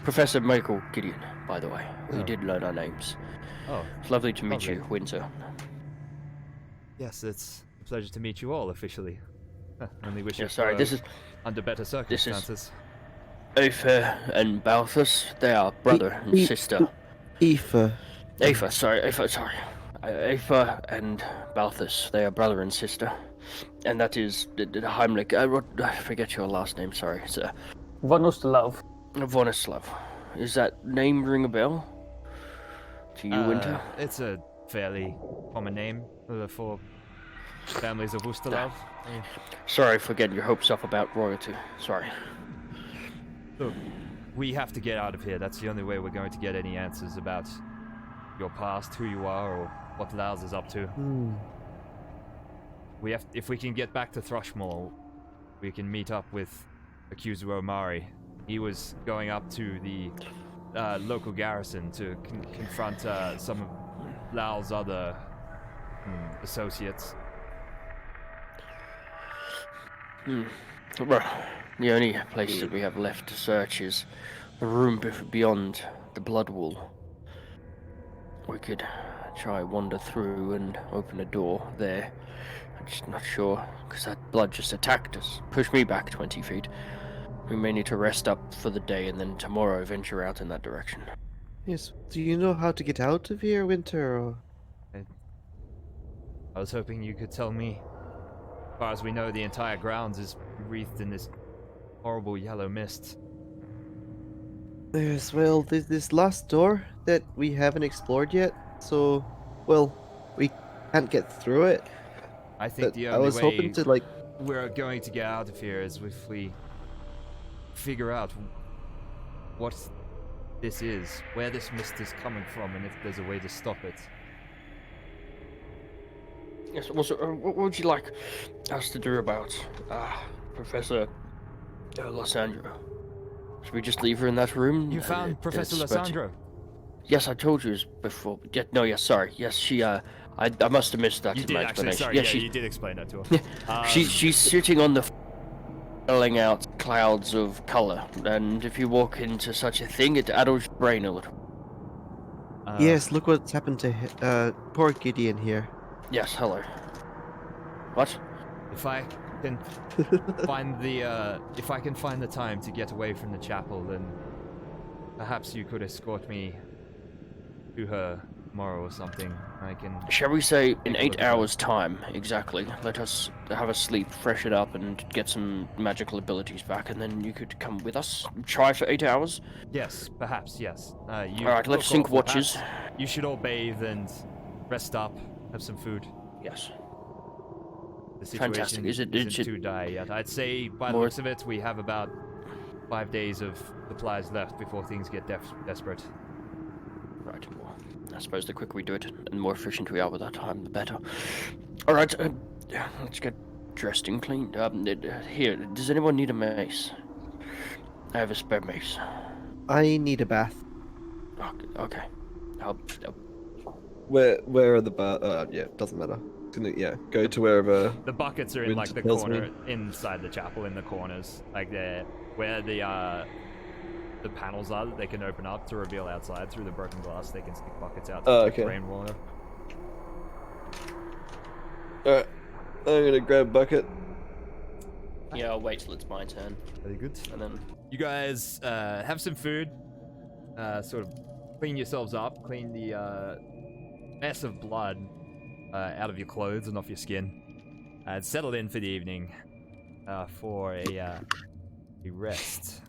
Speaker 3: Professor Michael Gideon, by the way. We
Speaker 1: Oh.
Speaker 3: did learn our names.
Speaker 1: Oh,
Speaker 3: It's lovely to meet
Speaker 1: Lovely.
Speaker 3: you, Winter.
Speaker 1: yes, it's a pleasure to meet you all officially. Only wish
Speaker 3: Yeah,
Speaker 1: it
Speaker 3: sorry,
Speaker 1: were
Speaker 3: this is
Speaker 1: under better circumstances.
Speaker 3: Aoife and Balthus. They are brother and sister.
Speaker 6: Aoife.
Speaker 3: Aoife, sorry. Aoife and Balthus. They are brother and sister. And that is the Heimlich. I forget your last name, sorry. It's
Speaker 2: Von Ustelov.
Speaker 3: Vonislav. Is that name ring a bell? To you, Winter?
Speaker 1: It's a fairly common name for families of Ustalov.
Speaker 3: Sorry for getting your hopes up about royalty. Sorry.
Speaker 1: Look, we have to get out of here. That's the only way we're going to get any answers about your past, who you are, or what Laus is up to. If we can get back to Thrushmoor, we can meet up with Accuser Omari. He was going up to the local garrison to confront some of Laus' other associates.
Speaker 3: Well, the only place that we have left to search is the room beyond the blood wall. We could try wander through and open a door there. I'm just not sure, because that blood just attacked us. Pushed me back 20 feet. We may need to rest up for the day and then tomorrow venture out in that direction.
Speaker 6: Yes. Do you know how to get out of here, Winter? Or...
Speaker 1: I was hoping you could tell me. As far as we know, the entire grounds is wreathed in this horrible yellow mist.
Speaker 6: Yes, well, there's this last door that we haven't explored yet, so, well, we can't get through it.
Speaker 1: I think
Speaker 6: But
Speaker 1: the
Speaker 6: I
Speaker 1: only
Speaker 6: was
Speaker 1: way
Speaker 6: hoping to, like,
Speaker 1: we're going to get out of here is if we figure out what this is, where this mist is coming from, and if there's a way to stop it.
Speaker 3: Yes, also, what would you like us to do about Professor Lysandro? Should we just leave her in that room?
Speaker 1: You found Professor Lysandro?
Speaker 3: Yes, I told you before. Sorry. Yes, she, I must have missed that
Speaker 1: You
Speaker 3: in
Speaker 1: did
Speaker 3: my
Speaker 1: actually.
Speaker 3: explanation.
Speaker 1: Sorry,
Speaker 3: yeah,
Speaker 1: yeah,
Speaker 3: she,
Speaker 1: you did explain that to her.
Speaker 3: Yeah, she's sitting on the filling out clouds of color, and if you walk into such a thing, it addles your brain a little.
Speaker 6: Yes, look what's happened to poor Gideon here.
Speaker 3: Yes, hello. What?
Speaker 1: If I can if I can find the time to get away from the chapel, then perhaps you could escort me to her tomorrow or something. I can.
Speaker 3: Shall we say in
Speaker 1: Take a look
Speaker 3: 8
Speaker 1: at
Speaker 3: hours' time, exactly? Let us have a sleep, freshen up, and get some magical abilities back, and then you could come with us. Try for 8 hours.
Speaker 1: Yes, perhaps. Yes. You
Speaker 3: All right, let's
Speaker 1: look
Speaker 3: sync
Speaker 1: awful.
Speaker 3: watches.
Speaker 1: Perhaps you should all bathe and rest up, have some food.
Speaker 3: Yes.
Speaker 1: The situation
Speaker 3: Fantastic. Is
Speaker 1: isn't
Speaker 3: it
Speaker 1: too dire yet. I'd say, by the
Speaker 3: more-
Speaker 1: looks of it, we have about 5 days of supplies left before things get desperate.
Speaker 3: Right. Well, I suppose the quicker we do it, and the more efficient we are with our time, the better. All right. Let's get dressed and cleaned. Here, does anyone need a mace? I have a spare mace.
Speaker 6: I need a bath.
Speaker 3: Okay. I'll
Speaker 5: Where are the yeah, doesn't matter. Go to wherever.
Speaker 1: The buckets are in
Speaker 5: Wind
Speaker 1: like the
Speaker 5: tells me.
Speaker 1: corner inside the chapel in the corners, like they're where the panels are that they can open up to reveal outside through the broken glass. They can stick buckets out to
Speaker 5: Oh,
Speaker 1: collect
Speaker 5: okay.
Speaker 1: rainwater.
Speaker 5: Alright, I'm gonna grab a bucket.
Speaker 3: Yeah, I'll wait till it's my turn,
Speaker 1: Very good.
Speaker 3: and then
Speaker 1: You guys have some food, sort of clean yourselves up, clean the mess of blood out of your clothes and off your skin, and settle in for the evening for a rest.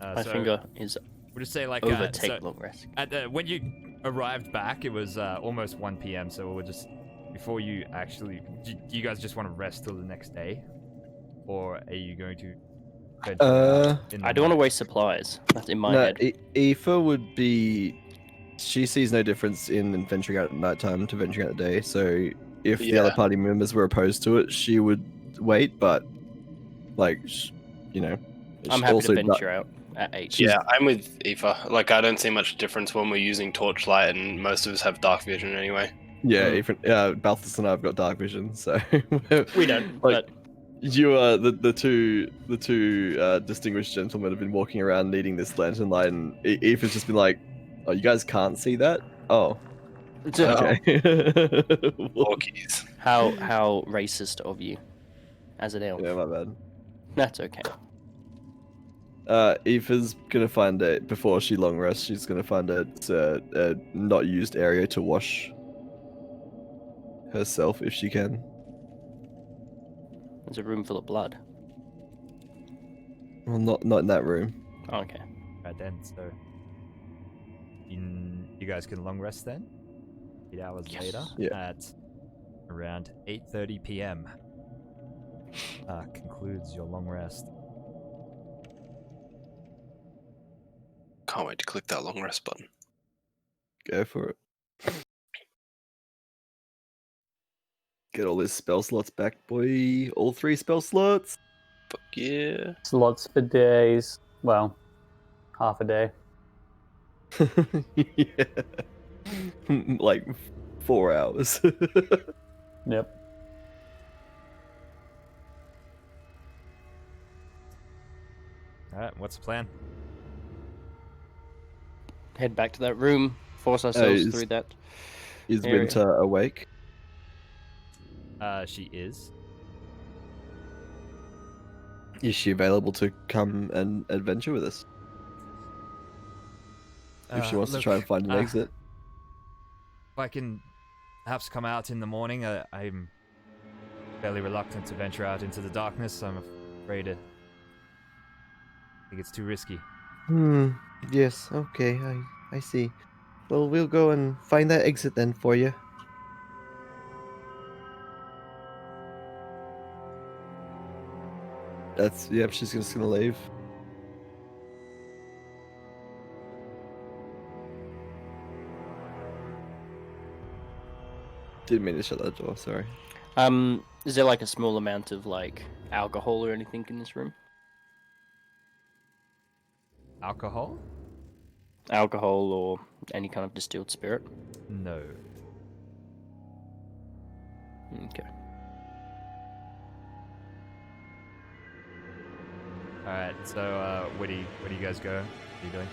Speaker 3: my
Speaker 1: So
Speaker 3: finger is
Speaker 1: we'll just say like
Speaker 3: overtake
Speaker 1: so
Speaker 3: long rest.
Speaker 1: when you arrived back, it was almost 1 p.m. So we'll just before you actually, do you guys just want to rest till the next day, or are you going to? venture out in the
Speaker 3: I don't want to
Speaker 1: night?
Speaker 3: waste supplies. That's in my
Speaker 5: No,
Speaker 3: head.
Speaker 5: Aoife would be. She sees no difference in venturing out at nighttime to venturing out at day. So if the other
Speaker 4: Yeah.
Speaker 5: party members were opposed to it, she would wait. But like, you know,
Speaker 3: I'm happy to venture out at 8.
Speaker 4: Yeah, I'm with Aoife. Like, I don't see much difference when we're using torchlight, and most of us have dark vision anyway.
Speaker 5: Yeah,
Speaker 3: Mm.
Speaker 5: even Balthus and I have got dark vision, so
Speaker 3: We don't,
Speaker 5: like,
Speaker 3: but
Speaker 5: you are the two distinguished gentlemen have been walking around needing this lantern light, and Aoife's just been like, "Oh, you guys can't see that? Oh, okay."
Speaker 4: Orkies.
Speaker 3: how racist of you, as an elf.
Speaker 5: Yeah, my bad.
Speaker 3: That's okay.
Speaker 5: Aoife's gonna find it before she long rests. She's gonna find a not used area to wash herself if she can.
Speaker 3: There's a room full of blood.
Speaker 5: Well, not in that room.
Speaker 3: Oh, okay.
Speaker 1: Right then, so you guys can long rest then. 8 hours
Speaker 3: Yes.
Speaker 1: later,
Speaker 5: Yeah.
Speaker 1: at around 8:30 p.m. Concludes your long rest.
Speaker 4: Can't wait to click that long rest button.
Speaker 5: Go for it. Get all those spell slots back, boy. All 3 spell slots.
Speaker 4: Fuck yeah.
Speaker 2: Slots for days. Well, half a day.
Speaker 5: Yeah. Like 4 hours.
Speaker 2: Yep.
Speaker 1: All right, what's the plan?
Speaker 3: Head back to that room. Force ourselves
Speaker 5: is-
Speaker 3: through that.
Speaker 5: Is
Speaker 3: Area.
Speaker 5: Winter awake?
Speaker 1: She is.
Speaker 5: Is she available to come and adventure with us? If she wants to try and find an exit.
Speaker 1: If I can perhaps come out in the morning, I'm fairly reluctant to venture out into the darkness. I'm afraid I think it's too risky.
Speaker 6: Yes, okay, I see. Well, we'll go and find that exit then for you.
Speaker 5: She's just gonna leave. Didn't mean to shut that door, sorry.
Speaker 3: Is there like a small amount of like alcohol or anything in this room?
Speaker 1: Alcohol?
Speaker 3: Alcohol or any kind of distilled spirit?
Speaker 1: No.
Speaker 3: Okay.
Speaker 1: Alright, so where do you guys go? What are you doing?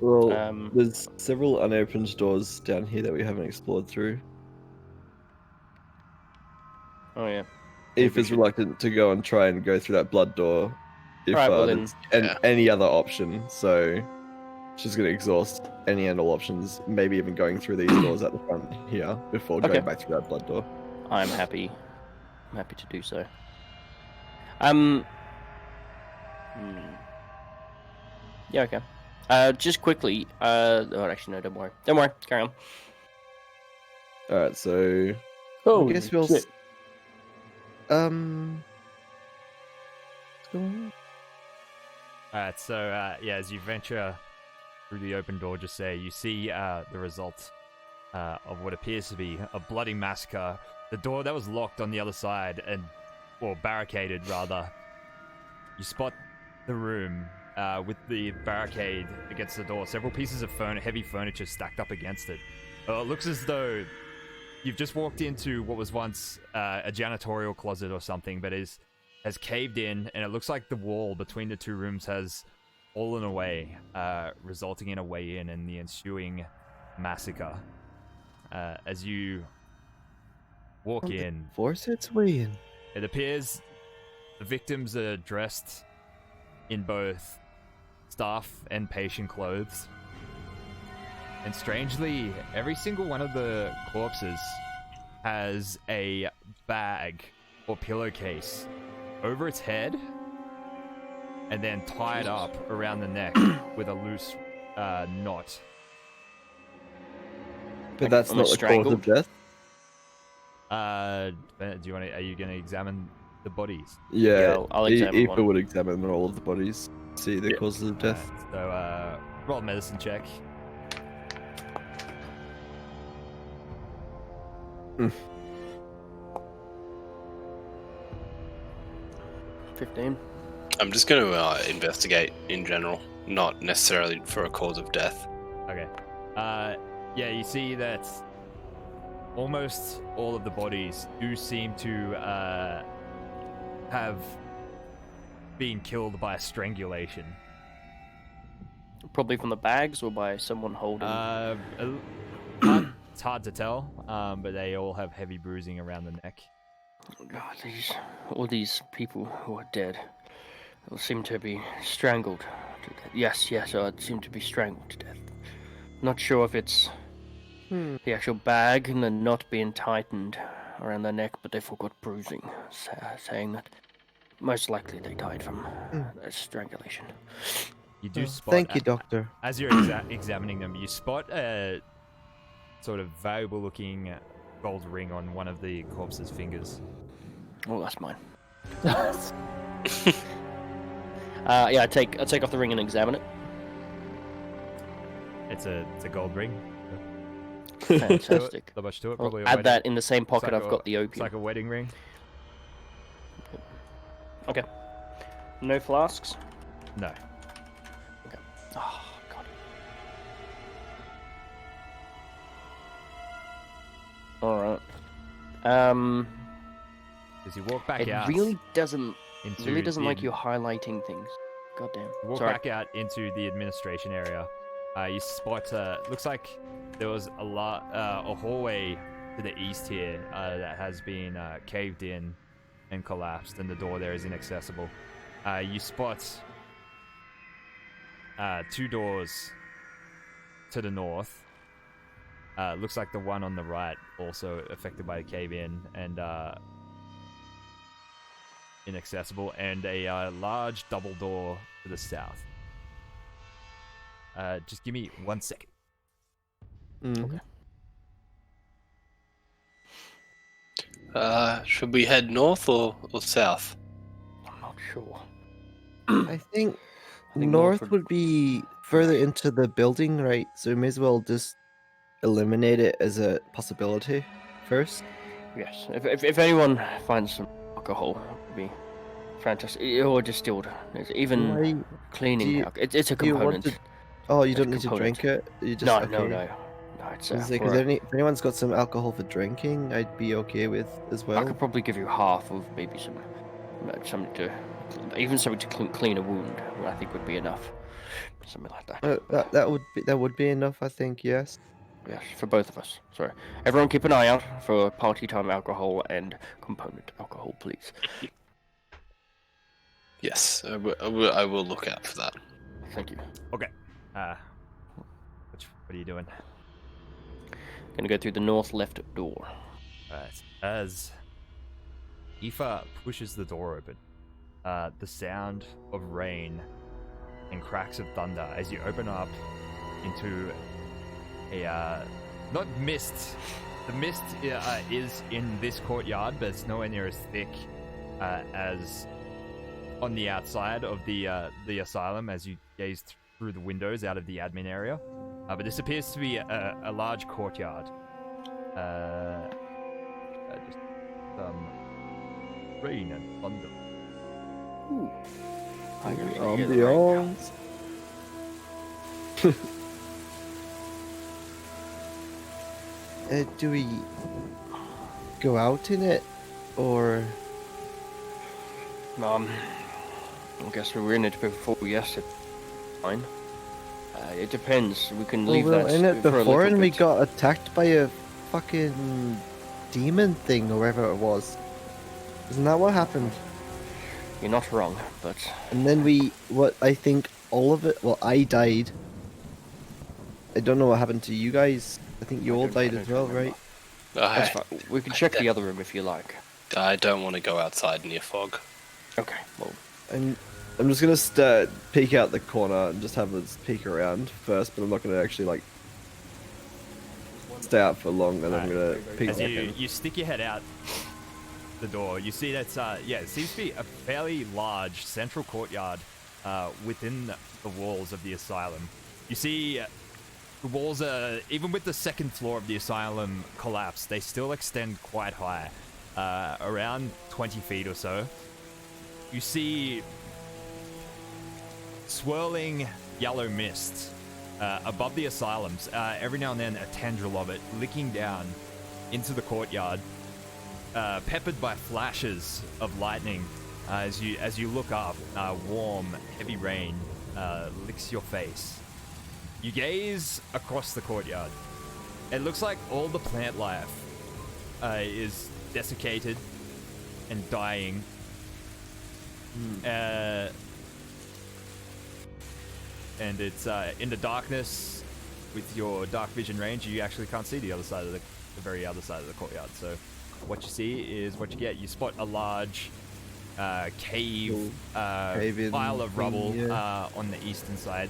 Speaker 5: Well, there's several unopened doors down here that we haven't explored through.
Speaker 3: Oh yeah.
Speaker 5: Eve
Speaker 3: we
Speaker 5: is
Speaker 3: should-
Speaker 5: reluctant to go and try and go through that blood door if
Speaker 3: Alright, well then-
Speaker 5: there's any other option. So she's going to exhaust any and all options, maybe even going through these doors at the front here before
Speaker 3: Okay.
Speaker 5: going back through that blood door.
Speaker 3: I'm happy to do so. Yeah, okay. Just quickly, oh, actually, no, don't worry. Don't worry, carry on.
Speaker 5: Alright, so
Speaker 2: Oh,
Speaker 5: I guess we'll...
Speaker 2: shit.
Speaker 5: What's going on?
Speaker 1: Alright, so yeah, as you venture through the open door, just say you see the result of what appears to be a bloody massacre. The door that was locked on the other side, or barricaded rather, you spot the room with the barricade against the door. Several pieces of heavy furniture stacked up against it. It looks as though you've just walked into what was once a janitorial closet or something, but has caved in, and it looks like the wall between the two rooms has fallen away, resulting in a way in and the ensuing massacre. As you walk in,
Speaker 5: Force its way in.
Speaker 1: it appears the victims are dressed in both staff and patient clothes. And strangely, every single one of the corpses has a bag or pillowcase over its head and then tied up around the neck with a loose knot.
Speaker 5: But that's not the cause of death?
Speaker 1: Do you want to? Are you going to examine the bodies?
Speaker 5: Yeah,
Speaker 3: I'll examine
Speaker 5: Aoife
Speaker 3: one.
Speaker 5: would examine all of the bodies, see the causes of death.
Speaker 1: So, roll a medicine check.
Speaker 5: Mm.
Speaker 3: 15.
Speaker 4: I'm just going to investigate in general, not necessarily for a cause of death.
Speaker 1: Okay. Yeah, you see that almost all of the bodies do seem to have been killed by strangulation.
Speaker 3: Probably from the bags or by someone holding.
Speaker 1: It's hard to tell, but they all have heavy bruising around the neck.
Speaker 3: God, all these people who are dead seem to be strangled to death. Yes, seem to be strangled to death. Not sure if it's the actual bag and the knot being tightened around their neck, but they've all got bruising, saying that most likely they died from strangulation.
Speaker 1: You do spot.
Speaker 5: Thank you, Doctor.
Speaker 1: As you're examining them, you spot a sort of valuable-looking gold ring on one of the corpse's fingers.
Speaker 3: Oh, that's mine. Yeah, I take off the ring and examine it.
Speaker 1: It's a gold ring.
Speaker 3: Fantastic.
Speaker 1: Not much to it.
Speaker 3: I'll
Speaker 1: Probably a
Speaker 3: add
Speaker 1: wedding.
Speaker 3: that in the same pocket
Speaker 1: like
Speaker 3: I've
Speaker 1: a-
Speaker 3: got the
Speaker 1: It's
Speaker 3: opium.
Speaker 1: like a wedding ring.
Speaker 3: Okay. No flasks?
Speaker 1: No.
Speaker 3: Oh, God. Alright.
Speaker 1: As you walk back
Speaker 3: It
Speaker 1: out,
Speaker 3: really doesn't
Speaker 1: into
Speaker 3: like you highlighting things. Goddamn.
Speaker 1: You walk
Speaker 3: Sorry.
Speaker 1: back out into the administration area. You spot. Looks like there was a hallway to the east here that has been caved in and collapsed, and the door there is inaccessible. You spot two doors to the north. Looks like the one on the right also affected by the cave-in and inaccessible, and a large double door to the south. Just give me 1 second.
Speaker 5: Okay.
Speaker 4: Should we head north or south?
Speaker 3: I'm not sure.
Speaker 5: I think
Speaker 3: think
Speaker 5: north
Speaker 3: north
Speaker 5: would be further into the building, right? So we may as well just eliminate it as a possibility first.
Speaker 3: Yes. If anyone finds some alcohol, it would be fantastic. Or distilled. It's even
Speaker 5: Why
Speaker 3: cleaning.
Speaker 5: do you-
Speaker 3: It's a
Speaker 5: do you want
Speaker 3: component.
Speaker 5: Oh, you
Speaker 3: It's a
Speaker 5: don't need to
Speaker 3: component.
Speaker 5: drink it? You just
Speaker 3: No,
Speaker 5: okay.
Speaker 3: no. It's,
Speaker 5: I was like,
Speaker 3: for a-
Speaker 5: if anyone's got some alcohol for drinking, I'd be okay with as
Speaker 3: I
Speaker 5: well.
Speaker 3: could probably give you half of maybe something to, even something to clean a wound. I think would be enough. Something like that.
Speaker 5: That would be enough, I think. Yes.
Speaker 3: Yes, for both of us. Sorry. Everyone keep an eye out for party time alcohol and component alcohol, please.
Speaker 4: Yes, I will look out for that.
Speaker 3: Thank you.
Speaker 1: Okay. What are you doing?
Speaker 3: Gonna go through the north left door.
Speaker 1: Alright. As Aoife pushes the door open, the sound of rain and cracks of thunder as you open up into a not mist. The mist is in this courtyard, but it's nowhere near as thick as on the outside of the asylum as you gaze through the windows out of the admin area. But this appears to be a large courtyard. Just some rain and thunder.
Speaker 3: Ooh. I can hear the rain.
Speaker 5: Ambiance. Do we go out in it, or?
Speaker 3: I guess we were in it before. Yes, it's fine. It depends. We can leave
Speaker 5: we were
Speaker 3: that
Speaker 5: in it
Speaker 3: for a
Speaker 5: before,
Speaker 3: little
Speaker 5: and we
Speaker 3: bit.
Speaker 5: got attacked by a fucking demon thing, or whatever it was. Isn't that what happened?
Speaker 3: You're not wrong, but
Speaker 5: And then I think all of it. Well, I died. I don't know what happened to you guys. I think you all
Speaker 3: I
Speaker 5: died
Speaker 3: don't
Speaker 5: as well,
Speaker 3: remember.
Speaker 5: right?
Speaker 3: that's fine. We can check the other room if you like.
Speaker 4: I don't want to go outside near fog.
Speaker 3: Okay. Well,
Speaker 5: I'm just gonna peek out the corner and just have a peek around first, but I'm not gonna actually like stay out for long. And I'm gonna peek.
Speaker 1: As you stick your head out the door, you see that's it seems to be a fairly large central courtyard within the walls of the asylum. You see the walls are, even with the second floor of the asylum collapsed, they still extend quite high, around 20 feet or so. You see swirling yellow mist above the asylums. Every now and then, a tendril of it licking down into the courtyard, peppered by flashes of lightning. As you look up, warm, heavy rain licks your face. You gaze across the courtyard. It looks like all the plant life is desiccated and dying. And it's in the darkness with your dark vision range. You actually can't see the other side of the very other side of the courtyard. So what you see is what you get. You spot a large cave pile of rubble on the eastern side.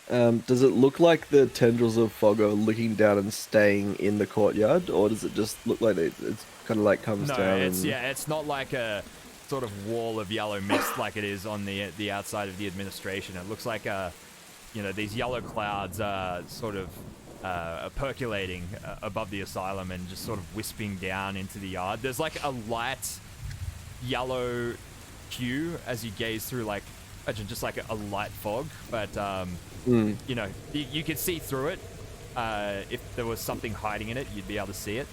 Speaker 5: Does it look like the tendrils of fog are licking down and staying in the courtyard, or does it just look like it's kind of like comes
Speaker 1: No,
Speaker 5: down?
Speaker 1: it's not like a sort of wall of yellow mist like it is on the outside of the administration. It looks like these yellow clouds are sort of percolating above the asylum and just sort of wisping down into the yard. There's like a light yellow hue as you gaze through, like imagine just like a light fog, but you could see through it. If there was something hiding in it, you'd be able to see it.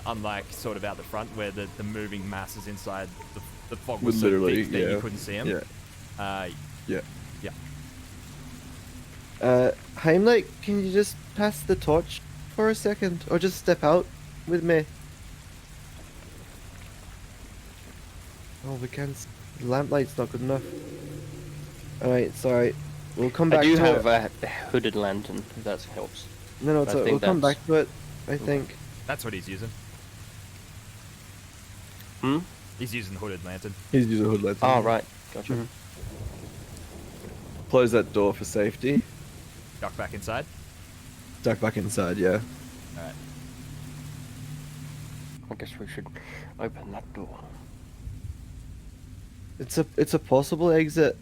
Speaker 1: Unlike sort of out the front where the moving masses inside the fog was so thick that you couldn't see them.
Speaker 5: Yeah.
Speaker 1: Yeah.
Speaker 5: Heimlich, can you just pass the torch for a second, or just step out with me? Oh, we can't. The lamplight's not good enough. Alright, sorry. We'll come back
Speaker 3: I do
Speaker 5: to
Speaker 3: have
Speaker 5: it.
Speaker 3: a hooded lantern, if that helps.
Speaker 5: No, it's
Speaker 3: I think
Speaker 5: we'll come
Speaker 3: that's-
Speaker 5: back to it, I think.
Speaker 1: That's what he's using.
Speaker 3: Hmm?
Speaker 1: He's using hooded lantern.
Speaker 5: He's using a hood lantern.
Speaker 3: Oh, right. Gotcha.
Speaker 5: Mhm. Close that door for safety.
Speaker 1: Duck back inside.
Speaker 5: Duck back inside, yeah.
Speaker 1: Alright.
Speaker 3: I guess we should open that door.
Speaker 5: It's a possible exit.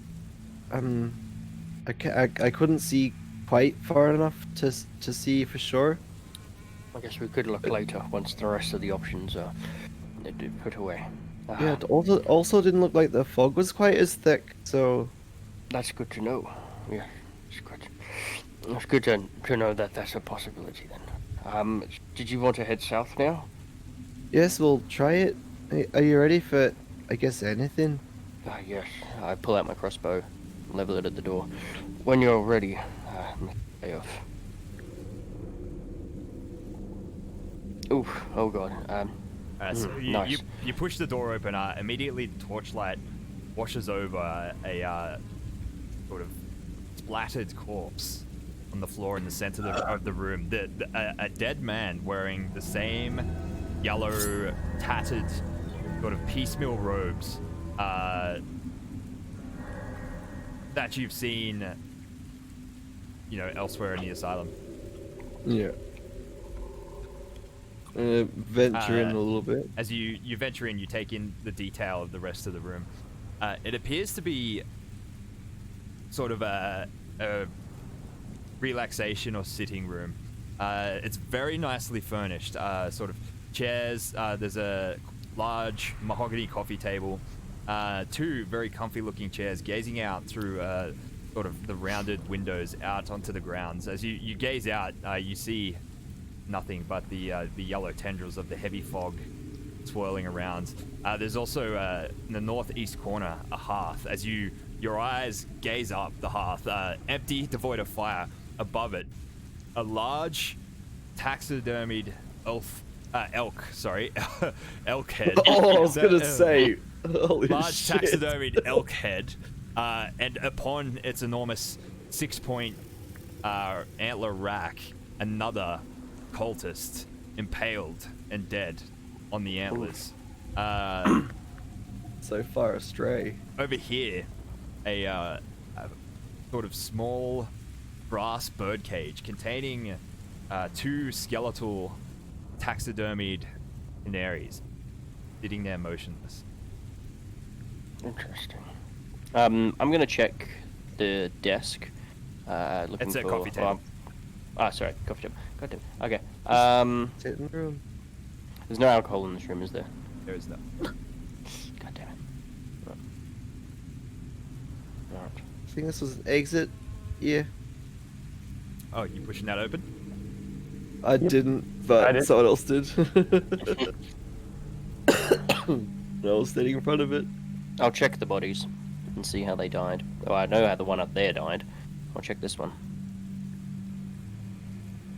Speaker 5: I couldn't see quite far enough to see for sure.
Speaker 3: I guess we could look later once the rest of the options are put away.
Speaker 5: Yeah, it also didn't look like the fog was quite as thick, so
Speaker 3: That's good to know. Yeah, it's good. It's good to know that that's a possibility then. Did you want to head south now?
Speaker 5: Yes, we'll try it. Are you ready for, I guess, anything?
Speaker 3: Yes. I pull out my crossbow, level it at the door. When you're ready, lay off. Oof, oh god.
Speaker 1: So
Speaker 3: Nice.
Speaker 1: you push the door open. Immediately, torchlight washes over a sort of splattered corpse on the floor in the center of the room. A dead man wearing the same yellow, tattered, sort of piecemeal robes that you've seen, elsewhere in the asylum.
Speaker 5: Yeah. Venture in a little bit.
Speaker 1: As you venture in, you take in the detail of the rest of the room. It appears to be sort of a relaxation or sitting room. It's very nicely furnished. Sort of chairs. There's a large mahogany coffee table. Two very comfy looking chairs gazing out through sort of the rounded windows out onto the grounds. As you gaze out, you see nothing but the yellow tendrils of the heavy fog swirling around. There's also in the northeast corner a hearth. As your eyes gaze up the hearth, empty, devoid of fire. Above it, a large taxidermied elk head.
Speaker 5: Oh, I was gonna say, holy
Speaker 1: large
Speaker 5: shit.
Speaker 1: taxidermied elk head, and upon its enormous 6-point antler rack, another cultist impaled and dead on the antlers.
Speaker 5: So far astray.
Speaker 1: Over here, a sort of small brass birdcage containing two skeletal taxidermied canaries sitting there motionless.
Speaker 3: Interesting. I'm gonna check the desk. Looking
Speaker 1: It's a
Speaker 3: for,
Speaker 1: coffee table.
Speaker 3: Sorry, coffee table. Goddamn. Okay.
Speaker 5: Sit in the room.
Speaker 3: There's no alcohol in this room, is there?
Speaker 1: There is no.
Speaker 3: God damn it. Alright.
Speaker 5: I think this was an exit. Yeah.
Speaker 1: Oh, you pushing that open?
Speaker 5: I didn't, but
Speaker 2: I did.
Speaker 5: someone else did. I was standing in front of it.
Speaker 3: I'll check the bodies and see how they died. Oh, I know how the one up there died. I'll check this one.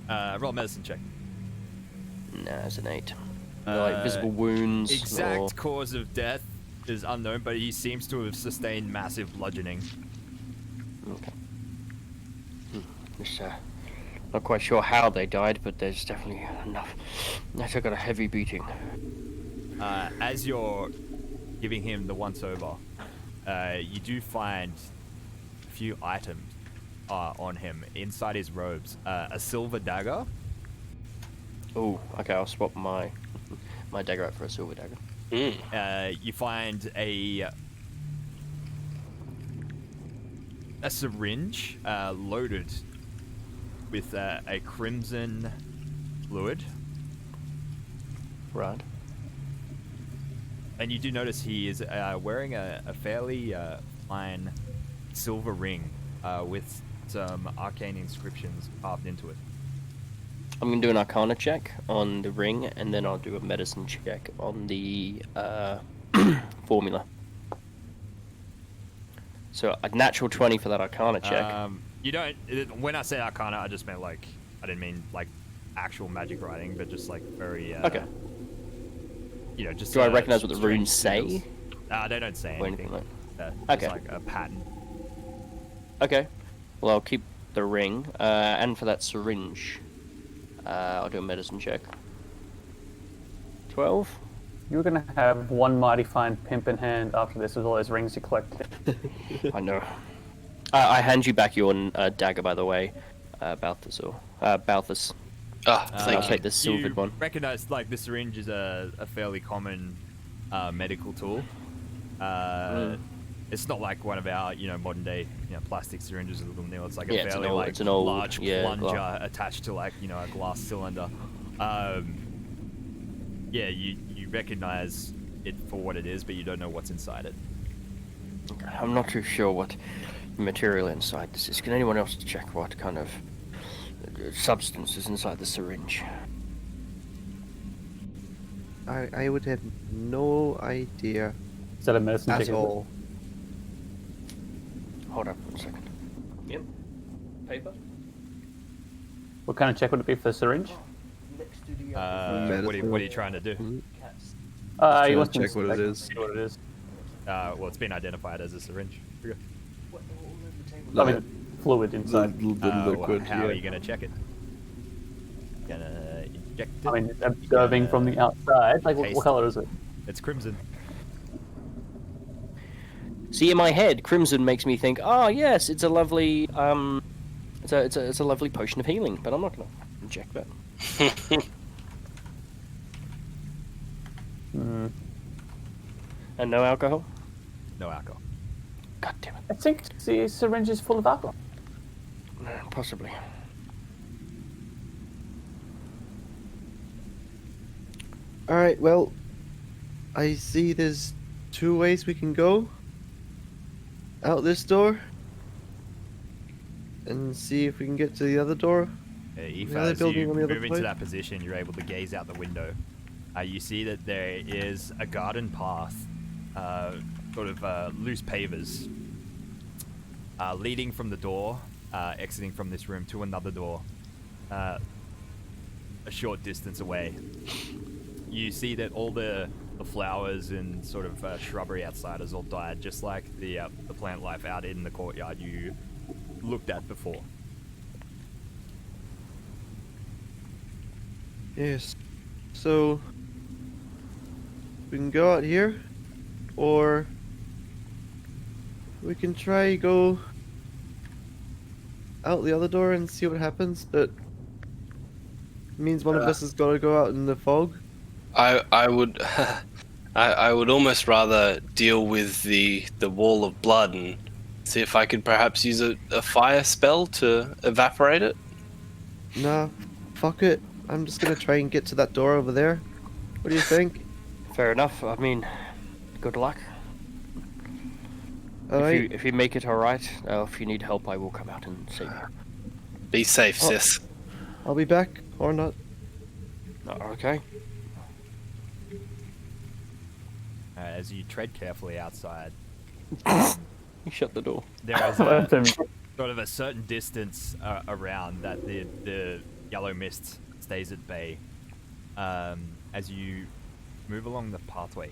Speaker 1: Roll a medicine check.
Speaker 3: Nah, it's an 8. Like visible wounds.
Speaker 1: Exact
Speaker 3: or...
Speaker 1: cause of death is unknown, but he seems to have sustained massive bludgeoning.
Speaker 3: Okay. Just, not quite sure how they died, but there's definitely enough. They took a heavy beating.
Speaker 1: As you're giving him the once-over, you do find a few items on him inside his robes. A silver dagger.
Speaker 3: Oh, okay, I'll swap my dagger out for a silver dagger.
Speaker 1: You find a syringe loaded with a crimson fluid.
Speaker 3: Right.
Speaker 1: And you do notice he is wearing a fairly fine silver ring with some arcane inscriptions carved into it.
Speaker 3: I'm going to do an arcana check on the ring, and then I'll do a medicine check on the formula. So a natural 20 for that arcana check.
Speaker 1: You don't... When I say arcana, I just meant like... I didn't mean like actual magic writing, but just like very...
Speaker 3: Okay.
Speaker 1: You know, just...
Speaker 3: Do I recognize what the
Speaker 1: strange
Speaker 3: runes say?
Speaker 1: symbols. They don't say
Speaker 3: Or
Speaker 1: anything.
Speaker 3: anything
Speaker 1: Just
Speaker 3: Okay.
Speaker 1: like a pattern.
Speaker 3: Okay. Well, I'll keep the ring, and for that syringe, I'll do a medicine check. 12?
Speaker 2: You're gonna have one mighty fine pimp in hand after this with all those rings you collected.
Speaker 3: I know. I hand you back your dagger, by the way, Balthus. Balthus.
Speaker 4: Ah,
Speaker 3: I'll
Speaker 4: thank
Speaker 3: take
Speaker 4: you.
Speaker 3: the silvered
Speaker 1: You
Speaker 3: one.
Speaker 1: recognize like the syringe is a fairly common medical tool. It's not like one of our modern day plastic syringes with a little nil. It's like
Speaker 3: Yeah,
Speaker 1: a
Speaker 3: it's an
Speaker 1: fairly
Speaker 3: old- it's an old-
Speaker 1: large
Speaker 3: yeah,
Speaker 1: plunger attached to like a glass cylinder. Yeah, you recognize it for what it is, but you don't know what's inside it.
Speaker 3: I'm not too sure what material inside this is. Can anyone else check what kind of substances inside the syringe.
Speaker 6: I would have no idea
Speaker 2: Is that a medicine check?
Speaker 6: at
Speaker 2: is it?
Speaker 6: all.
Speaker 3: Hold up 1 second. Yep. Paper.
Speaker 2: What kind of check would it be for the syringe?
Speaker 3: Next to the
Speaker 1: What are you trying to do?
Speaker 2: He
Speaker 5: trying
Speaker 2: wants
Speaker 5: to check what it is.
Speaker 2: see what it is.
Speaker 1: Well, it's been identified as a syringe. Okay.
Speaker 2: I mean, fluid inside.
Speaker 5: The liquid.
Speaker 1: How are
Speaker 5: yeah.
Speaker 1: you gonna check it? Gonna inject it?
Speaker 2: I mean, observing from the outside. Like,
Speaker 1: Taste
Speaker 2: what color is it?
Speaker 1: It's crimson.
Speaker 3: See, in my head, crimson makes me think, oh yes, it's a lovely it's a lovely potion of healing, but I'm not gonna inject that.
Speaker 2: Hmm.
Speaker 3: And no alcohol?
Speaker 1: No alcohol.
Speaker 3: God damn it.
Speaker 2: I think the syringe is full of alcohol.
Speaker 3: Possibly.
Speaker 6: Alright, well, I see there's 2 ways we can go. Out this door. And see if we can get to the other door.
Speaker 1: If
Speaker 6: The other
Speaker 1: as
Speaker 6: building
Speaker 1: you
Speaker 6: on the other
Speaker 1: move into
Speaker 6: side?
Speaker 1: that position, you're able to gaze out the window. You see that there is a garden path, sort of loose pavers, leading from the door, exiting from this room to another door, a short distance away. You see that all the flowers and sort of shrubbery outside has all died, just like the plant life out in the courtyard you looked at before.
Speaker 6: Yes. So we can go out here, or we can try go out the other door and see what happens. But it means one of us has got to go out in the fog.
Speaker 4: I would I would almost rather deal with the wall of blood and see if I could perhaps use a fire spell to evaporate it.
Speaker 6: Nah, fuck it. I'm just gonna try and get to that door over there. What do you think?
Speaker 3: Fair enough. I mean, good luck.
Speaker 6: Alright.
Speaker 3: If you make it alright, if you need help, I will come out and save you.
Speaker 4: Be safe,
Speaker 6: Oh.
Speaker 4: sis.
Speaker 6: I'll be back or not.
Speaker 3: Okay.
Speaker 1: As you tread carefully outside,
Speaker 3: You shut the door.
Speaker 1: there is sort of a certain distance around that the yellow mist stays at bay. As you move along the pathway,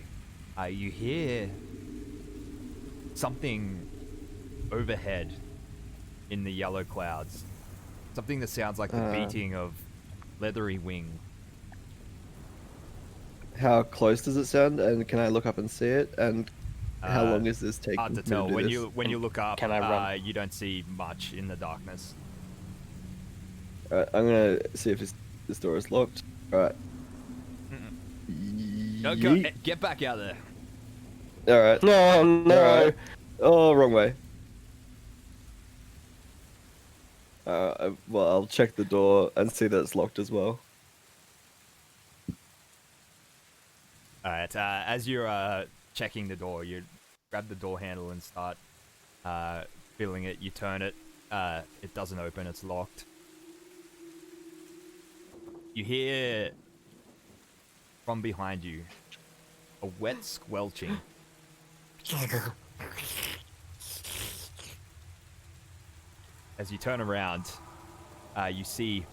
Speaker 1: you hear something overhead in the yellow clouds. Something that sounds like the beating of leathery wing.
Speaker 6: How close does it sound? And can I look up and see it? And how
Speaker 1: Uh,
Speaker 6: long is this taking?
Speaker 1: Hard to
Speaker 6: me
Speaker 1: tell.
Speaker 6: do
Speaker 1: When
Speaker 6: this?
Speaker 1: you look up,
Speaker 3: Can I run?
Speaker 1: you don't see much in the darkness.
Speaker 6: Alright, I'm gonna see if this door is locked. Alright.
Speaker 1: Go, get back out there.
Speaker 6: Alright.
Speaker 3: No, no.
Speaker 6: Alright. Oh, wrong way. Well, I'll check the door and see that it's locked as well.
Speaker 1: Alright, as you're checking the door, you grab the door handle and start feeling it. You turn it, it doesn't open, it's locked. You hear from behind you a wet squelching. As you turn around, you see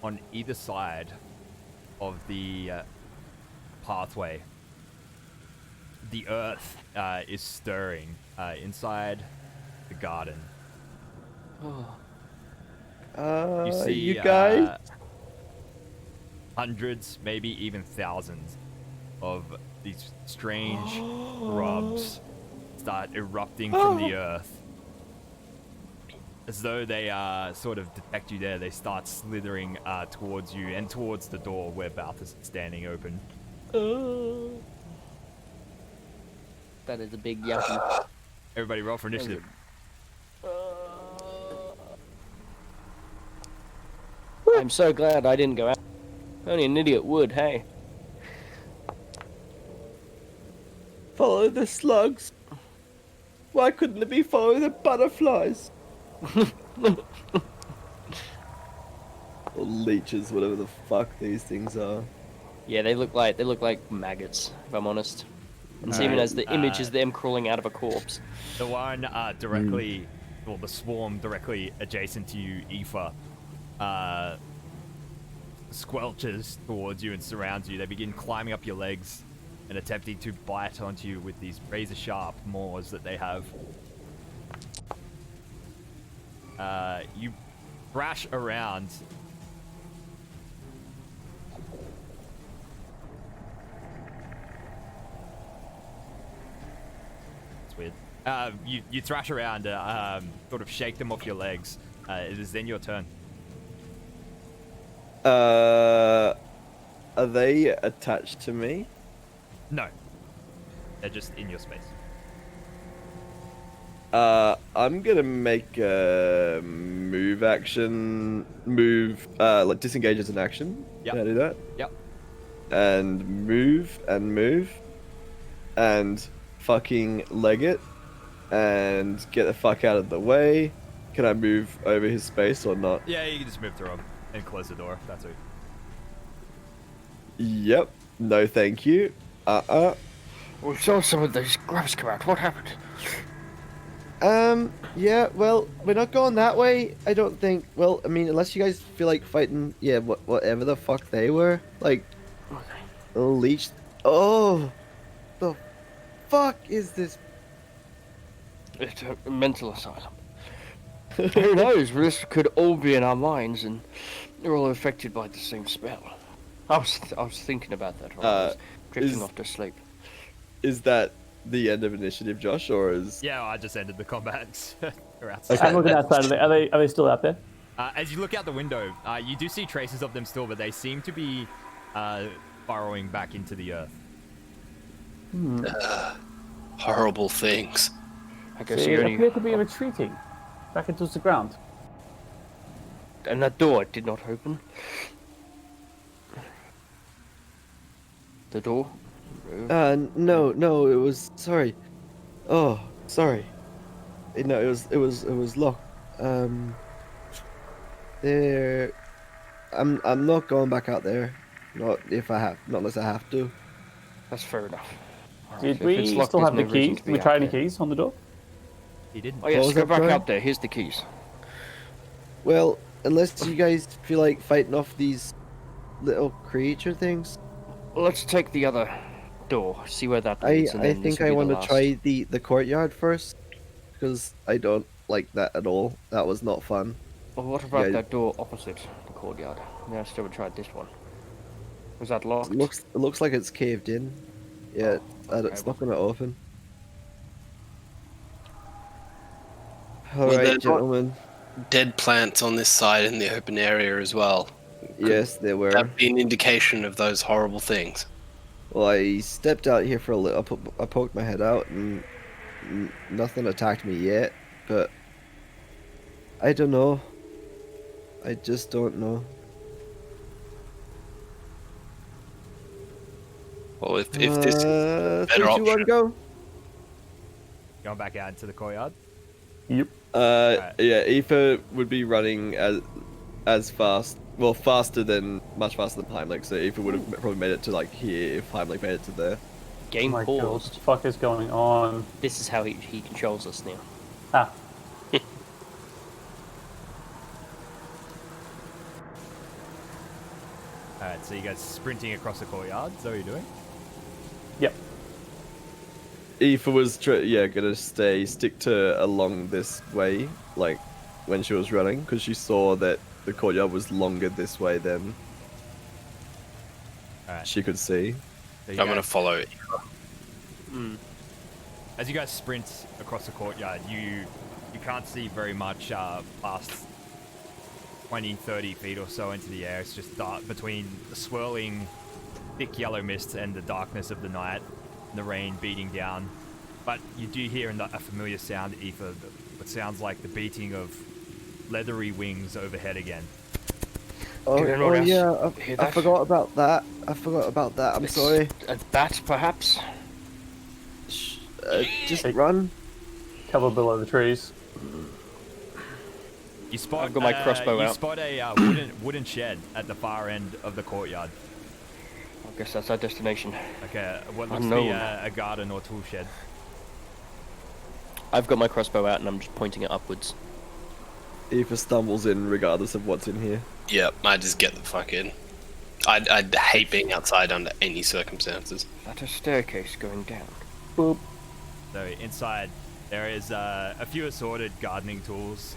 Speaker 1: on either side of the pathway, the earth is stirring inside the garden. You see
Speaker 6: you guys?
Speaker 1: Hundreds, maybe even thousands of these strange grubs start erupting from the earth. As though they sort of detect you there, they start slithering towards you and towards the door where Balthus is standing open.
Speaker 3: That is a big yucky.
Speaker 1: Everybody roll for initiative.
Speaker 3: I'm so glad I didn't go out. Only an idiot would, hey.
Speaker 6: Follow the slugs. Why couldn't it be follow the butterflies?
Speaker 5: Or leeches, whatever the fuck these things are.
Speaker 3: Yeah, they look like maggots, if I'm honest. And even
Speaker 1: Alright,
Speaker 3: as the image is them crawling out of a corpse.
Speaker 1: The one directly, well, the swarm directly adjacent to you, Aoife, squelches towards you and surrounds you. They begin climbing up your legs and attempting to bite onto you with these razor-sharp maws that they have. You thrash around. It's weird. You thrash around, sort of shake them off your legs. It is then your turn.
Speaker 5: Are they attached to me?
Speaker 1: No. They're just in your space.
Speaker 5: I'm gonna make a move action. Like disengage as an action.
Speaker 1: Yep.
Speaker 5: Can I do that?
Speaker 1: Yep.
Speaker 5: And move. And fucking leg it. And get the fuck out of the way. Can I move over his space or not?
Speaker 1: Yeah, you can just move through them and close the door. That's it.
Speaker 5: Yep. No, thank you.
Speaker 3: We saw some of those grubs come out. What happened?
Speaker 6: Yeah, well, we're not going that way, I don't think. Well, I mean, unless you guys feel like fighting, yeah, whatever the fuck they were. Like, leech. Oh, the fuck is this?
Speaker 3: It's a mental asylum. Who knows? This could all be in our minds, and they're all affected by the same spell. I was thinking about that while I was drifting off to sleep.
Speaker 5: Is that the end of initiative, Josh, or is?
Speaker 1: Yeah, I just ended the combat. They're outside.
Speaker 2: I'm looking outside of it. Are they still out there?
Speaker 1: As you look out the window, you do see traces of them still, but they seem to be burrowing back into the earth.
Speaker 4: Horrible things.
Speaker 3: I guess
Speaker 2: They
Speaker 3: you only...
Speaker 2: appear to be retreating back into the ground.
Speaker 3: And that door did not open. The door?
Speaker 6: No, it was, sorry. Oh, sorry. No, it was locked. There, I'm not going back out there. Not unless I have to.
Speaker 3: That's fair enough.
Speaker 2: Did
Speaker 3: If
Speaker 2: we
Speaker 3: it's locked,
Speaker 2: still
Speaker 3: there's
Speaker 2: have the
Speaker 3: no reason
Speaker 2: keys?
Speaker 3: to
Speaker 2: Did
Speaker 3: be
Speaker 2: we
Speaker 3: out
Speaker 2: try any
Speaker 3: there.
Speaker 2: keys on the door?
Speaker 1: He didn't.
Speaker 3: Oh yes,
Speaker 6: was
Speaker 3: go
Speaker 6: that,
Speaker 3: back
Speaker 6: Brian?
Speaker 3: out there. Here's the keys.
Speaker 6: Well, unless you guys feel like fighting off these little creature things.
Speaker 3: Let's take the other door. See where that
Speaker 6: I
Speaker 3: leads. and then
Speaker 6: think
Speaker 3: this will
Speaker 6: I
Speaker 3: be
Speaker 6: want
Speaker 3: the
Speaker 6: to
Speaker 3: last.
Speaker 6: try the courtyard first, because I don't like that at all. That was not fun.
Speaker 3: Well, what about
Speaker 6: Yeah.
Speaker 3: that door opposite the courtyard? Yeah, I still would try this one. Was that locked?
Speaker 6: It looks like it's caved in. Yeah, it's not gonna open. All
Speaker 4: Well,
Speaker 6: right,
Speaker 4: then-
Speaker 6: gentlemen.
Speaker 4: Dead plants on this side in the open area as well.
Speaker 6: Yes, there were.
Speaker 4: That'd be an indication of those horrible things.
Speaker 6: Well, I stepped out here for a little. I poked my head out, and nothing attacked me yet. But I don't know. I just don't know.
Speaker 4: Well, if this is a
Speaker 6: Three,
Speaker 4: better
Speaker 6: two, one,
Speaker 4: option.
Speaker 6: go.
Speaker 1: Going back out into the courtyard.
Speaker 2: Yep.
Speaker 5: Yeah, Aoife would be running as fast, well, much faster than Heimlich. So Aoife would have probably made it to like here if Heimlich made it to there.
Speaker 3: Game
Speaker 2: Oh my God, what
Speaker 3: paused.
Speaker 2: the fuck is going on?
Speaker 3: This is how he controls us now.
Speaker 2: Ah,
Speaker 1: Alright, so you guys sprinting across the courtyard. Is that what you're doing?
Speaker 2: yep.
Speaker 5: Aoife was gonna stick to along this way, like when she was running, because she saw that the courtyard was longer this way than
Speaker 1: Alright.
Speaker 5: she could see.
Speaker 1: So you
Speaker 4: I'm gonna
Speaker 1: guys-
Speaker 4: follow.
Speaker 1: As you guys sprint across the courtyard, you can't see very much past 20, 30 feet or so into the air. It's just dark between the swirling thick yellow mist and the darkness of the night and the rain beating down. But you do hear a familiar sound, Aoife, what sounds like the beating of leathery wings overhead again.
Speaker 6: Oh,
Speaker 3: Did anyone else
Speaker 6: yeah,
Speaker 3: hear
Speaker 6: I
Speaker 3: that?
Speaker 6: forgot about that. I'm
Speaker 3: It's
Speaker 6: sorry.
Speaker 3: A bat, perhaps?
Speaker 6: Just
Speaker 2: Hey.
Speaker 6: run.
Speaker 2: Cover below the trees.
Speaker 1: You spot.
Speaker 3: I've got my crossbow
Speaker 1: you
Speaker 3: out.
Speaker 1: spot a wooden shed at the far end of the courtyard.
Speaker 3: I guess that's our destination.
Speaker 1: Like what looks to be a garden or tool shed.
Speaker 3: I've got my crossbow out and I'm just pointing it upwards.
Speaker 5: Aoife stumbles in regardless of what's in here.
Speaker 4: Yep, I just get the fuck in. I'd hate being outside under any circumstances.
Speaker 3: That's a staircase going down.
Speaker 2: Boop.
Speaker 1: So inside there is a few assorted gardening tools,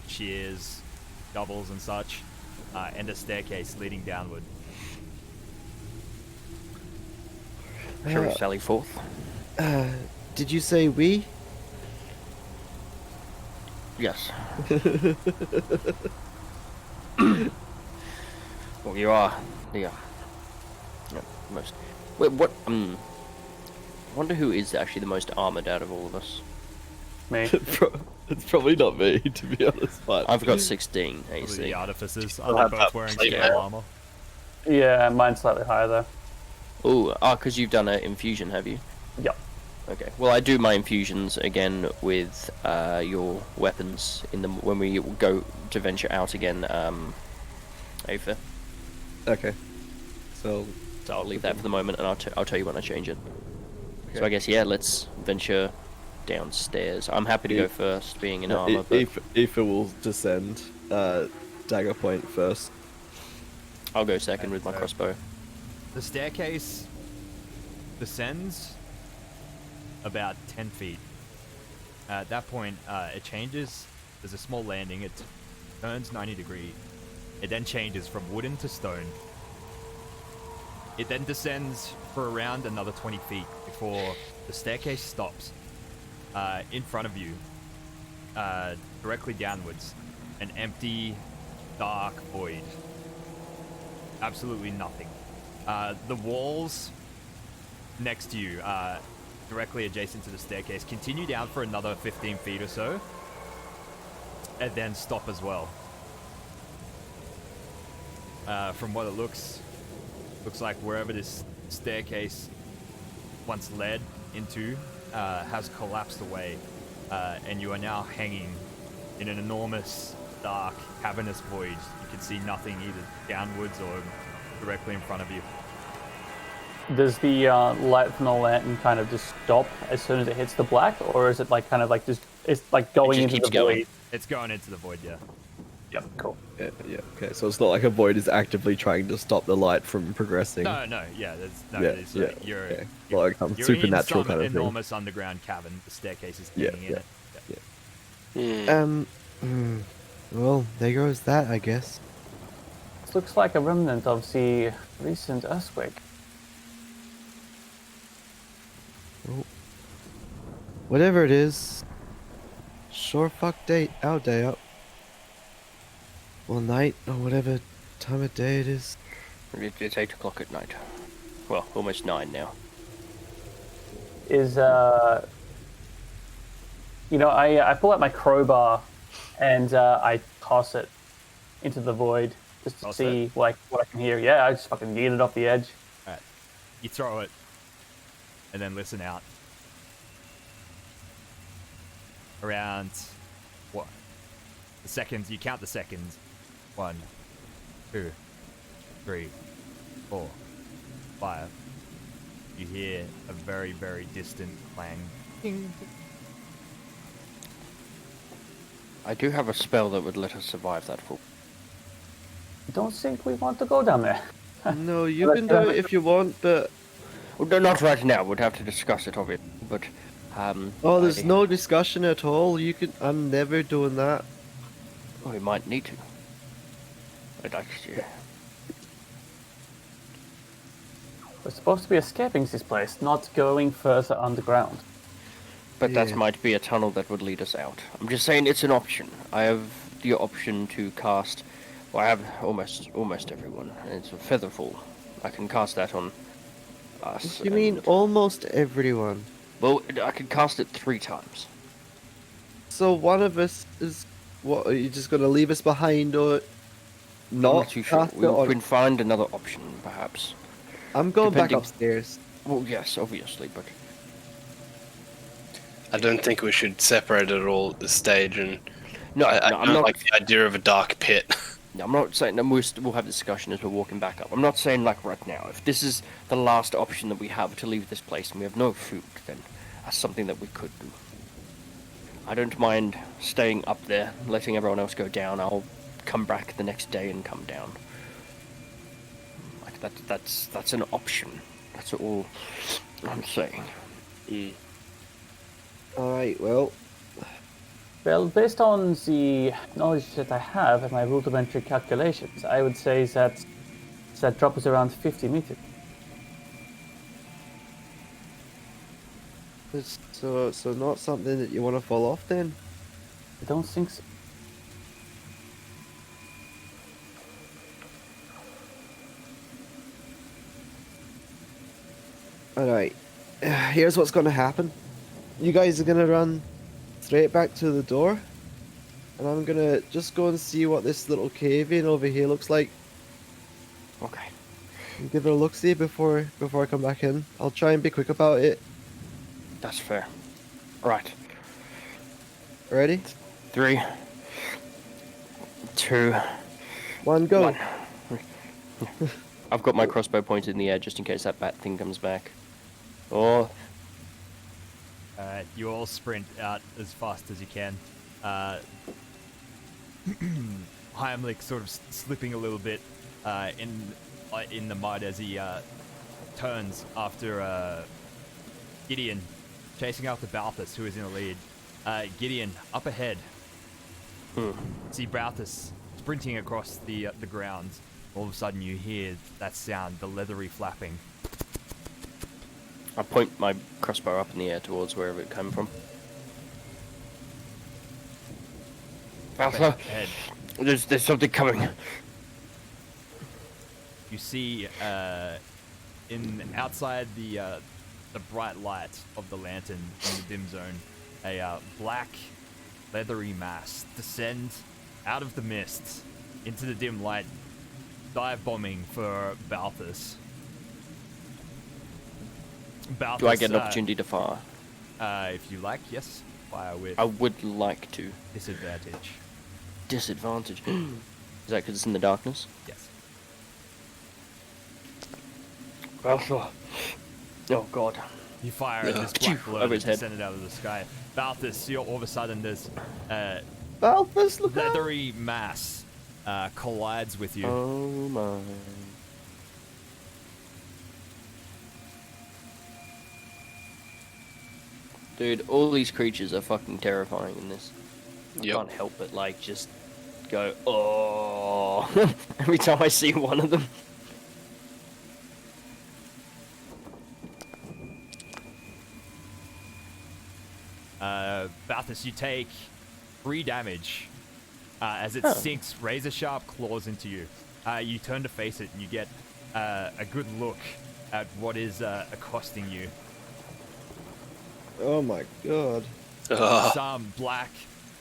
Speaker 1: shears, shovels and such, and a staircase leading downward.
Speaker 3: Shall we sally forth?
Speaker 6: Did you say we?
Speaker 3: Yes. Well, you are the most. Wait, what? I wonder who is actually the most armored out of all of us.
Speaker 2: Me.
Speaker 5: It's probably not me, to be honest. But
Speaker 3: I've got 16
Speaker 1: Probably
Speaker 3: AC.
Speaker 1: the artificers.
Speaker 5: I'll
Speaker 1: Are they
Speaker 5: have
Speaker 1: both
Speaker 5: that
Speaker 1: wearing
Speaker 5: plate
Speaker 1: scale
Speaker 5: now.
Speaker 1: armor?
Speaker 2: Yeah, mine's slightly higher though.
Speaker 3: Because you've done an infusion, have you?
Speaker 2: Yep.
Speaker 3: Okay. Well, I do my infusions again with your weapons when we go to venture out again. Aoife.
Speaker 5: okay. So
Speaker 3: So I'll leave that for the moment, and I'll tell you when I change it.
Speaker 5: Okay.
Speaker 3: So I guess let's venture downstairs. I'm happy to go first, being in armor. But
Speaker 5: Aoife will descend dagger point first.
Speaker 3: I'll go second with my crossbow.
Speaker 1: The staircase descends about 10 feet. At that point, it changes. There's a small landing. It turns 90 degrees. It then changes from wooden to stone. It then descends for around another 20 feet before the staircase stops. In front of you, directly downwards, an empty, dark void. Absolutely nothing. The walls next to you, directly adjacent to the staircase, continue down for another 15 feet or so, and then stop as well. From what it looks like wherever this staircase once led into has collapsed away, and you are now hanging in an enormous, dark, cavernous void. You can see nothing either downwards or directly in front of you.
Speaker 2: Does the light from the lantern kind of just stop as soon as it hits the black, or is it like kind of like just it's like going
Speaker 3: just
Speaker 2: into
Speaker 3: keeps
Speaker 2: the
Speaker 3: going.
Speaker 2: void?
Speaker 1: It's going into the void, yeah.
Speaker 2: Yep, cool.
Speaker 5: Yeah. Okay. So it's not like a void is actively trying to stop the light from progressing.
Speaker 1: No, yeah, that's no.
Speaker 5: Yeah,
Speaker 1: It's,
Speaker 5: yeah,
Speaker 1: you're
Speaker 5: okay.
Speaker 1: you're,
Speaker 5: Like some
Speaker 1: you're
Speaker 5: supernatural
Speaker 1: in some
Speaker 5: kind of thing.
Speaker 1: enormous underground cavern. The staircase is
Speaker 5: Yeah,
Speaker 1: hanging in
Speaker 5: yeah.
Speaker 1: it.
Speaker 6: Well, there goes that, I guess.
Speaker 2: This looks like a remnant of the recent earthquake.
Speaker 6: Whatever it is, sure fuck our day up. Well, night, or whatever time of day it is.
Speaker 3: It's 8 o'clock at night. Well, almost 9 now.
Speaker 2: Is I pull out my crowbar and I toss it into the void just to
Speaker 1: Toss
Speaker 2: see what I can hear. Yeah, I just fucking yeet it off the edge.
Speaker 1: Alright. You throw it, and then listen out. Around what? The seconds. You count the seconds. 1, 2, 3, 4, 5. You hear a very, very distant clang. Ding.
Speaker 3: I do have a spell that would let us survive that for.
Speaker 2: I don't think we want to go down there.
Speaker 6: No, you can do it if you want, but...
Speaker 3: Well, no, not right now. We'd have to discuss it, obviously. But,
Speaker 6: Oh, there's no discussion at all. I'm never doing that.
Speaker 3: Oh, we might need to. I'd like to.
Speaker 2: We're supposed to be escaping this place, not going further underground.
Speaker 3: But that
Speaker 6: Yeah.
Speaker 3: might be a tunnel that would lead us out. I'm just saying it's an option. I have the option to cast. Well, I have almost everyone. It's a featherfall. I can cast that on us.
Speaker 6: You mean almost everyone?
Speaker 3: Well, I can cast it 3 times.
Speaker 6: So one of us is... What, are you just going to leave us behind, or...
Speaker 3: I'm
Speaker 6: Not
Speaker 3: not too sure.
Speaker 6: cast it
Speaker 3: We
Speaker 6: on-
Speaker 3: can find another option, perhaps.
Speaker 6: I'm going
Speaker 3: depending-
Speaker 6: back upstairs.
Speaker 3: Well, yes, obviously, but
Speaker 4: I don't think we should separate it all at this stage and
Speaker 3: No,
Speaker 4: I
Speaker 3: no, I'm
Speaker 4: don't
Speaker 3: not.
Speaker 4: like the idea of a dark pit.
Speaker 3: No, I'm not saying. And we'll have a discussion as we're walking back up. I'm not saying like right now. If this is the last option that we have to leave this place and we have no food, then that's something that we could do. I don't mind staying up there, letting everyone else go down. I'll come back the next day and come down. Like that's an option. That's all I'm saying.
Speaker 6: Alright, well,
Speaker 2: Well, based on the knowledge that I have and my rudimentary calculations, I would say that that drop is around 50 meters.
Speaker 6: so not something that you want to fall off then?
Speaker 2: I don't think so.
Speaker 6: Alright, here's what's gonna happen. You guys are gonna run straight back to the door, and I'm gonna just go and see what this little cave in over here looks like.
Speaker 3: Okay.
Speaker 6: And give it a look-see before I come back in. I'll try and be quick about it.
Speaker 3: That's fair. Right.
Speaker 6: Ready?
Speaker 3: 3, 2,
Speaker 6: 1, go.
Speaker 3: 1. I've got my crossbow pointed in the air just in case that bat thing comes back. Oh,
Speaker 1: You all sprint out as fast as you can. Heimlich sort of slipping a little bit in the mud as he turns after Gideon chasing after Balthus, who is in the lead. Gideon up ahead. See Balthus sprinting across the ground. All of a sudden, you hear that sound, the leathery flapping.
Speaker 3: I point my crossbow up in the air towards wherever it came from. Alpha,
Speaker 1: Ahead.
Speaker 3: there's something coming.
Speaker 1: You see, outside the bright light of the lantern in the dim zone, a black, leathery mass descend out of the mist into the dim light, dive bombing for Balthus. Balthus,
Speaker 3: Do I get an opportunity to fire?
Speaker 1: If you like, yes. Fire with
Speaker 3: I would like to.
Speaker 1: disadvantage.
Speaker 3: Disadvantage. Is that because it's in the darkness?
Speaker 1: Yes.
Speaker 3: Alpha. Oh god.
Speaker 1: You fire at this
Speaker 3: Phew,
Speaker 1: black glow
Speaker 3: over
Speaker 1: that
Speaker 3: his head.
Speaker 1: descended out of the sky. Balthus, all of a sudden there's
Speaker 6: Balthus, look out!
Speaker 1: leathery mass collides with you.
Speaker 3: Oh my. Dude, all these creatures are fucking terrifying in this. I
Speaker 4: Yep.
Speaker 3: can't help but like just go, oh, every time I see one of them.
Speaker 1: Balthus, you take 3 damage as it sinks razor sharp claws into you. You turn to face it and you get a good look at what is accosting you.
Speaker 6: Oh my god.
Speaker 1: Some black,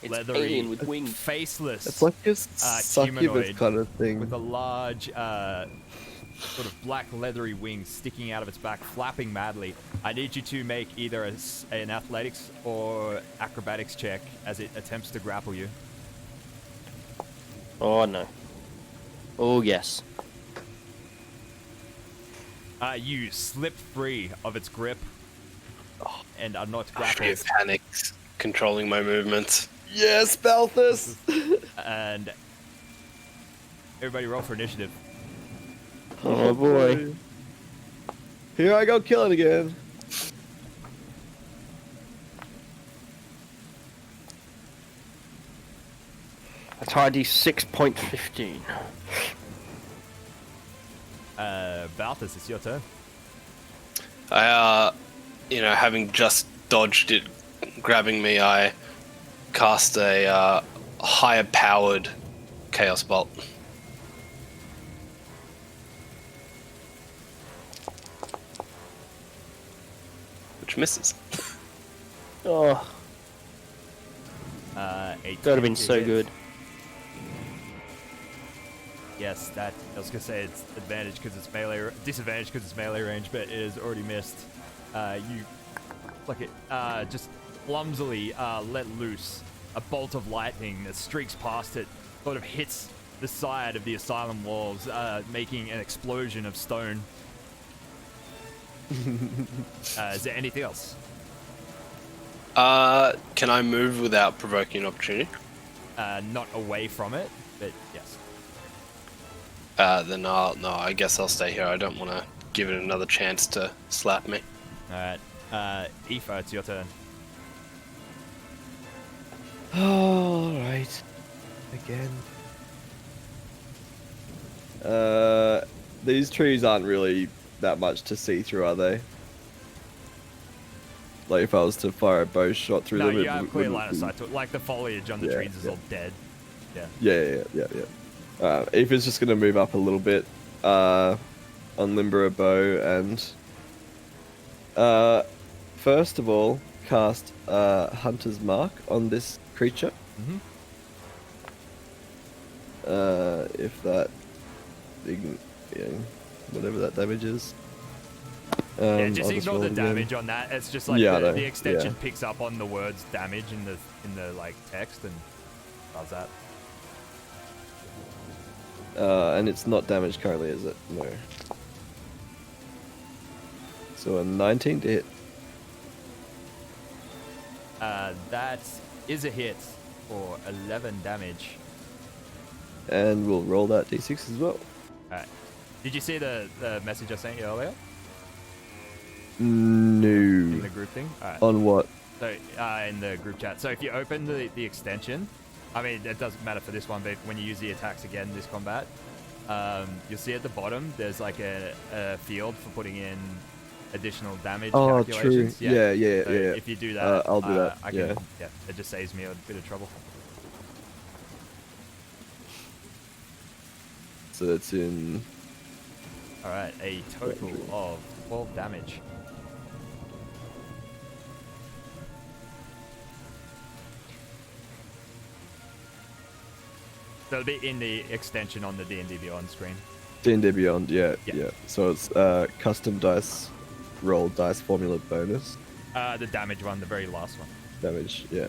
Speaker 3: It's
Speaker 1: leathery,
Speaker 3: alien with wings.
Speaker 1: faceless
Speaker 6: It's like a succubus
Speaker 1: humanoid
Speaker 6: kind of thing.
Speaker 1: with a large sort of black leathery wings sticking out of its back, flapping madly. I need you to make either an athletics or acrobatics check as it attempts to grapple you.
Speaker 3: Oh no. Oh yes.
Speaker 1: You slip free of its grip and are not
Speaker 4: Fear
Speaker 1: grappled.
Speaker 4: panics, controlling my movements.
Speaker 6: Yes, Balthus!
Speaker 1: And everybody roll for initiative.
Speaker 3: Oh boy.
Speaker 6: Here I go killing again.
Speaker 3: A tidy 6.15.
Speaker 1: Balthus, it's your turn.
Speaker 4: I, having just dodged it grabbing me, I cast a higher powered Chaos Bolt. Which misses.
Speaker 3: Oh,
Speaker 1: 8.
Speaker 3: that would have been
Speaker 1: is
Speaker 3: so
Speaker 1: it.
Speaker 3: good.
Speaker 1: Yes, that I was gonna say it's advantage because it's melee, disadvantage because it's melee range, but it is already missed. You, like it, just clumsily let loose a bolt of lightning that streaks past it, sort of hits the side of the asylum walls, making an explosion of stone. Is there anything else?
Speaker 4: Can I move without provoking an opportunity?
Speaker 1: Not away from it, but yes.
Speaker 4: Then I guess I'll stay here. I don't want to give it another chance to slap me.
Speaker 1: Alright. Aoife, it's your turn.
Speaker 5: Alright. Again. These trees aren't really that much to see through, are they? Like if I was to fire a bow shot through
Speaker 1: No,
Speaker 5: them,
Speaker 1: you have clear line of sight to it. Like the foliage on the
Speaker 5: Yeah,
Speaker 1: trees is all dead. Yeah.
Speaker 5: Yeah. Aoife's just gonna move up a little bit, unlimber a bow, and first of all, cast Hunter's Mark on this creature.
Speaker 1: Mm-hmm.
Speaker 5: If that, whatever that damage is.
Speaker 1: Yeah, just
Speaker 5: I'll
Speaker 1: ignore
Speaker 5: roll
Speaker 1: the
Speaker 5: it again.
Speaker 1: damage on that. It's just like
Speaker 5: Yeah, I know,
Speaker 1: the extension
Speaker 5: yeah.
Speaker 1: picks up on the words damage in the like text and does that.
Speaker 5: And it's not damaged currently, is it? No. So a 19 to hit.
Speaker 1: That is a hit for 11 damage.
Speaker 5: And we'll roll that d6 as well.
Speaker 1: Alright. Did you see the message I sent you earlier? In
Speaker 5: No.
Speaker 1: the group thing? Alright.
Speaker 5: On what?
Speaker 1: So, in the group chat. So if you open the extension, I mean, it doesn't matter for this one, but when you use the attacks again this combat, you'll see at the bottom, there's like a field for putting in additional damage
Speaker 5: Oh, true.
Speaker 1: calculations.
Speaker 5: Yeah.
Speaker 1: So if you do that,
Speaker 5: I'll do that,
Speaker 1: I can,
Speaker 5: yeah.
Speaker 1: yeah, it just saves me a bit of trouble.
Speaker 5: So that's in.
Speaker 1: Alright, a total of 12 damage. So it'll be in the extension on the D&D Beyond screen.
Speaker 5: D&D Beyond, yeah.
Speaker 1: Yeah.
Speaker 5: So it's custom dice, roll dice formula bonus.
Speaker 1: The damage one, the very last one.
Speaker 5: Damage, yeah.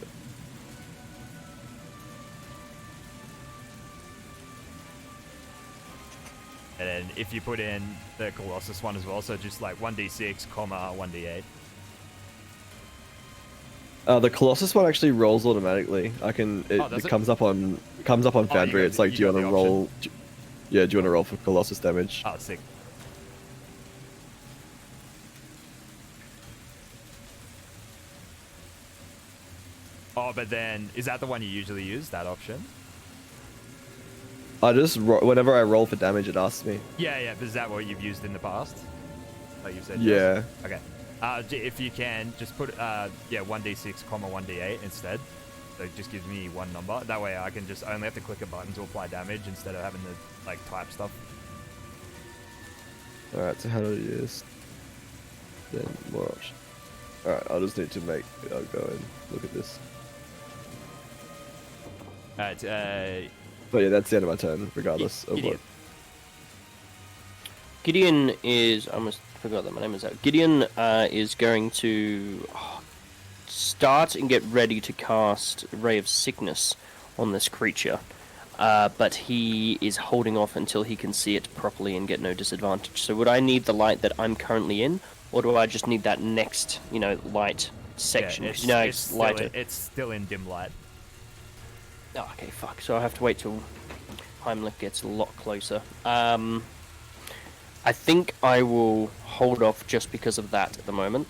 Speaker 1: And then if you put in the Colossus one as well, so just like 1d6, comma, 1d8.
Speaker 5: The Colossus one actually rolls automatically. I can. It
Speaker 1: does it?
Speaker 5: comes up on Foundry.
Speaker 1: got
Speaker 5: It's like,
Speaker 1: you
Speaker 5: do you
Speaker 1: got
Speaker 5: want to
Speaker 1: the option.
Speaker 5: roll? Yeah, do you want to roll for Colossus damage?
Speaker 1: Oh, sick. Oh, but then, is that the one you usually use, that option?
Speaker 5: I just whenever I roll for damage, it asks me.
Speaker 1: Yeah, but is that what you've used in the past? Like you said?
Speaker 5: Yeah.
Speaker 1: Okay. If you can, just put 1d6, comma 1d8 instead. So it just gives me one number. That way I can just only have to click a button to apply damage instead of having to like type stuff.
Speaker 5: All right. So how do I do this? Then more options. All right. I'll just need to I'll go and look at this.
Speaker 1: Alright,
Speaker 5: But yeah, that's the end of my turn, regardless of
Speaker 1: Gideon.
Speaker 5: what.
Speaker 3: Gideon is. I almost forgot that my name is out. Gideon is going to start and get ready to cast Ray of Sickness on this creature. But he is holding off until he can see it properly and get no disadvantage. So would I need the light that I'm currently in, or do I just need that next, light section?
Speaker 1: Yeah,
Speaker 3: 'Cause, lighter.
Speaker 1: it's still in dim light.
Speaker 3: Oh, okay, fuck. So I have to wait till Heimlich gets a lot closer. I think I will hold off just because of that at the moment.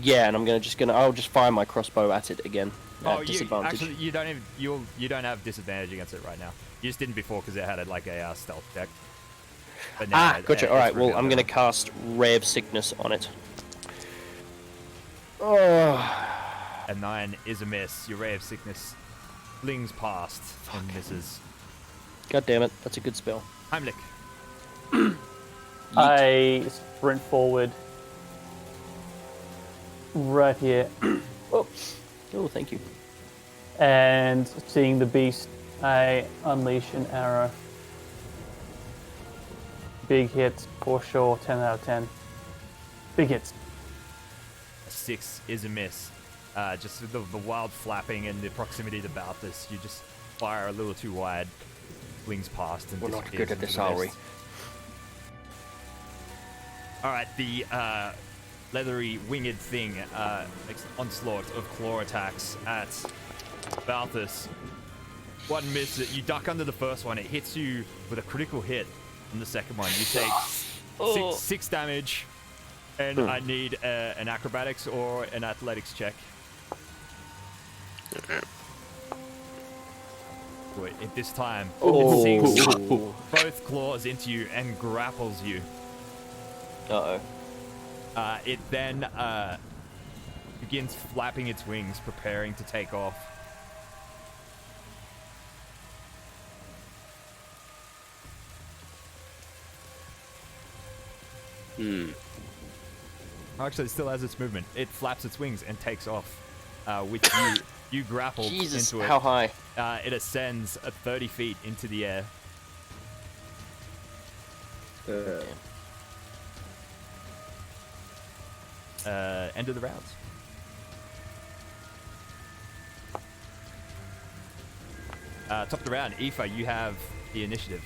Speaker 3: Yeah, and I'll just fire my crossbow at it again. At disadvantage.
Speaker 1: You don't have disadvantage against it right now. You just didn't before because it had a stealth check. But now
Speaker 3: Gotcha.
Speaker 1: it's
Speaker 3: Alright, well,
Speaker 1: revealed
Speaker 3: I'm going to
Speaker 1: now.
Speaker 3: cast Ray of Sickness on it. Oh.
Speaker 1: A 9 is a miss. Your Ray of Sickness flings past and misses.
Speaker 3: God damn it, that's a good spell.
Speaker 1: Heimlich.
Speaker 2: I sprint forward. Right here. Oops.
Speaker 3: Oh, thank you.
Speaker 2: And seeing the beast, I unleash an arrow. Big hits, for sure, 10 out of 10. Big hits.
Speaker 1: 6 is a miss. Just with the wild flapping and the proximity to Balthus, you just fire a little too wide. Flings past and
Speaker 3: We're not
Speaker 1: disappears
Speaker 3: good at
Speaker 1: into
Speaker 3: this,
Speaker 1: the
Speaker 3: are we?
Speaker 1: mist. Alright, the leathery winged thing makes an onslaught of claw attacks at Balthus. One miss, you duck under the first one, it hits you with a critical hit on the second one. You take six damage, and I need an acrobatics or an athletics check. Wait, at this time, it sinks both claws into you and grapples you.
Speaker 3: Uh-oh.
Speaker 1: It then begins flapping its wings, preparing to take off. Actually, it still has its movement. It flaps its wings and takes off. With you grappled
Speaker 3: Jesus,
Speaker 1: into it.
Speaker 3: how high?
Speaker 1: It ascends 30 feet into the air. End of the round. Top of the round, Aoife, you have the initiative.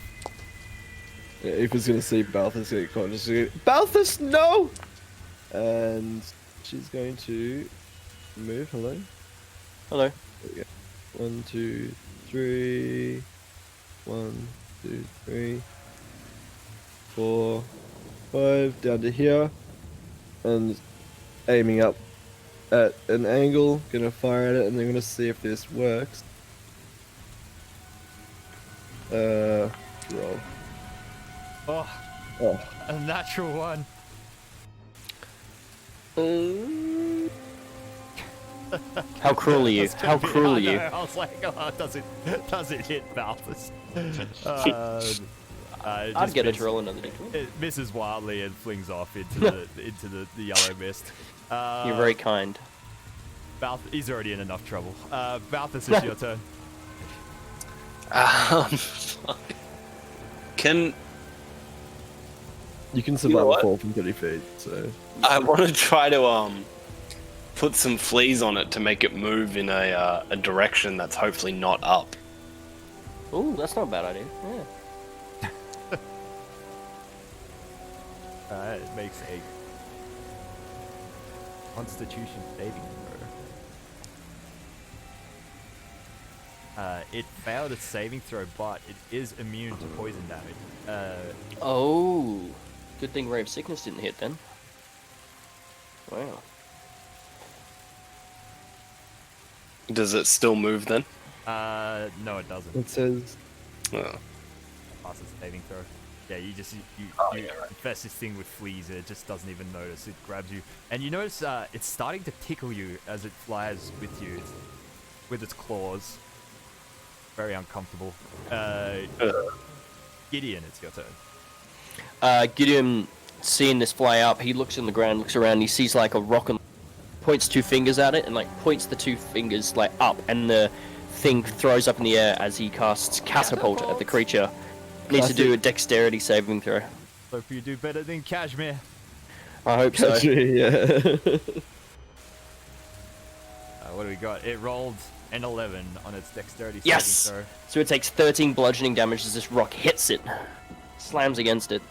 Speaker 5: Yeah, Aoife's gonna see Balthus get caught. Just go, Balthus, no! And she's going to move. Hello.
Speaker 3: Hello.
Speaker 5: There we go. 1, 2, 3. 1, 2, 3. 4, 5. Down to here. And aiming up at an angle. Gonna fire at it, and they're gonna see if this works. Roll.
Speaker 1: Oh, a natural one.
Speaker 3: How cruel are you? How cruel are you?
Speaker 1: I was like, oh, does it hit Balthus?
Speaker 3: I'd get it to roll another d20.
Speaker 1: It misses wildly and flings off into the yellow mist.
Speaker 3: You're very kind.
Speaker 1: He's already in enough trouble. Balthus, it's your turn.
Speaker 5: You can survive a fall from 30 feet, so...
Speaker 4: I want to try to put some fleas on it to make it move in a direction that's hopefully not up.
Speaker 3: Ooh, that's not a bad idea. Yeah.
Speaker 1: It makes a Constitution saving throw. It failed its saving throw, but it is immune to poison damage.
Speaker 3: Oh, good thing Ray of Sickness didn't hit then. Wow.
Speaker 4: Does it still move then?
Speaker 1: No, it doesn't.
Speaker 5: It says...
Speaker 4: Oh.
Speaker 1: Pass its saving throw. Yeah, you infest this thing with fleas, and it just doesn't even notice. It grabs you, and you notice it's starting to tickle you as it flies with you, with its claws. Very uncomfortable. Gideon, it's your turn.
Speaker 3: Gideon, seeing this fly up, he looks in the ground, looks around, he sees like a rock and points 2 fingers at it, and like points the 2 fingers like up, and the thing throws up in the air as he casts catapult at the creature. Needs to do a dexterity saving throw.
Speaker 1: Hope you do better than Kashmir.
Speaker 3: I hope so.
Speaker 5: yeah.
Speaker 1: What do we got? It rolled an 11 on its dexterity
Speaker 3: Yes!
Speaker 1: saving throw.
Speaker 3: So it takes 13 bludgeoning damage as this rock hits it. Slams against it.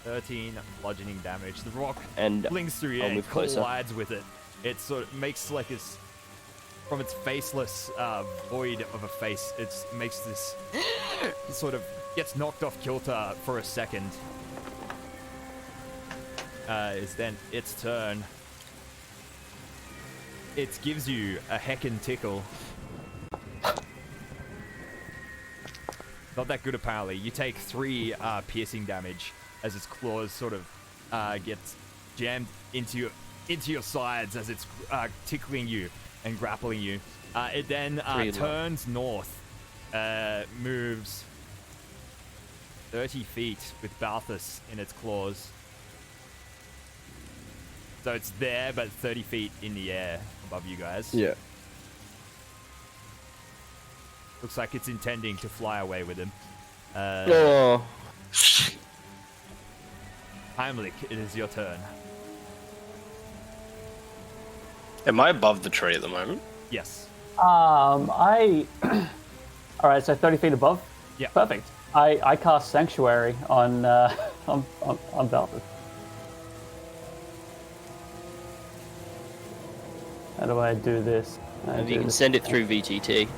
Speaker 1: 13 bludgeoning damage. The rock
Speaker 3: And
Speaker 1: flings through your
Speaker 3: I'll
Speaker 1: air,
Speaker 3: move closer.
Speaker 1: collides with it. It sort of makes like this, from its faceless void of a face, it makes this sort of, gets knocked off kilter for a second. Is then its turn. It gives you a heckin' tickle. Not that good, apparently. You take 3 piercing damage as its claws sort of gets jammed into your sides as it's tickling you and grappling you. It then turns north, moves 30 feet with Balthus in its claws. So it's there, but 30 feet in the air above you guys.
Speaker 5: Yeah.
Speaker 1: Looks like it's intending to fly away with him.
Speaker 3: Oh,
Speaker 1: Heimlich, it is your turn.
Speaker 4: Am I above the tree at the moment?
Speaker 1: Yes.
Speaker 2: I. All right, so 30 feet above.
Speaker 1: Yeah.
Speaker 2: Perfect. I cast Sanctuary on on Balthus. How do I do this?
Speaker 3: You can send it through VTT.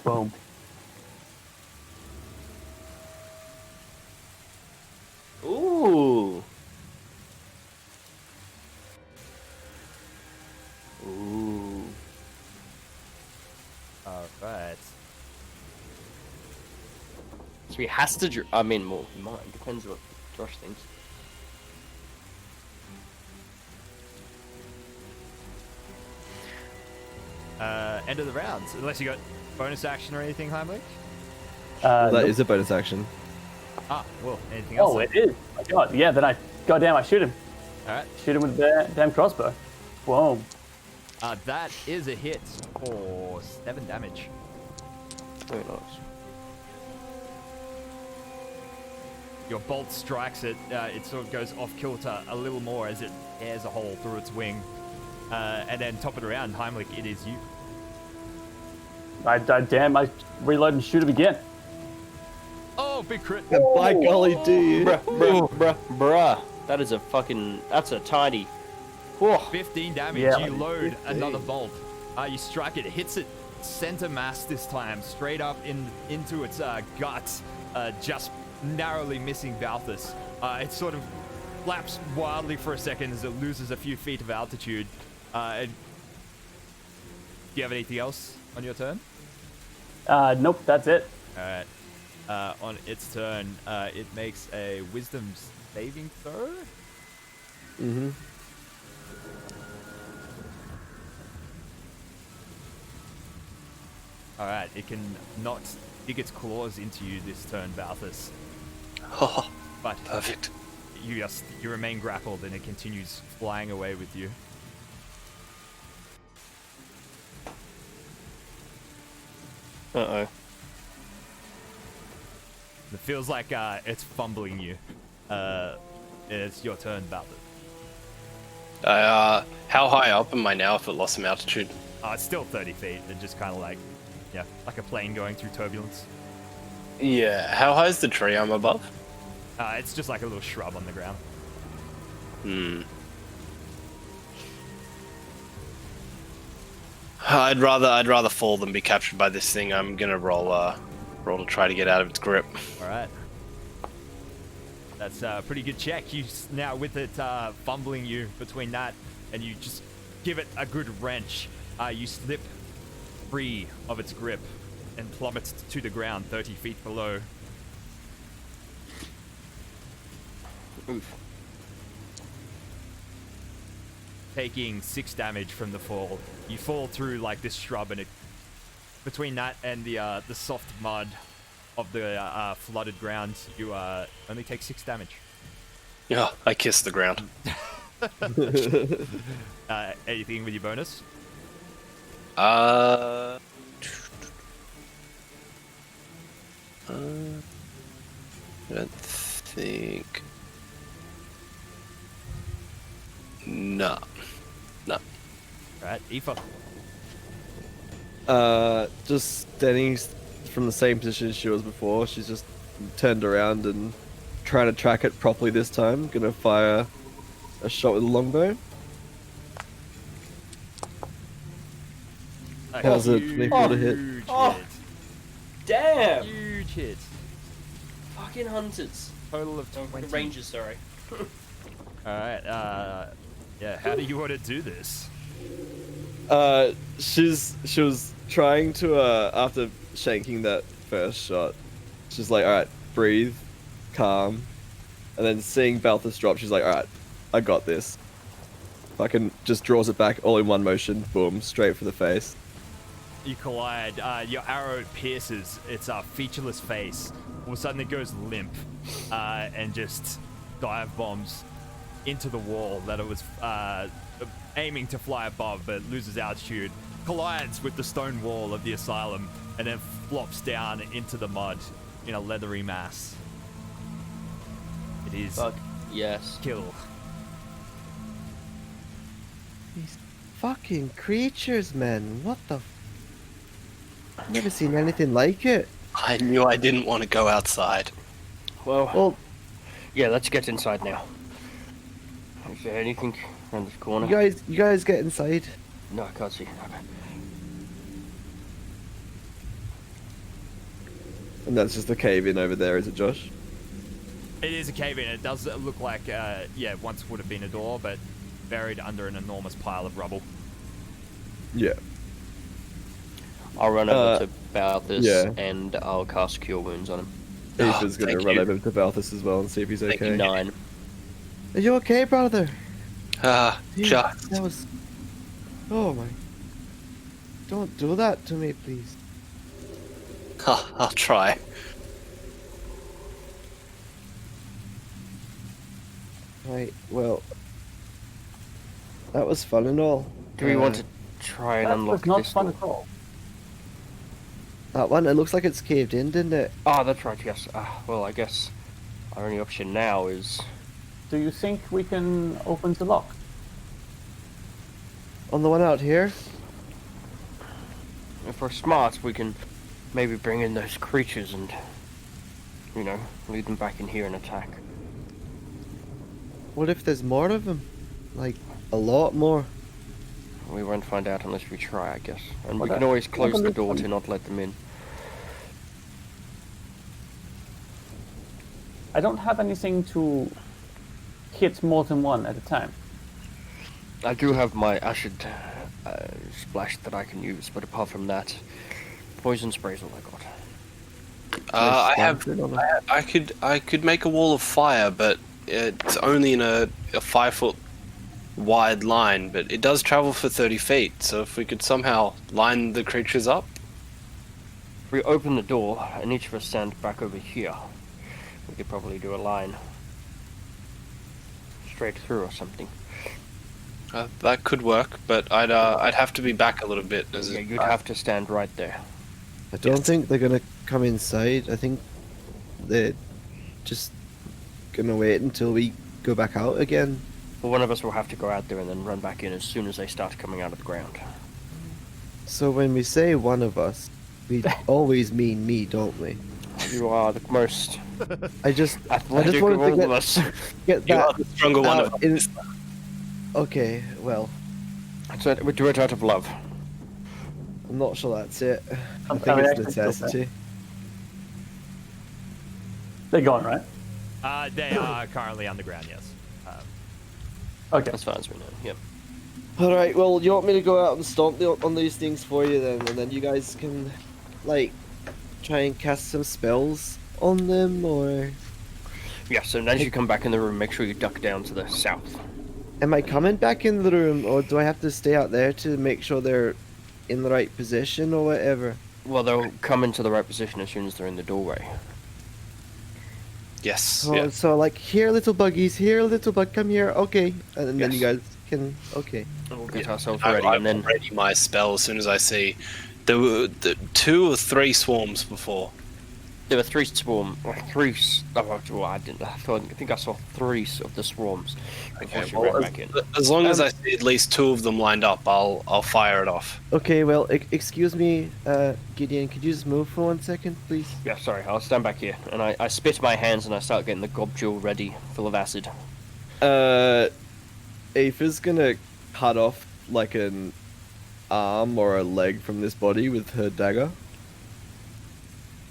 Speaker 2: Boom.
Speaker 3: Ooh. Ooh.
Speaker 1: All right.
Speaker 3: So he has to. I mean, well, he might. Depends what Josh thinks.
Speaker 1: End of the round. Unless you got bonus action or anything, Heimlich?
Speaker 5: That
Speaker 2: Nope.
Speaker 5: is a bonus action.
Speaker 1: Ah, well, anything else?
Speaker 2: Oh, it is. My God. Yeah. Then goddamn, I shoot him.
Speaker 1: All right.
Speaker 2: Shoot him with the damn crossbow. Boom.
Speaker 1: That is a hit for 7 damage.
Speaker 3: Very nice.
Speaker 1: Your bolt strikes it. It sort of goes off kilter a little more as it tears a hole through its wing. And then top it around, Heimlich, it is you.
Speaker 2: I reload and shoot him again.
Speaker 1: Oh, big crit.
Speaker 5: And by golly, do you?
Speaker 3: Bruh. That is a fucking. That's a tidy. Whoa.
Speaker 1: 15 damage.
Speaker 2: Yeah.
Speaker 1: You load another bolt. You strike it. It hits it center mass this time, straight up into its guts, just narrowly missing Balthus. It sort of flaps wildly for a second as it loses a few feet of altitude. Do you have anything else on your turn?
Speaker 2: Nope, that's it.
Speaker 1: All right. On its turn, it makes a wisdom saving throw.
Speaker 5: Mm-hmm.
Speaker 1: All right. It can not dig its claws into you this turn, Balthus.
Speaker 4: Oh,
Speaker 1: But
Speaker 4: perfect.
Speaker 1: you remain grappled, and it continues flying away with you.
Speaker 3: Uh-oh.
Speaker 1: It feels like it's fumbling you. It's your turn, Balthus.
Speaker 4: How high up am I now if it lost some altitude?
Speaker 1: It's still 30 feet, and just kind of like a plane going through turbulence.
Speaker 4: Yeah. How high is the tree I'm above?
Speaker 1: It's just like a little shrub on the ground.
Speaker 4: Hmm. I'd rather fall than be captured by this thing. I'm gonna roll to try to get out of its grip.
Speaker 1: All right. That's a pretty good check. You now with it fumbling you between that, and you just give it a good wrench. You slip free of its grip and plummet to the ground 30 feet below.
Speaker 3: Oof.
Speaker 1: Taking 6 damage from the fall. You fall through like this shrub, and it between that and the soft mud of the flooded ground, you only take 6 damage.
Speaker 4: Yeah, I kiss the ground.
Speaker 1: Anything with your bonus?
Speaker 4: I don't think. No.
Speaker 1: Alright, Aoife.
Speaker 5: Just standing from the same position she was before. She's just turned around and trying to track it properly this time. Gonna fire a shot with a longbow.
Speaker 1: Okay,
Speaker 5: How's it? 24 to hit.
Speaker 1: Huge
Speaker 3: Oh.
Speaker 1: hit.
Speaker 3: Damn!
Speaker 1: Huge hit.
Speaker 3: Fucking hunters.
Speaker 1: Total of
Speaker 3: Oh,
Speaker 1: 20.
Speaker 3: Rangers, sorry.
Speaker 1: Alright, yeah, how do you want to do this?
Speaker 5: She was trying to after shanking that first shot, she's like, all right, breathe, calm, and then seeing Balthus drop, she's like, all right, I got this. Fucking just draws it back all in one motion, boom, straight for the face.
Speaker 1: You collide, your arrow pierces its featureless face. All of a sudden it goes limp, and just dive bombs into the wall that it was aiming to fly above, but loses altitude, collides with the stone wall of the asylum, and then flops down into the mud in a leathery mass. It is
Speaker 3: Fuck. Yes.
Speaker 1: kill.
Speaker 6: These fucking creatures, man. What the? Never seen anything like it.
Speaker 4: I knew I didn't want to go outside.
Speaker 6: Well,
Speaker 3: yeah, let's get inside now. Is there anything around this corner?
Speaker 6: you guys get inside.
Speaker 3: No, I can't see. Okay.
Speaker 5: And that's just a cave in over there, is it, Josh?
Speaker 1: It is a cave in. It does look like, yeah, once would have been a door, but buried under an enormous pile of rubble.
Speaker 5: Yeah.
Speaker 3: I'll run over to Balthus
Speaker 5: yeah.
Speaker 3: and I'll cast Cure Wounds on him.
Speaker 5: Aoife's gonna
Speaker 4: thank
Speaker 5: run
Speaker 4: you.
Speaker 5: over to Balthus as well and see if he's okay.
Speaker 3: 9.
Speaker 6: Are you okay, brother? Dude,
Speaker 4: Just.
Speaker 6: that was. Oh my. Don't do that to me, please.
Speaker 4: I'll try.
Speaker 6: Right. Well. That was fun and all.
Speaker 3: Do we want to try and
Speaker 2: That
Speaker 3: unlock
Speaker 2: was not
Speaker 3: this
Speaker 2: fun
Speaker 3: door?
Speaker 2: at all.
Speaker 6: That one? It looks like it's caved in, didn't it?
Speaker 3: Oh, that's right, yes. Well, I guess our only option now is...
Speaker 2: Do you think we can open the lock?
Speaker 6: On the one out here?
Speaker 3: If we're smart, we can maybe bring in those creatures and, you know, lead them back in here and attack.
Speaker 6: What if there's more of them? Like, a lot more.
Speaker 3: We won't find out unless we try, I guess. And we
Speaker 2: Well,
Speaker 3: can always
Speaker 2: that-
Speaker 3: close the
Speaker 2: that'll be
Speaker 3: door
Speaker 2: fun.
Speaker 3: to not let them in.
Speaker 2: I don't have anything to hit more than one at a time.
Speaker 3: I do have my acid splash that I can use, but apart from that, poison spray's all I got.
Speaker 4: I could make a wall of fire, but it's only in a 5-foot wide line, but it does travel for 30 feet. So if we could somehow line the creatures up,
Speaker 3: If we open the door and each of us stand back over here, we could probably do a line straight through or something.
Speaker 4: that could work. But I'd have to be back a little bit.
Speaker 3: Yeah, you'd have to stand right there.
Speaker 6: I don't think they're gonna come inside. I think they're just gonna wait until we go back out again.
Speaker 3: Well, one of us will have to go out there and then run back in as soon as they start coming out of the ground.
Speaker 6: So when we say one of us, we always mean me, don't we?
Speaker 3: You are the most
Speaker 6: I just
Speaker 3: athletic
Speaker 6: wanted
Speaker 3: of
Speaker 6: to
Speaker 3: all
Speaker 6: get-
Speaker 3: of us.
Speaker 6: get
Speaker 4: You
Speaker 6: that
Speaker 4: are the stronger one
Speaker 6: out
Speaker 4: of
Speaker 6: in-
Speaker 4: us.
Speaker 6: Okay, well,
Speaker 3: So we do it out of love.
Speaker 6: I'm not sure that's it. I
Speaker 2: I'm
Speaker 6: think it's
Speaker 2: actually still
Speaker 6: necessity.
Speaker 2: They're gone, right?
Speaker 1: They are currently underground, yes.
Speaker 2: Okay.
Speaker 3: As far as we know, yep.
Speaker 6: All right. Well, you want me to go out and stomp on these things for you then, and then you guys can, like, try and cast some spells on them, or
Speaker 3: Yeah, so as you come back in the room, make sure you duck down to the south.
Speaker 6: am I coming back in the room, or do I have to stay out there to make sure they're in the right position or whatever?
Speaker 3: Well, they'll come into the right position as soon as they're in the doorway.
Speaker 4: Yes.
Speaker 6: So,
Speaker 4: Yeah.
Speaker 6: so like, here, little buggies, here, little bug, come here, okay, and then you
Speaker 3: Yes.
Speaker 6: guys can, okay.
Speaker 3: We'll get ourselves
Speaker 4: I,
Speaker 3: ready,
Speaker 4: I'm
Speaker 3: and then
Speaker 4: ready my spell as soon as I see. There were 2 or 3 swarms before.
Speaker 3: there were 3 swarm, or 3. Well, I didn't. I think I saw 3 of the swarms before
Speaker 4: Okay,
Speaker 3: she
Speaker 4: well,
Speaker 3: ran back in.
Speaker 4: As long as I see at least 2 of them lined up, I'll fire it off.
Speaker 6: Okay, well, excuse me, Gideon, could you just move for 1 second, please?
Speaker 3: Yeah, sorry, I'll stand back here, and I spit my hands and I start getting the gobjewel ready, full of acid.
Speaker 5: Aoife's gonna cut off like an arm or a leg from this body with her dagger.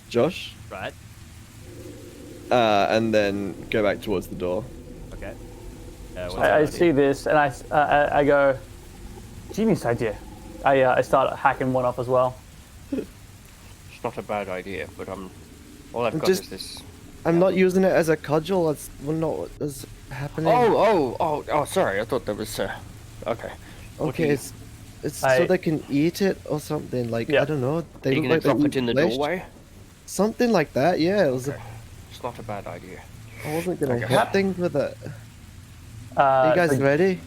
Speaker 5: Josh?
Speaker 1: Right.
Speaker 5: And then go back towards the door.
Speaker 1: Okay.
Speaker 2: I see this and I go, genius idea. I start hacking one off as well.
Speaker 3: It's not a bad idea, but all I've got
Speaker 6: Just-
Speaker 3: is this.
Speaker 6: I'm not using it as a cudgel, that's not what is happening.
Speaker 3: Oh, sorry, I thought that was, okay.
Speaker 6: Okay, it's so
Speaker 2: I-
Speaker 6: they can eat it or something, like,
Speaker 2: Yeah.
Speaker 6: I don't know,
Speaker 3: Are
Speaker 6: they
Speaker 3: you
Speaker 6: look
Speaker 3: gonna
Speaker 6: like they
Speaker 3: drop it
Speaker 6: eat
Speaker 3: in the
Speaker 6: flesh.
Speaker 3: doorway?
Speaker 6: Something like that, yeah, it was
Speaker 3: Okay. It's not a bad idea.
Speaker 6: I wasn't gonna
Speaker 3: Okay.
Speaker 6: hit things with it. Are you guys
Speaker 2: So-
Speaker 6: ready?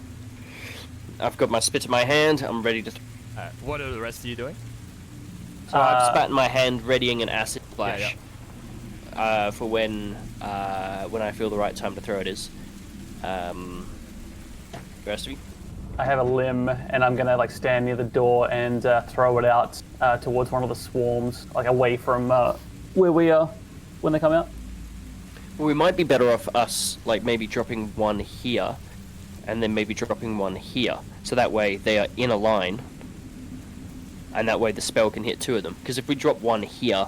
Speaker 3: I've got my spit in my hand, I'm ready to...
Speaker 1: What are the rest of you doing?
Speaker 3: So I've spat in my hand, readying an acid splash.
Speaker 1: Yeah,
Speaker 3: For when I feel the right time to throw it is. The rest of you?
Speaker 2: I have a limb, and I'm gonna like stand near the door and throw it out towards one of the swarms, like away from where we are when they come out.
Speaker 3: Well, we might be better off us, like, maybe dropping one here, and then maybe dropping one here. So that way they are in a line, and that way the spell can hit two of them. Because if we drop one here,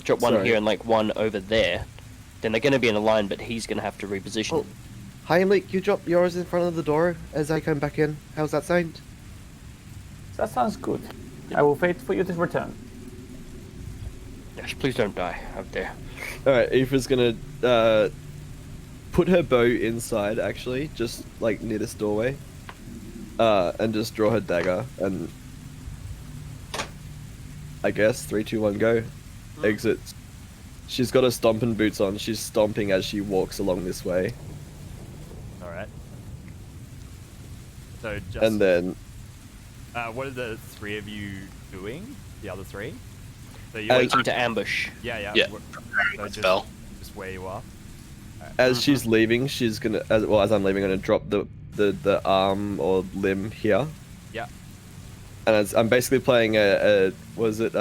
Speaker 3: drop one here and, like, one over there, then they're going to be in a line, but he's going to have to reposition.
Speaker 6: Oh. Heimlich, you drop yours in front of the door as I come back in. How's that sound?
Speaker 2: That sounds good. I will wait for you to return.
Speaker 3: Yes, please don't die out there.
Speaker 5: Alright, Aoife's gonna put her bow inside, actually, just like near this doorway. And just draw her dagger, and I guess 3, 2, 1, go. Exits. She's got her stomping boots on. She's stomping as she walks along this way.
Speaker 1: Alright. So just...
Speaker 5: And then...
Speaker 1: what are the three of you doing? The other three? So you're
Speaker 3: Waiting to ambush.
Speaker 1: Yeah.
Speaker 4: Yeah.
Speaker 1: So
Speaker 4: Spell.
Speaker 1: just where you are.
Speaker 5: As she's leaving, she's gonna... As I'm leaving, I'm gonna drop the arm or limb here.
Speaker 1: Yeah.
Speaker 5: And as I'm basically playing was it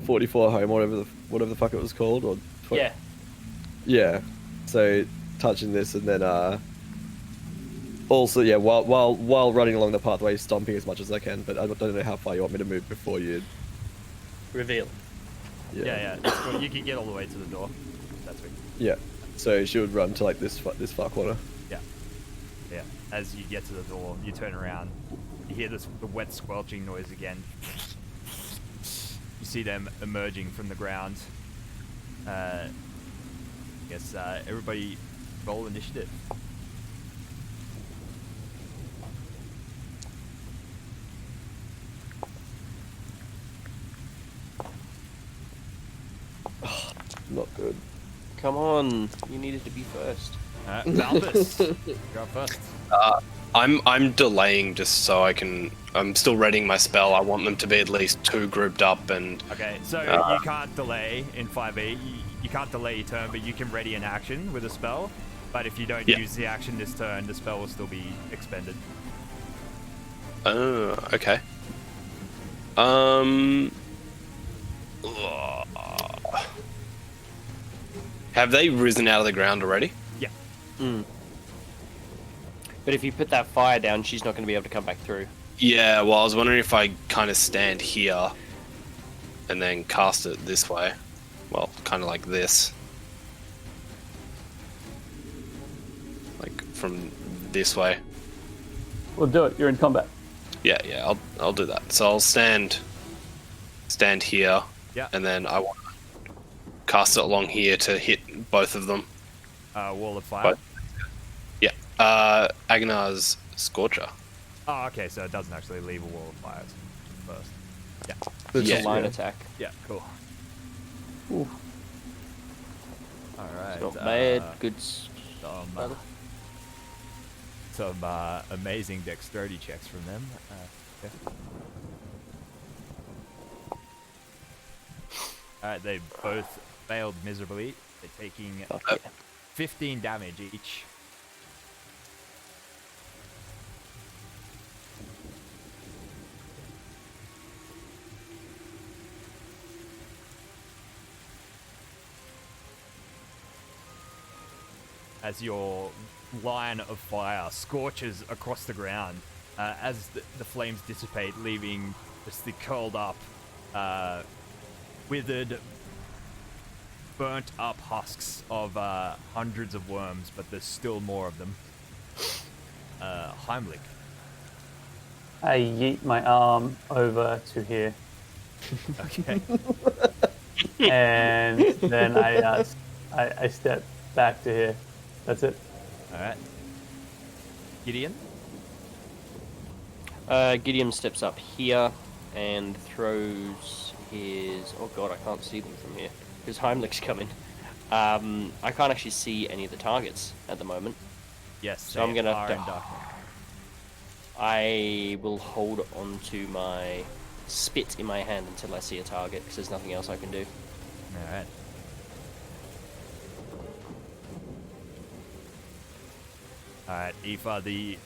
Speaker 5: 44 home, whatever the fuck it was called, or
Speaker 3: Yeah.
Speaker 5: yeah. So touching this, and then also while running along the pathway, stomping as much as I can. But I don't know how far you want me to move before you
Speaker 3: Reveal.
Speaker 1: Yeah. It's cool. You can get all the way to the door. That's sweet.
Speaker 5: Yeah. So she would run to like this far corner.
Speaker 1: Yeah. As you get to the door, you turn around. You hear the wet squelching noise again. You see them emerging from the ground. Guess everybody roll initiative.
Speaker 5: Not good.
Speaker 3: Come on, you needed to be first.
Speaker 1: Balbus, you're up first.
Speaker 4: I'm delaying just so I can. I'm still reading my spell. I want them to be at least 2 grouped up, and
Speaker 1: Okay, so you can't delay in 5e. You can't delay your turn, but you can ready an action with a spell. But if you don't use the action this turn, the spell will still be expended.
Speaker 4: okay. Have they risen out of the ground already?
Speaker 1: Yeah.
Speaker 3: But if you put that fire down, she's not going to be able to come back through.
Speaker 4: Yeah, well, I was wondering if I kind of stand here and then cast it this way. Well, kind of like this. Like from this way.
Speaker 2: We'll do it. You're in combat.
Speaker 4: Yeah, I'll do that. So I'll stand here.
Speaker 1: Yeah.
Speaker 4: And then I want to cast it along here to hit both of them.
Speaker 1: Wall of fire.
Speaker 4: Yeah. Agnar's Scorcher.
Speaker 1: Oh, okay, so it doesn't actually leave a wall of fire first. Yeah.
Speaker 3: It's
Speaker 4: Yeah.
Speaker 3: a line attack.
Speaker 1: Yeah, cool.
Speaker 2: Ooh.
Speaker 1: Alright.
Speaker 3: Not bad. Good.
Speaker 1: Some amazing dexterity checks from them. Yeah. Alright, they both failed miserably. They're taking 15 damage each. As your line of fire scorches across the ground, as the flames dissipate, leaving just the curled up, withered, burnt up husks of hundreds of worms, but there's still more of them. Heimlich.
Speaker 2: I yeet my arm over to here,
Speaker 1: Okay.
Speaker 2: and then I step back to here. That's it.
Speaker 1: Alright. Gideon?
Speaker 3: Gideon steps up here and throws his... Oh god, I can't see them from here. Because Heimlich's coming. I can't actually see any of the targets at the moment.
Speaker 1: Yes,
Speaker 3: So I'm gonna
Speaker 1: are
Speaker 3: have
Speaker 1: in
Speaker 3: to-
Speaker 1: darkness.
Speaker 3: I will hold on to my spit in my hand until I see a target, because there's nothing else I can do.
Speaker 1: Alright. Alright, Aoife, the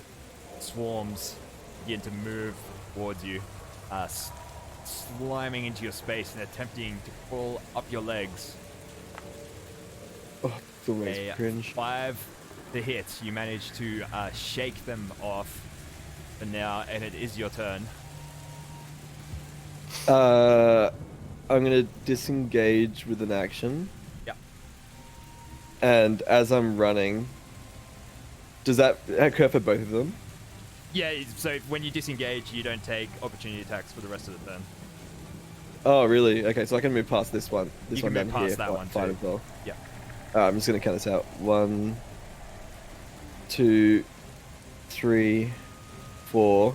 Speaker 1: swarms begin to move towards you, sliming into your space and attempting to crawl up your legs.
Speaker 5: Oh, it's always
Speaker 1: A
Speaker 5: cringe.
Speaker 1: 5 to hit. You manage to shake them off for now, and it is your turn.
Speaker 5: I'm gonna disengage with an action.
Speaker 1: Yep.
Speaker 5: And as I'm running, does that occur for both of them?
Speaker 1: Yeah, so when you disengage, you don't take opportunity attacks for the rest of the turn.
Speaker 5: Oh, really? Okay, so I can move past this one. This
Speaker 1: You
Speaker 5: one
Speaker 1: can move
Speaker 5: down
Speaker 1: past
Speaker 5: here.
Speaker 1: that one
Speaker 5: fine
Speaker 1: too.
Speaker 5: as well.
Speaker 1: Yeah.
Speaker 5: I'm just gonna count this out. 1, 2, 3, 4.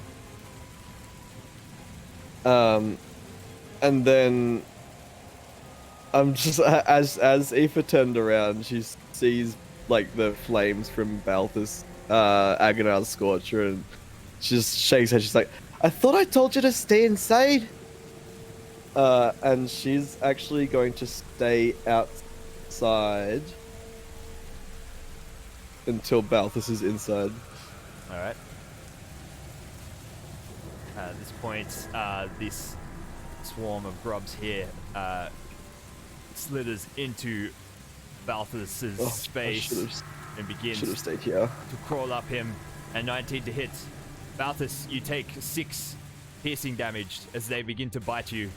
Speaker 5: And then I'm just as Aoife turned around, she sees like the flames from Balthus Agonized Scorcher, and she just shakes her. She's like, "I thought I told you to stay inside." And she's actually going to stay outside until Balthus is inside.
Speaker 1: All right. At this point, this swarm of grubs here slithers into Balthus's space and begins
Speaker 5: Should have stayed here.
Speaker 1: to crawl up him. And 19 to hit. Balthus, you take 6 piercing damage as they begin to bite you.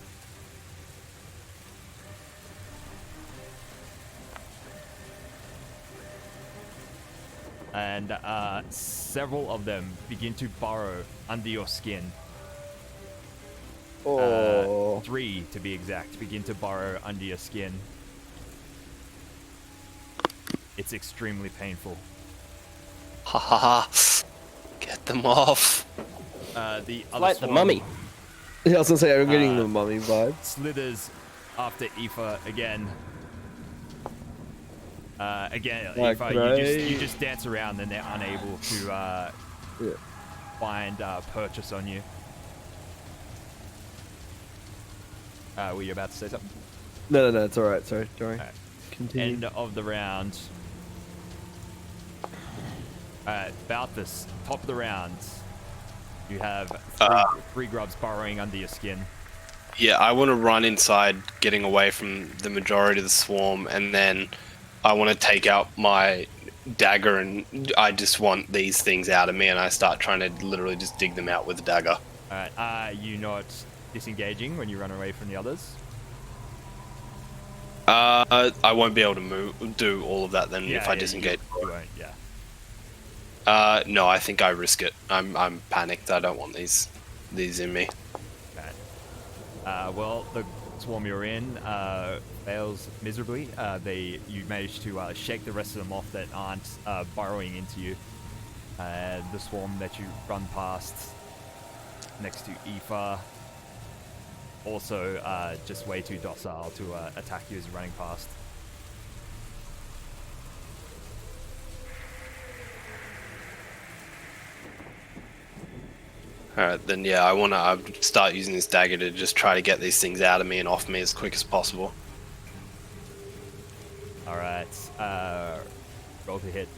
Speaker 1: And several of them begin to burrow under your skin.
Speaker 5: Oh.
Speaker 1: 3 to be exact begin to burrow under your skin. It's extremely painful.
Speaker 4: Ha ha ha. Get them off.
Speaker 1: The other
Speaker 3: Like the
Speaker 1: swarm
Speaker 3: mummy.
Speaker 5: Yeah, I was gonna say, I'm getting the mummy vibe.
Speaker 1: slithers after Aoife again. Again,
Speaker 5: Like,
Speaker 1: Aoife, you just dance around and they're unable to find purchase on you. Were you about to say something?
Speaker 5: No, it's alright, sorry, don't worry.
Speaker 1: Alright.
Speaker 5: Continue.
Speaker 1: End of the round. Balthus, top of the round. You have three grubs burrowing under your skin.
Speaker 4: Yeah, I want to run inside, getting away from the majority of the swarm, and then I want to take out my dagger, and I just want these things out of me, and I start trying to literally just dig them out with the dagger.
Speaker 1: Alright, are you not disengaging when you run away from the others?
Speaker 4: I won't be able to do all of that then if I disengage.
Speaker 1: You won't, yeah.
Speaker 4: No, I think I risk it. I'm panicked. I don't want these in me.
Speaker 1: Okay. Well, the swarm you're in fails miserably. You manage to shake the rest of them off that aren't burrowing into you. The swarm that you run past next to Aoife also just way too docile to attack you as you're running past.
Speaker 4: Alright, then yeah, I want to start using this dagger to just try to get these things out of me and off me as quick as possible.
Speaker 1: Alright, roll to hit.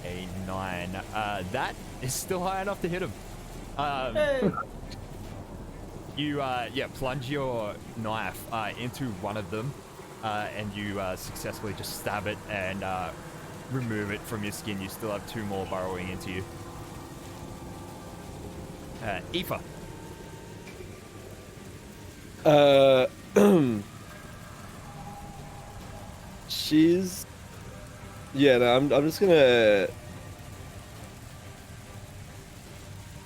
Speaker 1: A 9. That is still high enough to hit him. You plunge your knife into one of them, and you successfully just stab it and remove it from your skin. You still have 2 more burrowing into you. Aoife.
Speaker 5: She's... Yeah, no, I'm just gonna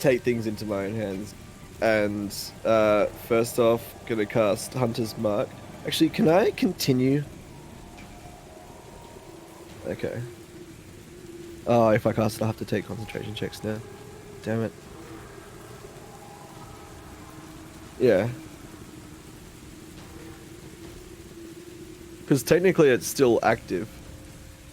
Speaker 5: take things into my own hands. And first off, gonna cast Hunter's Mark. Actually, can I continue? Okay. Oh, if I cast it, I'll have to take concentration checks now. Damn it. Yeah. Because technically it's still active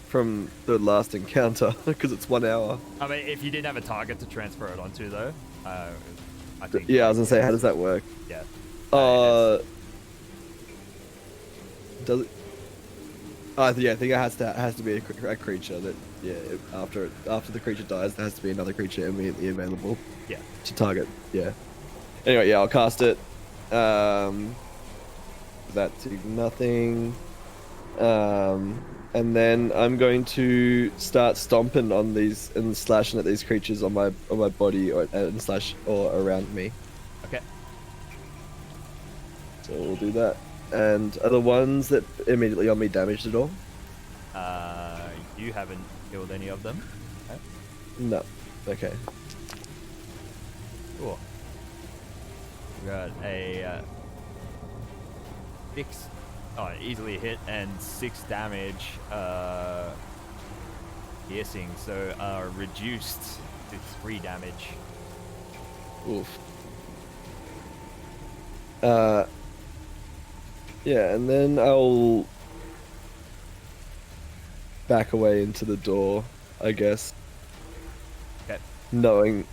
Speaker 5: from the last encounter, because it's 1 hour.
Speaker 1: I mean, if you didn't have a target to transfer it onto, though, I think...
Speaker 5: Yeah, I was gonna say, how does that work?
Speaker 1: Yeah.
Speaker 5: Does it? Yeah, I think it has to be a creature that after the creature dies, there has to be another creature immediately available.
Speaker 1: Yeah.
Speaker 5: To target. Yeah. Anyway, yeah, I'll cast it. That to nothing. And then I'm going to start stomping on these and slashing at these creatures on my body or around me.
Speaker 1: Okay.
Speaker 5: So we'll do that. And are the ones that immediately on me damaged at all?
Speaker 1: You haven't killed any of them. Okay.
Speaker 5: No. Okay.
Speaker 1: Cool. We got a 6. Easily hit and 6 damage. Piercing, so reduced to 3 damage.
Speaker 5: Oof. Yeah, and then I'll back away into the door, I guess.
Speaker 1: Okay.
Speaker 5: Knowing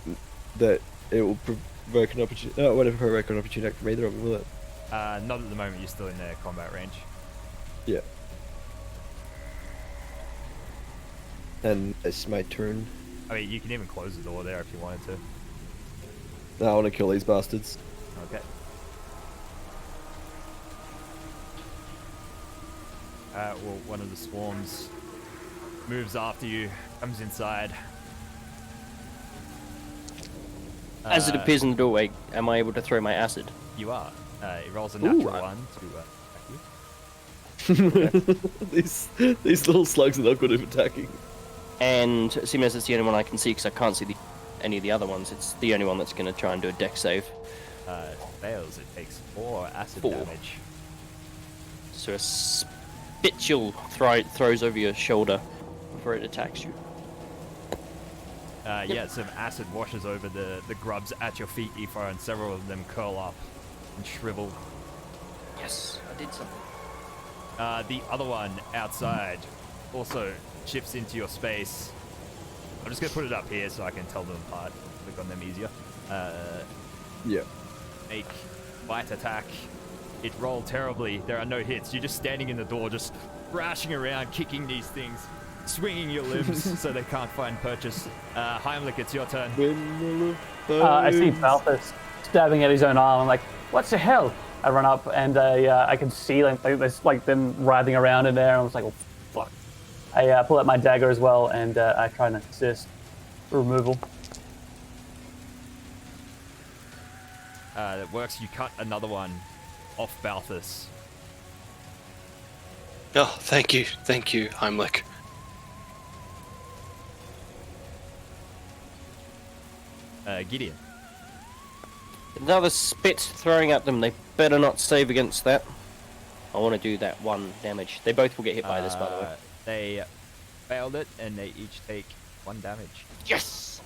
Speaker 5: that it will provoke an opportunity. No, whatever provoke an opportunity from either of them, will it?
Speaker 1: Not at the moment. You're still in their combat range.
Speaker 5: Yeah. And it's my turn.
Speaker 1: I mean, you can even close the door there if you wanted to.
Speaker 5: Now I want to kill these bastards.
Speaker 1: Okay. Well, one of the swarms moves after you, comes inside.
Speaker 3: As it appears in the doorway, am I able to throw my acid?
Speaker 1: You are. It rolls a natural
Speaker 3: Ooh.
Speaker 1: 1 to attack you.
Speaker 5: These little slugs are not good at attacking.
Speaker 3: And seeing as it's the only one I can see, because I can't see any of the other ones, it's the only one that's going to try and do a deck save.
Speaker 1: Fails. It takes 4 acid
Speaker 3: 4.
Speaker 1: damage.
Speaker 3: So a spitule throws over your shoulder before it attacks you.
Speaker 1: Yeah, some acid washes over the grubs at your feet, Aoife, and several of them curl up and shrivel.
Speaker 3: Yes, I did something.
Speaker 1: The other one outside also shifts into your space. I'm just going to put it up here so I can tell them apart. Click on them easier.
Speaker 5: Yeah.
Speaker 1: Make bite attack. It rolled terribly. There are no hits. You're just standing in the door, just thrashing around, kicking these things, swinging your limbs so they can't find purchase. Heimlich, it's your turn.
Speaker 2: I see Balthus stabbing at his own arm. I'm like, what the hell? I run up and I can see there's like them writhing around in there. I was like, oh, fuck. I pull out my dagger as well and I try and assist removal.
Speaker 1: That works. You cut another one off Balthus.
Speaker 4: Oh, thank you, Heimlich.
Speaker 1: Gideon.
Speaker 3: Another spit throwing at them. They better not save against that. I want to do that 1 damage. They both will get hit by this, by the way.
Speaker 1: They failed it, and they each take 1 damage.
Speaker 3: Yes!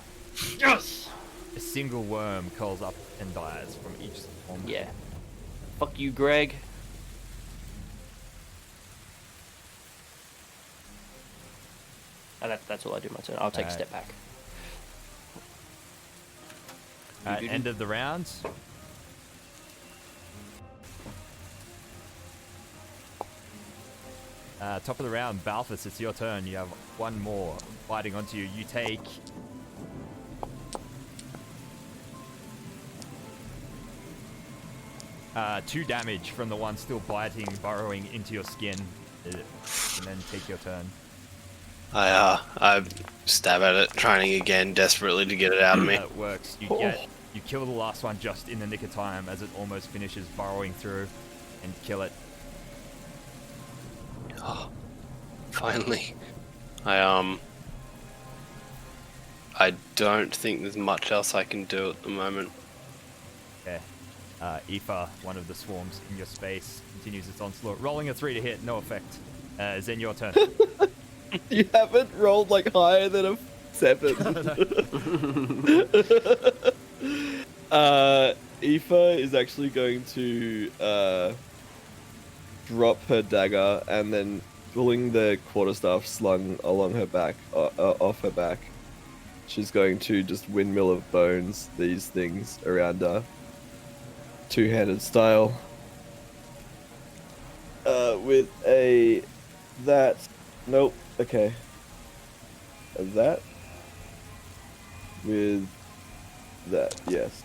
Speaker 3: Yes!
Speaker 1: A single worm curls up and dies from each swarm.
Speaker 3: Yeah. Fuck you, Greg. And that's all I do my turn. I'll take a step back.
Speaker 1: End of the round. Top of the round, Balthus, it's your turn. You have 1 more biting onto you. You take 2 damage from the one still biting, burrowing into your skin, and then take your turn.
Speaker 4: I stab at it, trying again desperately to get it out of me.
Speaker 1: That works. You kill the last one just in the nick of time as it almost finishes burrowing through, and kill it.
Speaker 4: Oh, finally. I don't think there's much else I can do at the moment.
Speaker 1: Okay. Aoife, one of the swarms in your space, continues its onslaught. Rolling a 3 to hit, no effect. Zen, your turn.
Speaker 5: You haven't rolled like higher than a 7. Aoife is actually going to drop her dagger and then pulling the quarterstaff slung along her back, off her back. She's going to just windmill of bones these things around her. two-handed style. With a that. Nope. Okay. A that. With that. Yes.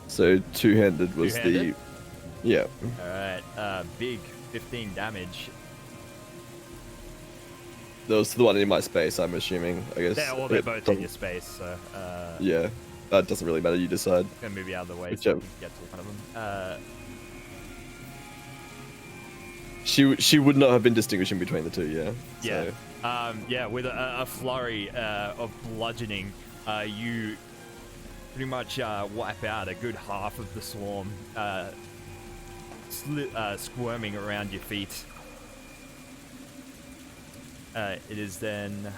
Speaker 5: So two-handed was
Speaker 1: Two-handed?
Speaker 5: the. Yeah.
Speaker 1: Alright, big 15 damage.
Speaker 5: That was the one in my space, I'm assuming. I guess.
Speaker 1: They're both in your space, so
Speaker 5: Yeah. That doesn't really matter. You decide.
Speaker 1: gonna move you out of the way so
Speaker 5: Whichever.
Speaker 1: you can get to one of them.
Speaker 5: She would not have been distinguishing between the two. Yeah.
Speaker 1: Yeah.
Speaker 5: So,
Speaker 1: Yeah, with a flurry of bludgeoning, you pretty much wipe out a good half of the swarm, squirming around your feet. It is then...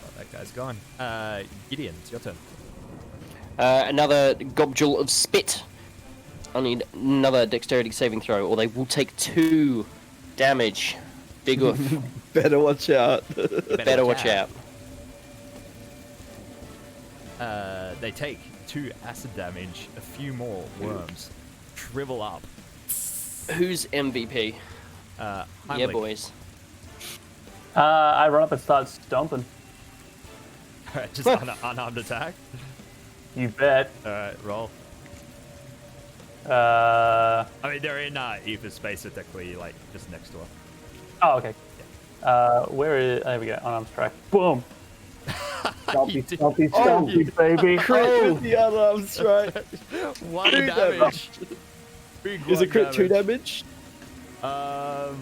Speaker 1: Oh, that guy's gone. Gideon, it's your turn.
Speaker 3: Another gobjul of spit. I need another dexterity saving throw, or they will take 2 damage. Big oof.
Speaker 5: better watch out.
Speaker 3: Better watch out.
Speaker 1: They take 2 acid damage, a few more worms shrivel up.
Speaker 3: Who's MVP? Yeah,
Speaker 1: Heimlich.
Speaker 3: boys.
Speaker 2: I run up and start stomping.
Speaker 1: Just unarmed attack.
Speaker 2: You bet.
Speaker 1: Alright, roll.
Speaker 2: Uh,
Speaker 1: I mean, they're in Eva's space, so technically, like, just next to her.
Speaker 2: oh, okay. Where is... There we go. Unarmed strike. Boom.
Speaker 1: You
Speaker 2: Stompy,
Speaker 1: did-
Speaker 2: stompy, stompy, baby.
Speaker 5: Crit with the unarmed strike.
Speaker 1: 1
Speaker 5: 2
Speaker 1: damage. Big
Speaker 5: Is a
Speaker 1: 1
Speaker 5: crit 2 damage?
Speaker 1: I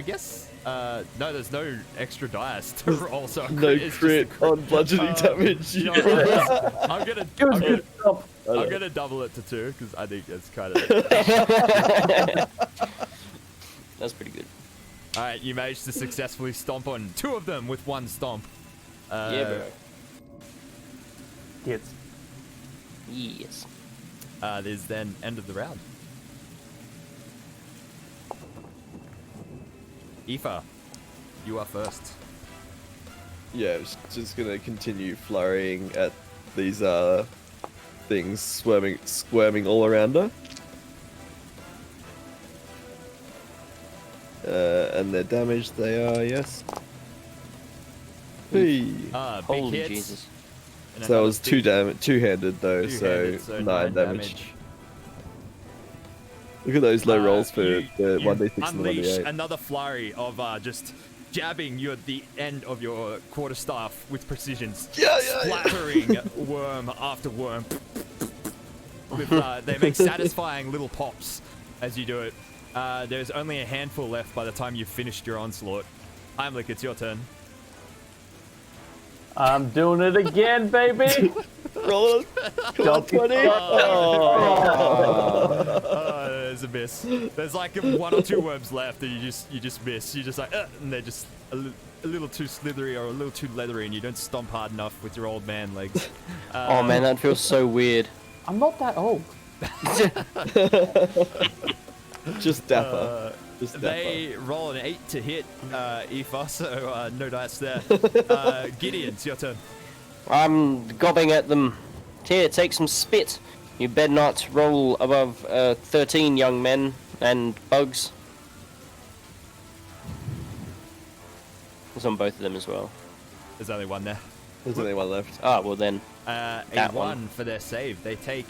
Speaker 1: guess, no, there's no extra dice to roll, so a
Speaker 5: No
Speaker 1: crit is just a
Speaker 5: crit
Speaker 1: crit.
Speaker 5: on bludgeoning damage.
Speaker 1: You know what, I'm gonna
Speaker 2: It was a good stomp.
Speaker 1: I'm gonna double it to 2 because I think it's kind of.
Speaker 3: That's pretty good.
Speaker 1: All right, you managed to successfully stomp on 2 of them with 1 stomp.
Speaker 3: Yeah, bro.
Speaker 2: Hits.
Speaker 3: Yes.
Speaker 1: There's then end of the round. Aoife, you are first.
Speaker 5: Yeah, just gonna continue flurrying at these things squirming all around her. And their damage, they are, yes. Hey.
Speaker 1: Big
Speaker 3: Holy
Speaker 1: hits.
Speaker 3: Jesus.
Speaker 1: and
Speaker 5: So that
Speaker 1: another
Speaker 5: was
Speaker 1: big
Speaker 5: two-handed though,
Speaker 1: two-handed,
Speaker 5: so 9 damage.
Speaker 1: damage.
Speaker 5: Look at those low rolls for
Speaker 1: You-
Speaker 5: the
Speaker 1: you
Speaker 5: 1d6 and the
Speaker 1: unleash
Speaker 5: 1d8.
Speaker 1: another flurry of just jabbing you at the end of your quarterstaff with precision, splattering worm after worm. With, they make satisfying little pops as you do it. There's only a handful left by the time you've finished your onslaught. Heimlich, it's your turn.
Speaker 2: I'm doing it again, baby.
Speaker 5: Roll it. Come on, 20.
Speaker 1: Oh, there's a miss. There's like 1 or 2 worms left, and you just miss. You just like, and they're just a little too slithery or a little too leathery, and you don't stomp hard enough with your old man legs.
Speaker 3: Oh man, that feels so weird.
Speaker 2: I'm not that old.
Speaker 5: Just dapper. Just dapper.
Speaker 1: They roll an 8 to hit Aoife, so no dice there. Gideon, it's your turn.
Speaker 3: I'm gobbing at them. Here, take some spit. You better not roll above 13, young men and bugs. It's on both of them as well.
Speaker 1: There's only 1 there.
Speaker 5: There's only 1 left.
Speaker 3: Ah, well then.
Speaker 1: A
Speaker 3: That
Speaker 1: 1
Speaker 3: one.
Speaker 1: for their save. They take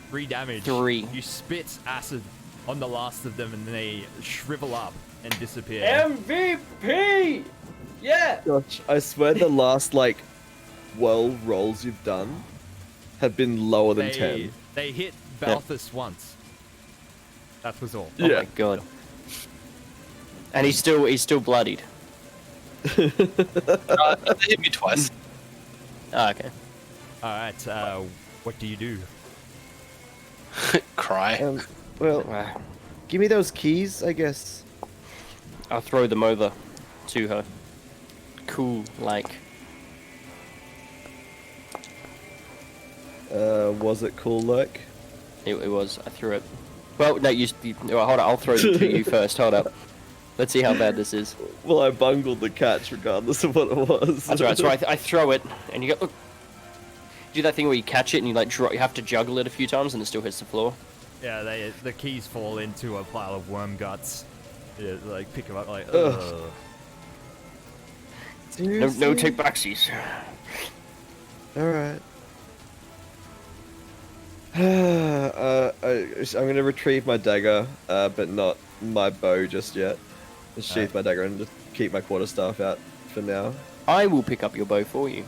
Speaker 1: 3 damage.
Speaker 3: 3.
Speaker 1: You spit acid on the last of them, and they shrivel up and disappear.
Speaker 3: MVP! Yeah!
Speaker 5: Gosh, I swear the last, 12 rolls you've done have been lower than 10.
Speaker 1: They hit Balthus once. That was all.
Speaker 3: Oh my god. And he's still bloodied.
Speaker 4: They hit me twice.
Speaker 3: Ah, okay.
Speaker 1: All right. What do you do?
Speaker 4: Cry.
Speaker 6: Well,
Speaker 3: Ah,
Speaker 6: give me those keys, I guess.
Speaker 3: I'll throw them over to her. Cool, like.
Speaker 5: Was it cool, like?
Speaker 3: It was. I threw it. Well, no, well, hold on. I'll throw them to you first. Hold up. Let's see how bad this is.
Speaker 5: Well, I bungled the catch regardless of what it was.
Speaker 3: That's right. So I throw it, and you go. Look, do that thing where you catch it and you like you have to juggle it a few times and it still hits the floor.
Speaker 1: Yeah, the keys fall into a pile of worm guts. Yeah, like pick them up like.
Speaker 5: Ugh.
Speaker 1: Ugh.
Speaker 3: No take backsies.
Speaker 5: Alright. I'm gonna retrieve my dagger, but not my bow just yet. Just sheath my dagger and just keep my quarterstaff out for now.
Speaker 3: I will pick up your bow for you.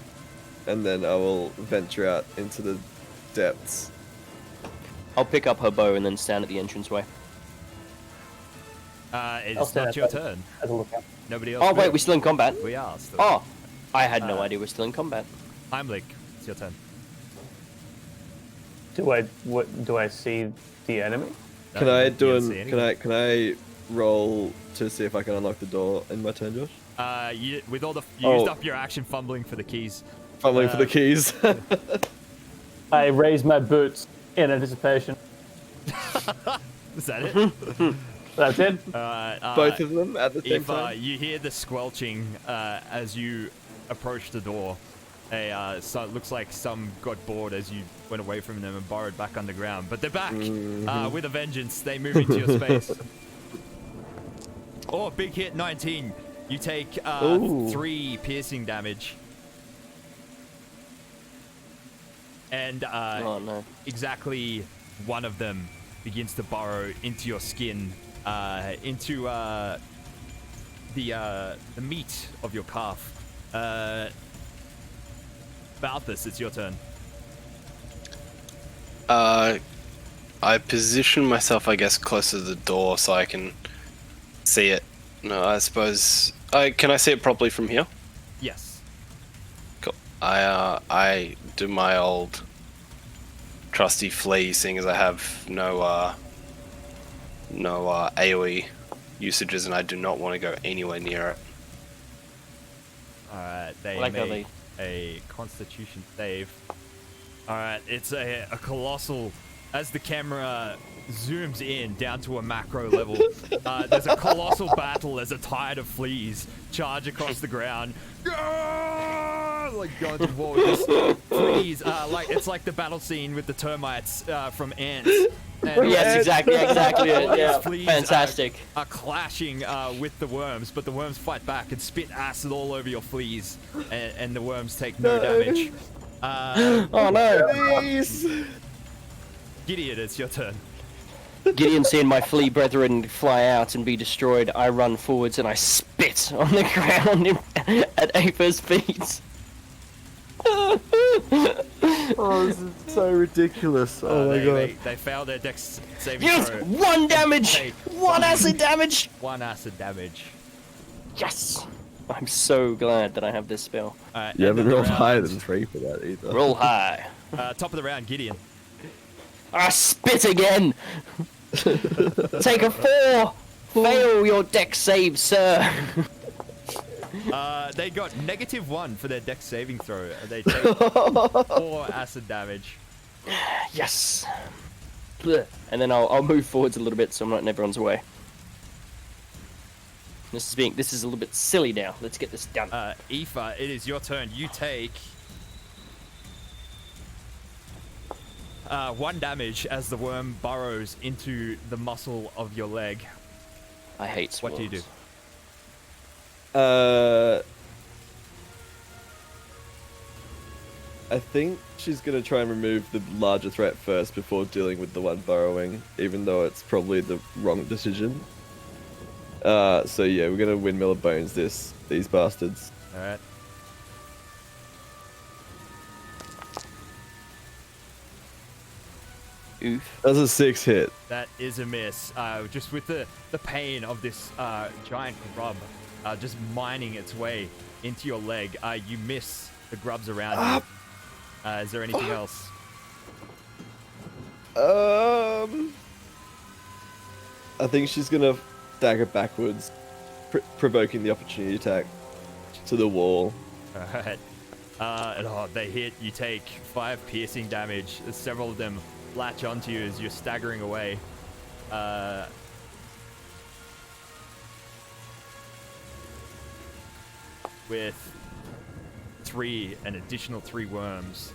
Speaker 5: And then I will venture out into the depths.
Speaker 3: I'll pick up her bow and then stand at the entranceway.
Speaker 1: It's not your turn.
Speaker 2: As a lookout.
Speaker 1: Nobody else.
Speaker 3: Oh wait,
Speaker 1: will.
Speaker 3: we're still in combat.
Speaker 1: We are still.
Speaker 3: Oh, I had no idea we're still in combat.
Speaker 1: Heimlich, it's your turn.
Speaker 2: Do I see the enemy?
Speaker 1: No,
Speaker 5: Can I
Speaker 1: you
Speaker 5: do
Speaker 1: don't see anything.
Speaker 5: can I roll to see if I can unlock the door in my turn, Josh?
Speaker 1: You used up your action fumbling for the keys.
Speaker 5: Fumbling for the keys.
Speaker 2: I raise my boots in anticipation.
Speaker 1: Is that it?
Speaker 2: That's it.
Speaker 5: Both of them at the same
Speaker 1: If
Speaker 5: time.
Speaker 1: you hear the squelching as you approach the door, so it looks like some got bored as you went away from them and burrowed back underground. But they're back with a vengeance. They move into your space. Oh, big hit, 19. You take 3 piercing damage. And
Speaker 3: Oh no.
Speaker 1: exactly one of them begins to burrow into your skin, into the meat of your calf. Balthus, it's your turn.
Speaker 4: I position myself, I guess, closer to the door so I can see it. No, I suppose. Can I see it properly from here?
Speaker 1: Yes.
Speaker 4: Cool. I do my old trusty flee, seeing as I have no AoE usages, and I do not want to go anywhere near it.
Speaker 1: Alright, they
Speaker 3: Like how
Speaker 1: made a Constitution save. Alright, it's a colossal. As the camera zooms in down to a macro level, there's a colossal battle as a tide of fleas charge across the ground. Like going to war with this fleas. It's like the battle scene with the termites from Ants. And
Speaker 3: Yes, exactly
Speaker 1: all
Speaker 3: it. Yeah,
Speaker 1: these fleas
Speaker 3: fantastic.
Speaker 1: Are clashing with the worms, but the worms fight back and spit acid all over your fleas, and the worms take no damage.
Speaker 3: Oh no!
Speaker 5: Please.
Speaker 1: Gideon, it's your turn.
Speaker 3: Gideon seeing my flea brethren fly out and be destroyed, I run forwards and I spit on the ground at Ava's feet.
Speaker 5: Oh, this is so ridiculous. Oh my god.
Speaker 1: They fail their dex saving
Speaker 3: Yes!
Speaker 1: throw.
Speaker 3: 1 damage!
Speaker 1: Take
Speaker 3: 1 acid damage!
Speaker 1: 1 acid damage.
Speaker 3: Yes! I'm so glad that I have this spell.
Speaker 5: You haven't
Speaker 1: End of
Speaker 5: rolled
Speaker 1: the
Speaker 5: higher
Speaker 1: round.
Speaker 5: than 3 for that either.
Speaker 3: Roll high.
Speaker 1: Top of the round, Gideon.
Speaker 3: I spit again! Take a 4! Fail your dex save, sir!
Speaker 1: They got -1 for their dex saving throw. They take 4 acid damage.
Speaker 3: Yes! Blech. And then I'll move forwards a little bit so I'm not in everyone's way. This is a little bit silly now. Let's get this done.
Speaker 1: Aoife, it is your turn. You take 1 damage as the worm burrows into the muscle of your leg.
Speaker 3: I hate swarms.
Speaker 1: What do you do?
Speaker 5: I think she's gonna try and remove the larger threat first before dealing with the one burrowing, even though it's probably the wrong decision. So yeah, we're gonna windmill of bones these bastards.
Speaker 1: Alright.
Speaker 3: Oof.
Speaker 5: That's a 6 hit.
Speaker 1: That is a miss. Just with the pain of this giant grub just mining its way into your leg, you miss the grubs around you. Is there anything else?
Speaker 5: I think she's gonna dagger backwards, provoking the opportunity attack to the wall.
Speaker 1: Alright. They hit. You take 5 piercing damage. Several of them latch onto you as you're staggering away. with an additional three worms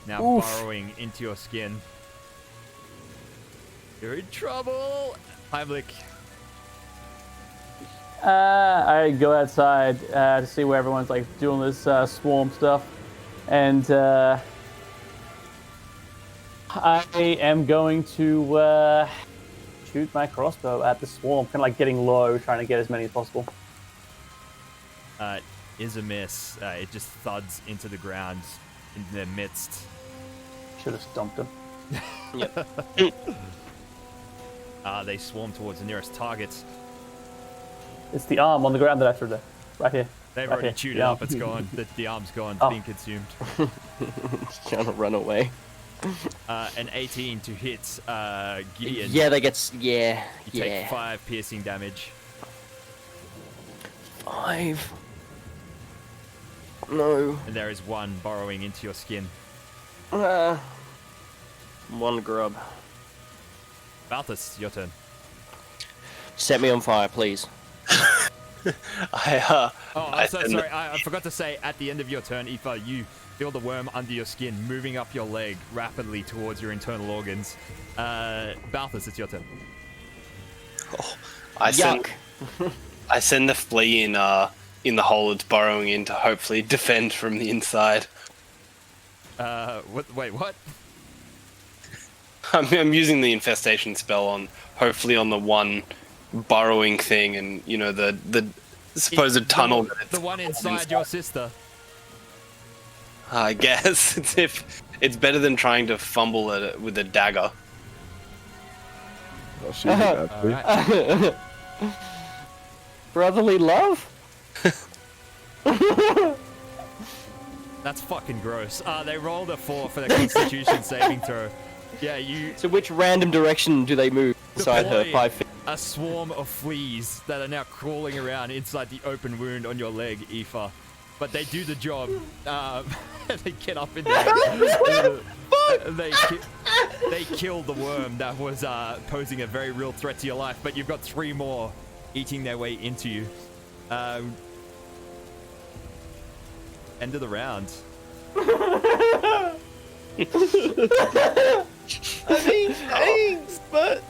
Speaker 1: now
Speaker 2: Oof.
Speaker 1: burrowing into your skin. You're in trouble, Heimlich.
Speaker 2: I go outside to see where everyone's like doing this swarm stuff, and I am going to shoot my crossbow at the swarm, kind of like getting low, trying to get as many as possible.
Speaker 1: Is a miss. It just thuds into the ground in their midst.
Speaker 2: Should have stomped him.
Speaker 3: Yep.
Speaker 1: They swarm towards the nearest target.
Speaker 2: It's the arm on the ground that I threw there. Right here.
Speaker 1: They've
Speaker 2: Right
Speaker 1: already
Speaker 2: here.
Speaker 1: chewed
Speaker 2: The
Speaker 1: it
Speaker 2: arm.
Speaker 1: up. It's gone. The arm's gone,
Speaker 2: Oh.
Speaker 1: being consumed.
Speaker 3: Trying to run away.
Speaker 1: An 18 to hit Gideon.
Speaker 3: Yeah, that gets. Yeah.
Speaker 1: You take
Speaker 3: Yeah.
Speaker 1: 5 piercing damage.
Speaker 3: 5. No.
Speaker 1: And there is one burrowing into your skin.
Speaker 3: One grub.
Speaker 1: Balthus, your turn.
Speaker 3: Set me on fire, please.
Speaker 4: I
Speaker 1: Sorry, I forgot to say, at the end of your turn, Aoife, you feel the worm under your skin moving up your leg rapidly towards your internal organs. Balthus, it's your turn.
Speaker 4: I send
Speaker 3: Yuck.
Speaker 4: I send the flea in the hole it's burrowing in to hopefully defend from the inside.
Speaker 1: Wait, what?
Speaker 4: I'm using the infestation spell on hopefully on the one burrowing thing, and you know the supposed tunnel. that
Speaker 1: The one inside your sister.
Speaker 4: I guess it's better than trying to fumble at it with a dagger.
Speaker 5: Oh, she's about to.
Speaker 1: Alright.
Speaker 3: Brotherly love?
Speaker 1: That's fucking gross. They rolled a 4 for their Constitution saving throw. Yeah, you
Speaker 3: So which random direction do they move inside her?
Speaker 1: deploy
Speaker 3: 5 feet.
Speaker 1: a swarm of fleas that are now crawling around inside the open wound on your leg, Aoife. But they do the job. They get up in there. They kill the worm that was posing a very real threat to your life. But you've got 3 more eating their way into you. End of the round.
Speaker 5: I mean, thanks, but.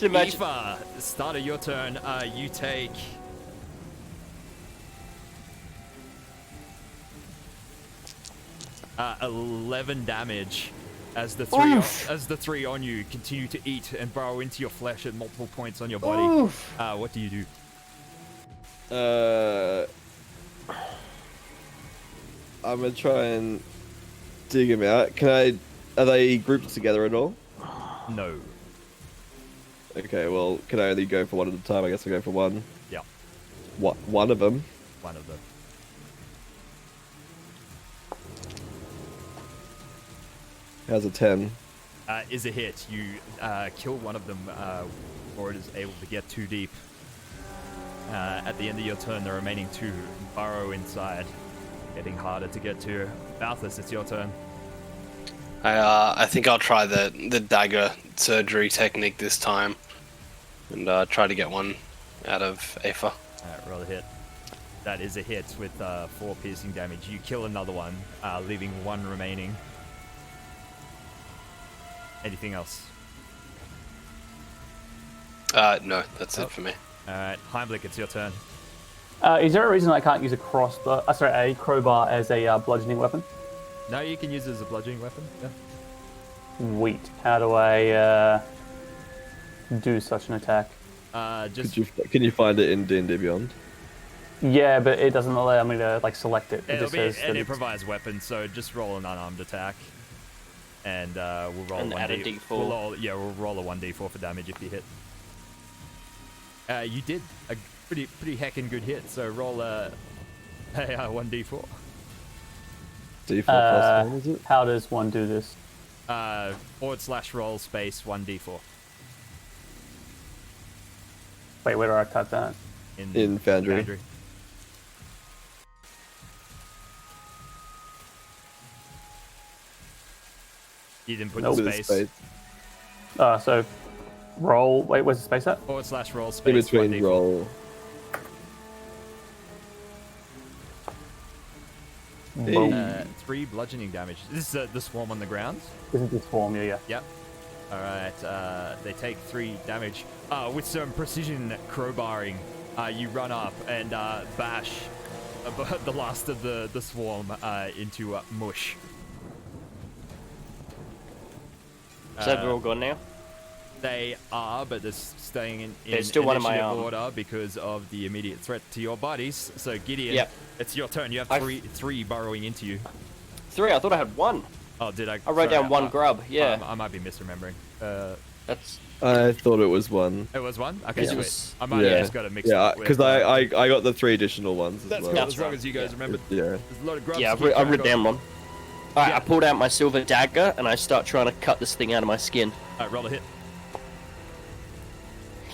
Speaker 3: Imagine-
Speaker 1: Aoife, start of your turn. You take 11 damage as the three on you continue to eat and burrow into your flesh at multiple points on your body. What do you do?
Speaker 5: I'm gonna try and dig him out. Are they grouped together at all?
Speaker 1: No.
Speaker 5: Okay, well, can I only go for one at a time? I guess I'll go for one.
Speaker 1: Yeah,
Speaker 5: One of them.
Speaker 1: one of them.
Speaker 5: How's a 10?
Speaker 1: Is a hit. You kill one of them, or it is able to get too deep. At the end of your turn, the remaining 2 burrow inside, getting harder to get to. Balthus, it's your turn.
Speaker 4: I think I'll try the dagger surgery technique this time, and try to get one out of Aoife.
Speaker 1: Alright, roll a hit. That is a hit with 4 piercing damage. You kill another one, leaving 1 remaining. Anything else?
Speaker 4: No, that's it for me.
Speaker 1: Alright, Heimlich, it's your turn.
Speaker 2: Is there a reason I can't use a a crowbar as a bludgeoning weapon?
Speaker 1: No, you can use it as a bludgeoning weapon. Yeah.
Speaker 2: Sweet. How do I do such an attack?
Speaker 1: Just
Speaker 5: Can you find it in D&D Beyond?
Speaker 2: Yeah, but it doesn't allow me to like select it. It
Speaker 1: it'll
Speaker 2: just
Speaker 1: be
Speaker 2: says
Speaker 1: an
Speaker 2: that
Speaker 1: improvised weapon, so just roll an unarmed attack, and we'll roll
Speaker 3: And
Speaker 1: one
Speaker 3: add a
Speaker 1: d4.
Speaker 3: D4.
Speaker 1: We'll roll a 1d4 for damage if you hit. You did a pretty heckin' good hit, so roll a 1d4.
Speaker 5: D4 plus 1, is it?
Speaker 2: How does one do this?
Speaker 1: /roll space 1d4
Speaker 2: Wait, where do I type that?
Speaker 5: In Foundry.
Speaker 1: You didn't put
Speaker 2: Nope.
Speaker 1: the
Speaker 5: With a
Speaker 1: space.
Speaker 2: So roll. Wait, where's the space at?
Speaker 1: / roll
Speaker 5: In
Speaker 1: space.
Speaker 5: between
Speaker 1: 1d4.
Speaker 5: roll.
Speaker 2: Boom.
Speaker 1: 3 bludgeoning damage. This is the swarm on the ground.
Speaker 2: Isn't this form? Yeah.
Speaker 1: Yep. All right. They take 3 damage. With some precision crowbarring, you run up and bash the last of the swarm into mush.
Speaker 3: So they're all gone now?
Speaker 1: They are, but they're staying in
Speaker 3: There's still one in my
Speaker 1: initiative
Speaker 3: arm.
Speaker 1: order because of the immediate threat to your bodies. So Gideon,
Speaker 3: Yep.
Speaker 1: it's your turn. You have three burrowing into you.
Speaker 3: 3, I thought I had 1.
Speaker 1: Oh, did I?
Speaker 3: I wrote down 1 grub, yeah.
Speaker 1: I might be misremembering.
Speaker 3: That's...
Speaker 5: I thought it was 1.
Speaker 1: It was 1? Okay,
Speaker 3: Yeah.
Speaker 1: sweet.
Speaker 3: It was-
Speaker 1: I might have just got it mixed
Speaker 5: Yeah,
Speaker 1: up.
Speaker 5: because I got the 3 additional ones as
Speaker 1: That's
Speaker 5: well.
Speaker 1: cool,
Speaker 3: That's
Speaker 1: as long
Speaker 3: right.
Speaker 1: as you guys
Speaker 3: Yeah.
Speaker 1: remember.
Speaker 5: Yeah.
Speaker 1: There's a lot of grubs.
Speaker 3: Yeah,
Speaker 1: to keep
Speaker 3: I've
Speaker 1: track
Speaker 3: written
Speaker 1: of.
Speaker 3: down 1. Alright,
Speaker 1: Yeah.
Speaker 3: I pulled out my silver dagger and I start trying to cut this thing out of my skin.
Speaker 1: Alright, roll a hit.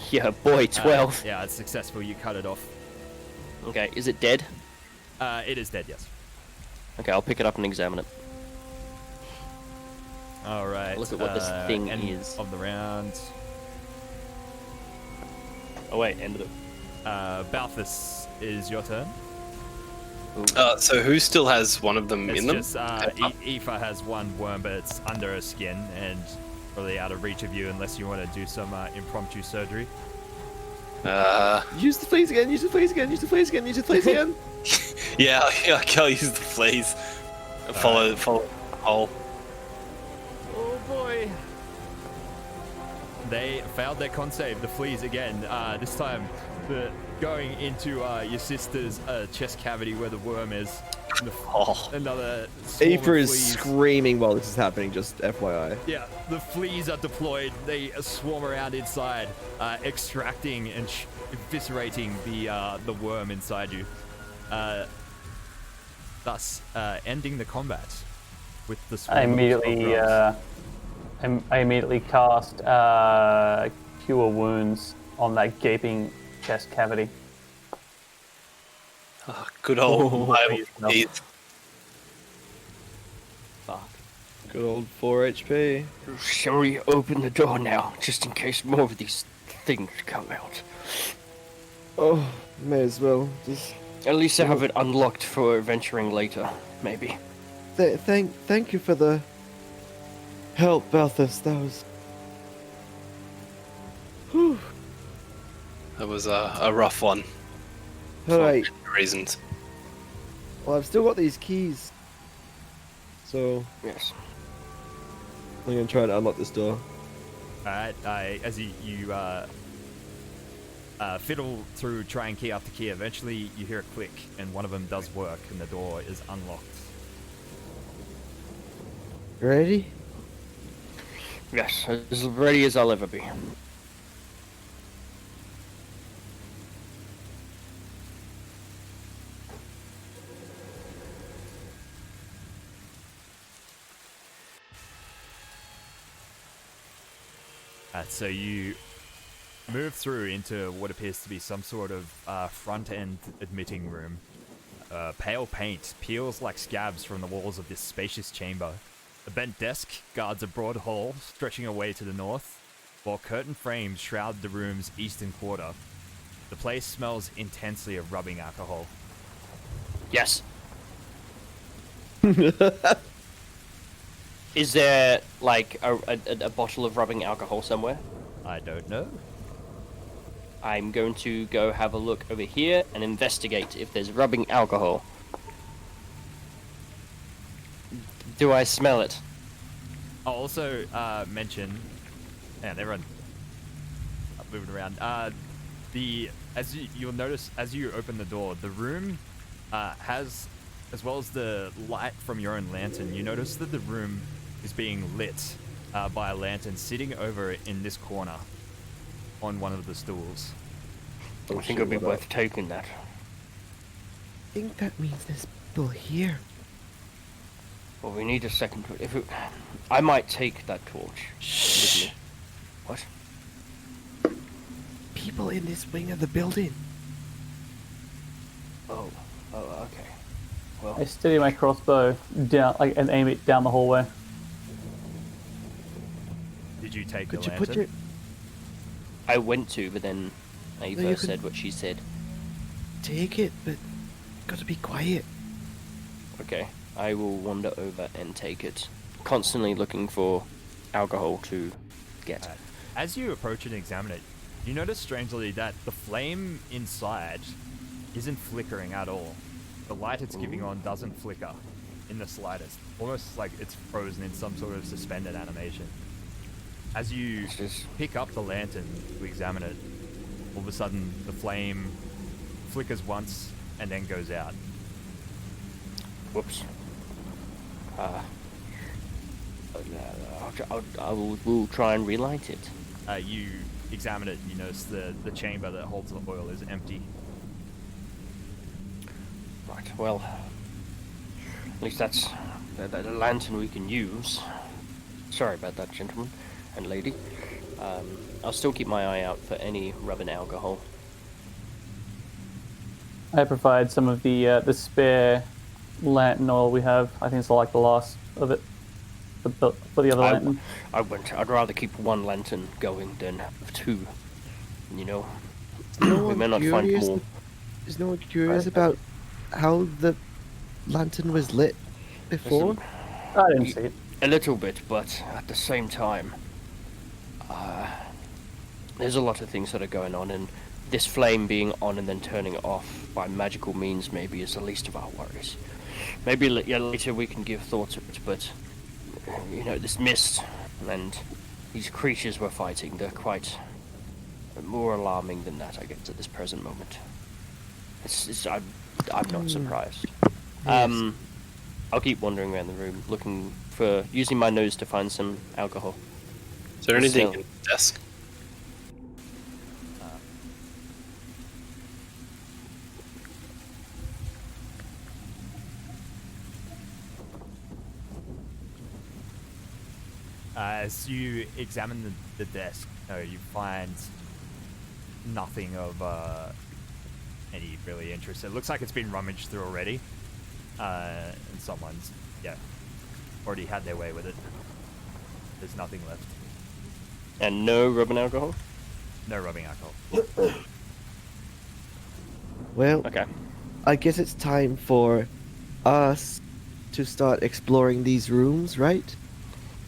Speaker 3: Yeah, boy, 12.
Speaker 1: Yeah, it's successful. You cut it off.
Speaker 3: Okay, is it dead?
Speaker 1: It is dead, yes.
Speaker 3: Okay, I'll pick it up and examine it.
Speaker 1: Alright.
Speaker 3: Look at what this thing
Speaker 1: end
Speaker 3: is.
Speaker 1: of the round.
Speaker 3: Oh wait, end of it.
Speaker 1: Balthus, is your turn.
Speaker 4: So who still has one of them
Speaker 1: It's
Speaker 4: in them?
Speaker 1: just Aoife has 1 worm, but it's under her skin and probably out of reach of you unless you want to do some impromptu surgery.
Speaker 5: Use the fleas again, use the fleas again, use the fleas again, use the fleas again.
Speaker 4: Yeah, I'll use the fleas. Follow the hole.
Speaker 1: Oh boy! They failed their con save, the fleas again. This time, going into your sister's chest cavity where the worm is. Another swarm of
Speaker 5: Aoife is
Speaker 1: fleas.
Speaker 5: screaming while this is happening, just FYI.
Speaker 1: Yeah, the fleas are deployed. They swarm around inside, extracting and eviscerating the worm inside you. Thus, ending the combat with the swarm
Speaker 2: I
Speaker 1: of
Speaker 2: immediately,
Speaker 1: grubs.
Speaker 2: I immediately cast Cure Wounds on that gaping chest cavity.
Speaker 4: Good old
Speaker 2: please, no.
Speaker 4: fleas.
Speaker 3: Fuck.
Speaker 5: Good old 4 HP.
Speaker 3: Shall we open the door now, just in case more of these things come out?
Speaker 5: Oh, may as well. Just
Speaker 3: At least I have it unlocked for venturing later, maybe.
Speaker 5: thank you for the help, Balthus. That was. Whew.
Speaker 4: That was a rough one.
Speaker 5: All right.
Speaker 4: For reasons.
Speaker 5: Well, I've still got these keys, so
Speaker 3: Yes.
Speaker 5: I'm gonna try and unlock this door.
Speaker 1: Alright, as you fiddle through, try and key after key, eventually you hear a click, and one of them does work, and the door is unlocked.
Speaker 5: You ready?
Speaker 3: Yes, as ready as I'll ever be.
Speaker 1: So you move through into what appears to be some sort of front-end admitting room. Pale paint peels like scabs from the walls of this spacious chamber. A bent desk guards a broad hall stretching away to the north, while curtain frames shroud the room's eastern quarter. The place smells intensely of rubbing alcohol.
Speaker 3: Yes. Is there, like, a bottle of rubbing alcohol somewhere?
Speaker 1: I don't know.
Speaker 3: I'm going to go have a look over here and investigate if there's rubbing alcohol. Do I smell it?
Speaker 1: I'll also mention, and everyone moving around. You'll notice as you open the door, the room has, as well as the light from your own lantern, you notice that the room is being lit by a lantern sitting over in this corner on one of the stools.
Speaker 3: I think it'd be worth taking that.
Speaker 6: I think that means there's people here.
Speaker 3: Well, we need a second. I might take that torch with me. What?
Speaker 6: People in this wing of the building.
Speaker 3: Oh, okay. Well,
Speaker 2: I steady my crossbow down, and aim it down the hallway.
Speaker 1: Did you take
Speaker 6: Could
Speaker 1: the
Speaker 6: you
Speaker 1: lantern?
Speaker 6: put your...
Speaker 3: I went to, but then Ava
Speaker 6: you
Speaker 3: said
Speaker 6: can-
Speaker 3: what she said.
Speaker 6: Take it, but gotta be quiet.
Speaker 3: Okay, I will wander over and take it. Constantly looking for alcohol to get.
Speaker 1: Alright. As you approach and examine it, you notice strangely that the flame inside isn't flickering at all. The light it's giving on doesn't flicker in the slightest. Almost like it's frozen in some sort of suspended animation. As you
Speaker 3: This is-
Speaker 1: pick up the lantern to examine it, all of a sudden the flame flickers once and then goes out.
Speaker 3: Whoops. We'll try and relight it.
Speaker 1: You examine it and you notice the chamber that holds the oil is empty.
Speaker 3: Right, well, at least that's the lantern we can use. Sorry about that, gentleman and lady. I'll still keep my eye out for any rubbing alcohol.
Speaker 2: I provide some of the spare lantern oil we have. I think it's like the last of it for the other lantern.
Speaker 3: I'd rather keep one lantern going than two. You know,
Speaker 6: No
Speaker 3: we
Speaker 6: one
Speaker 3: may not find
Speaker 6: curious-
Speaker 3: more.
Speaker 6: Is no one curious about how the lantern was lit before?
Speaker 3: Listen,
Speaker 2: I didn't see it.
Speaker 3: a little bit, but at the same time, there's a lot of things that are going on, and this flame being on and then turning off by magical means maybe is the least of our worries. Maybe later we can give thought to it, but you know, this mist and these creatures we're fighting, they're quite more alarming than that, I guess, at this present moment. I'm not surprised.
Speaker 6: Yes.
Speaker 3: I'll keep wandering around the room, using my nose to find some alcohol.
Speaker 4: Is there anything
Speaker 3: Still.
Speaker 4: in the desk?
Speaker 1: As you examine the desk, you find nothing of any really interest. It looks like it's been rummaged through already, and someone's already had their way with it. There's nothing left.
Speaker 3: And no rubbing alcohol?
Speaker 1: No rubbing alcohol.
Speaker 6: Well,
Speaker 3: Okay.
Speaker 6: I guess it's time for us to start exploring these rooms, right?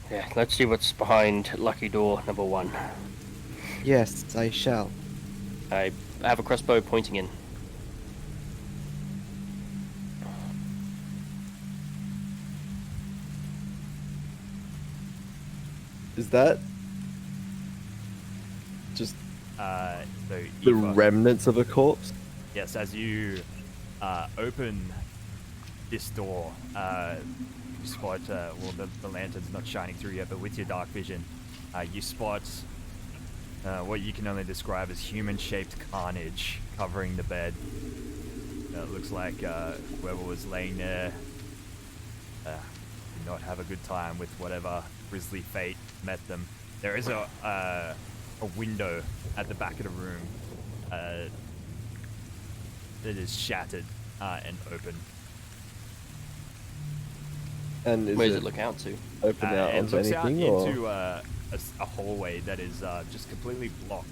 Speaker 3: Yeah, let's see what's behind lucky door number 1.
Speaker 6: Yes, I shall.
Speaker 3: I have a crossbow pointing in.
Speaker 5: Is that just
Speaker 1: So
Speaker 5: the
Speaker 1: Eva,
Speaker 5: remnants of a corpse?
Speaker 1: yes, as you open this door, you spot, the lantern's not shining through yet, but with your dark vision, you spot what you can only describe as human-shaped carnage covering the bed. It looks like whoever was laying there did not have a good time with whatever grisly fate met them. There is a window at the back of the room that is shattered and open.
Speaker 5: And is
Speaker 3: Where does
Speaker 5: it
Speaker 3: it look out to?
Speaker 5: open out
Speaker 1: It
Speaker 5: onto
Speaker 1: looks out
Speaker 5: anything, or
Speaker 1: into a hallway that is just completely blocked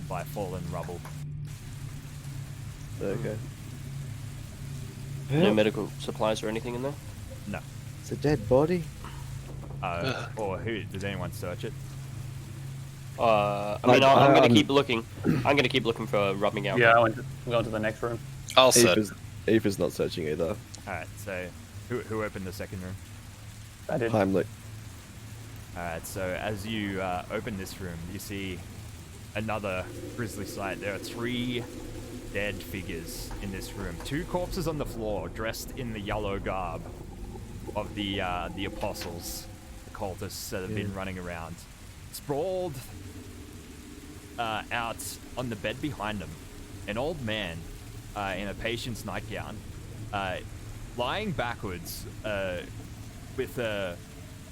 Speaker 1: by fallen rubble.
Speaker 5: okay?
Speaker 3: No medical supplies or anything in there?
Speaker 1: No.
Speaker 6: It's a dead body.
Speaker 1: Or who? Did anyone search it?
Speaker 3: I mean, I'm
Speaker 5: I'm-
Speaker 3: gonna keep looking. I'm gonna keep looking for rubbing alcohol.
Speaker 2: Yeah, I'm going to the next room.
Speaker 4: I'll search.
Speaker 5: Aoife's not searching either.
Speaker 1: Alright, so who opened the second room?
Speaker 2: I did.
Speaker 5: Heimlich.
Speaker 1: Alright, so as you open this room, you see another grisly sight. There are 3 dead figures in this room. 2 corpses on the floor, dressed in the yellow garb of the apostles, the cultists that have been running around. Sprawled out on the bed behind them, an old man in a patient's nightgown, lying backwards with a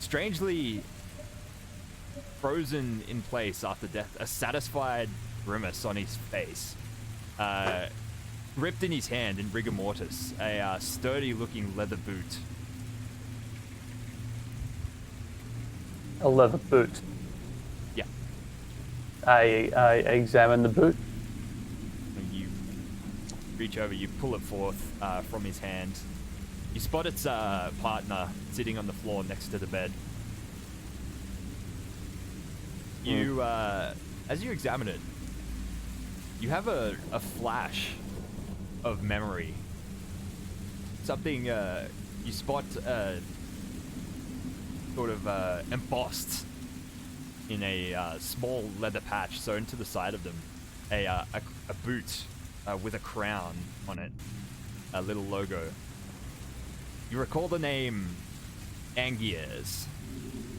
Speaker 1: strangely frozen in place after death, a satisfied grimace on his face. Gripped in his hand in rigor mortis, a sturdy-looking leather boot.
Speaker 2: A leather boot.
Speaker 1: Yeah.
Speaker 2: I examine the boot.
Speaker 1: And you reach over, you pull it forth from his hand. You spot its partner sitting on the floor next to the bed. You, as you examine it, you have a flash of memory. Something you spot sort of embossed in a small leather patch sewn to the side of them. A boot with a crown on it, a little logo. You recall the name Angier's,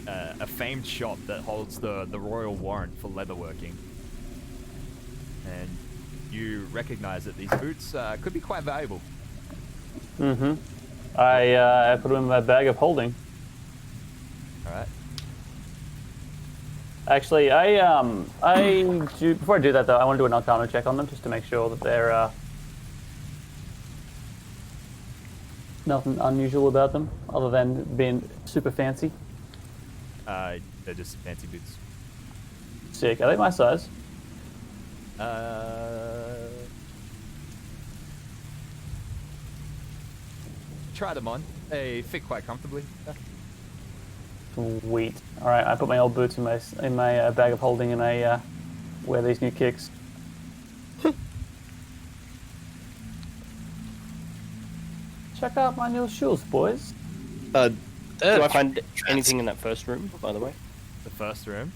Speaker 1: a famed shop that holds the royal warrant for leatherworking. And you recognize that these boots could be quite valuable.
Speaker 2: Mm-hmm. I put them in my bag of holding.
Speaker 1: All right.
Speaker 2: Actually, before I do that though, I want to do an Arcana check on them just to make sure that they're nothing unusual about them, other than being super fancy.
Speaker 1: They're just fancy boots.
Speaker 2: Sick. Are they my size?
Speaker 1: Try them on. They fit quite comfortably.
Speaker 2: Sweet. All right, I put my old boots in my bag of holding, and I wear these new kicks. Check out my new shoes, boys.
Speaker 3: Do I find anything in that first room, by the way?
Speaker 1: The first room.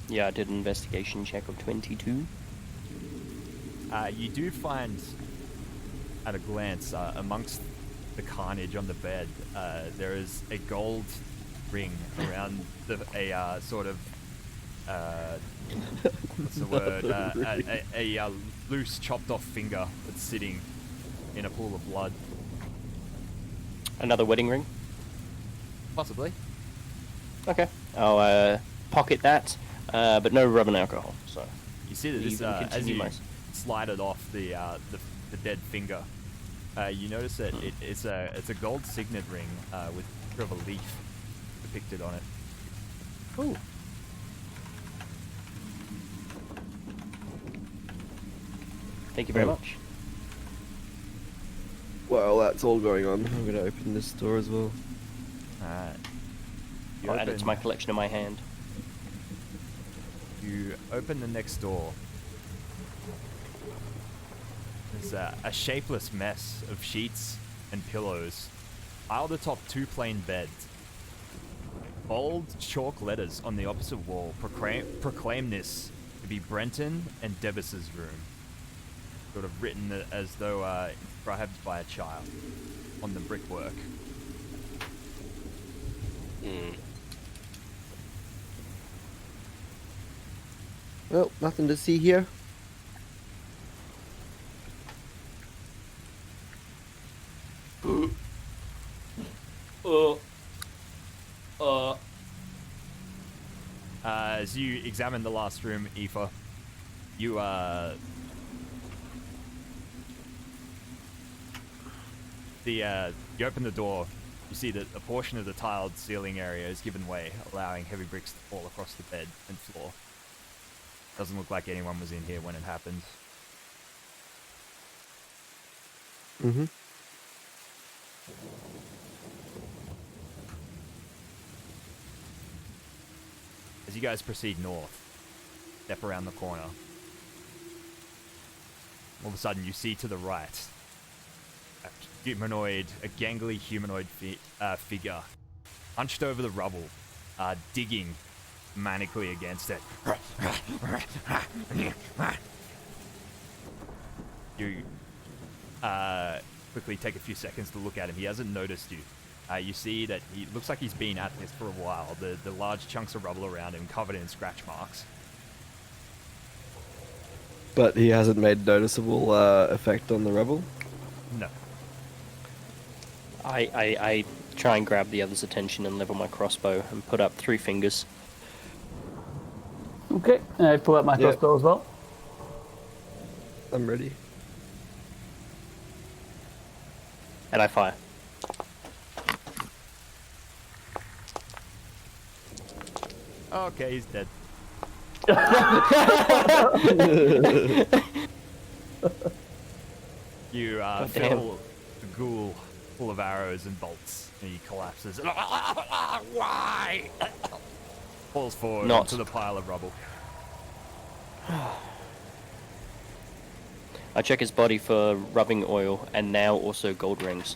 Speaker 3: Yeah, I did an investigation check of 22.
Speaker 1: You do find, at a glance, amongst the carnage on the bed, there is a gold ring around a sort of what's the word? A loose, chopped off finger that's sitting in a pool of blood.
Speaker 3: Another wedding ring?
Speaker 1: Possibly.
Speaker 3: Okay. I'll pocket that, but no rum and alcohol. So
Speaker 1: You see that
Speaker 3: you
Speaker 1: this,
Speaker 3: can
Speaker 1: as
Speaker 3: continue
Speaker 1: you
Speaker 3: my-
Speaker 1: slide it off the dead finger, you notice that it's a gold signet ring with sort of a leaf depicted on it.
Speaker 3: Ooh. Thank you very much.
Speaker 5: While that's all going on, I'm gonna open this door as well.
Speaker 1: Alright.
Speaker 3: I'll add it to my collection in my hand.
Speaker 1: You open the next door. There's a shapeless mess of sheets and pillows piled atop two plain beds. Bold chalk letters on the opposite wall proclaim this to be Brenton and Debus's room. Sort of written as though inscribed by a child on the brickwork.
Speaker 6: Well, nothing to see here.
Speaker 1: As you examine the last room, Aoife, you you open the door. You see that a portion of the tiled ceiling area is given way, allowing heavy bricks to fall across the bed and floor. Doesn't look like anyone was in here when it happened.
Speaker 6: Mm-hmm.
Speaker 1: As you guys proceed north, step around the corner. All of a sudden, you see to the right a gangly humanoid figure, hunched over the rubble, digging manically against it. You quickly take a few seconds to look at him. He hasn't noticed you. You see that he looks like he's been at this for a while. The large chunks of rubble around him covered in scratch marks.
Speaker 5: But he hasn't made noticeable effect on the rebel.
Speaker 1: No.
Speaker 3: I try and grab the other's attention and level my crossbow and put up 3 fingers.
Speaker 2: Okay, and I pull out my crossbow as well.
Speaker 5: I'm ready.
Speaker 3: And I fire.
Speaker 1: Okay, he's dead. You
Speaker 3: damn.
Speaker 1: fill the ghoul full of arrows and bolts, and he collapses. Why? Falls forward
Speaker 3: Not.
Speaker 1: onto the pile of rubble.
Speaker 3: I check his body for rubbing oil and now also gold rings.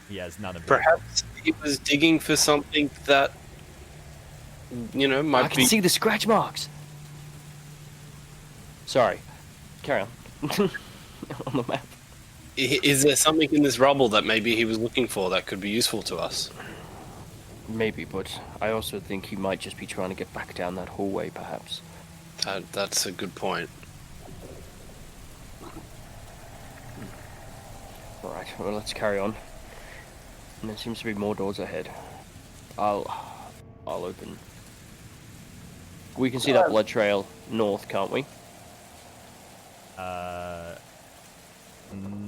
Speaker 1: He has none of it.
Speaker 4: Perhaps he was digging for something that, you know,
Speaker 3: I
Speaker 4: might
Speaker 3: can
Speaker 4: be.
Speaker 3: see the scratch marks. Sorry. Carry on. On the map.
Speaker 4: Is there something in this rubble that maybe he was looking for that could be useful to us?
Speaker 3: Maybe, but I also think he might just be trying to get back down that hallway, perhaps.
Speaker 4: That's a good point.
Speaker 3: Alright, well, let's carry on. And there seems to be more doors ahead. I'll open. We can see that blood trail north, can't we?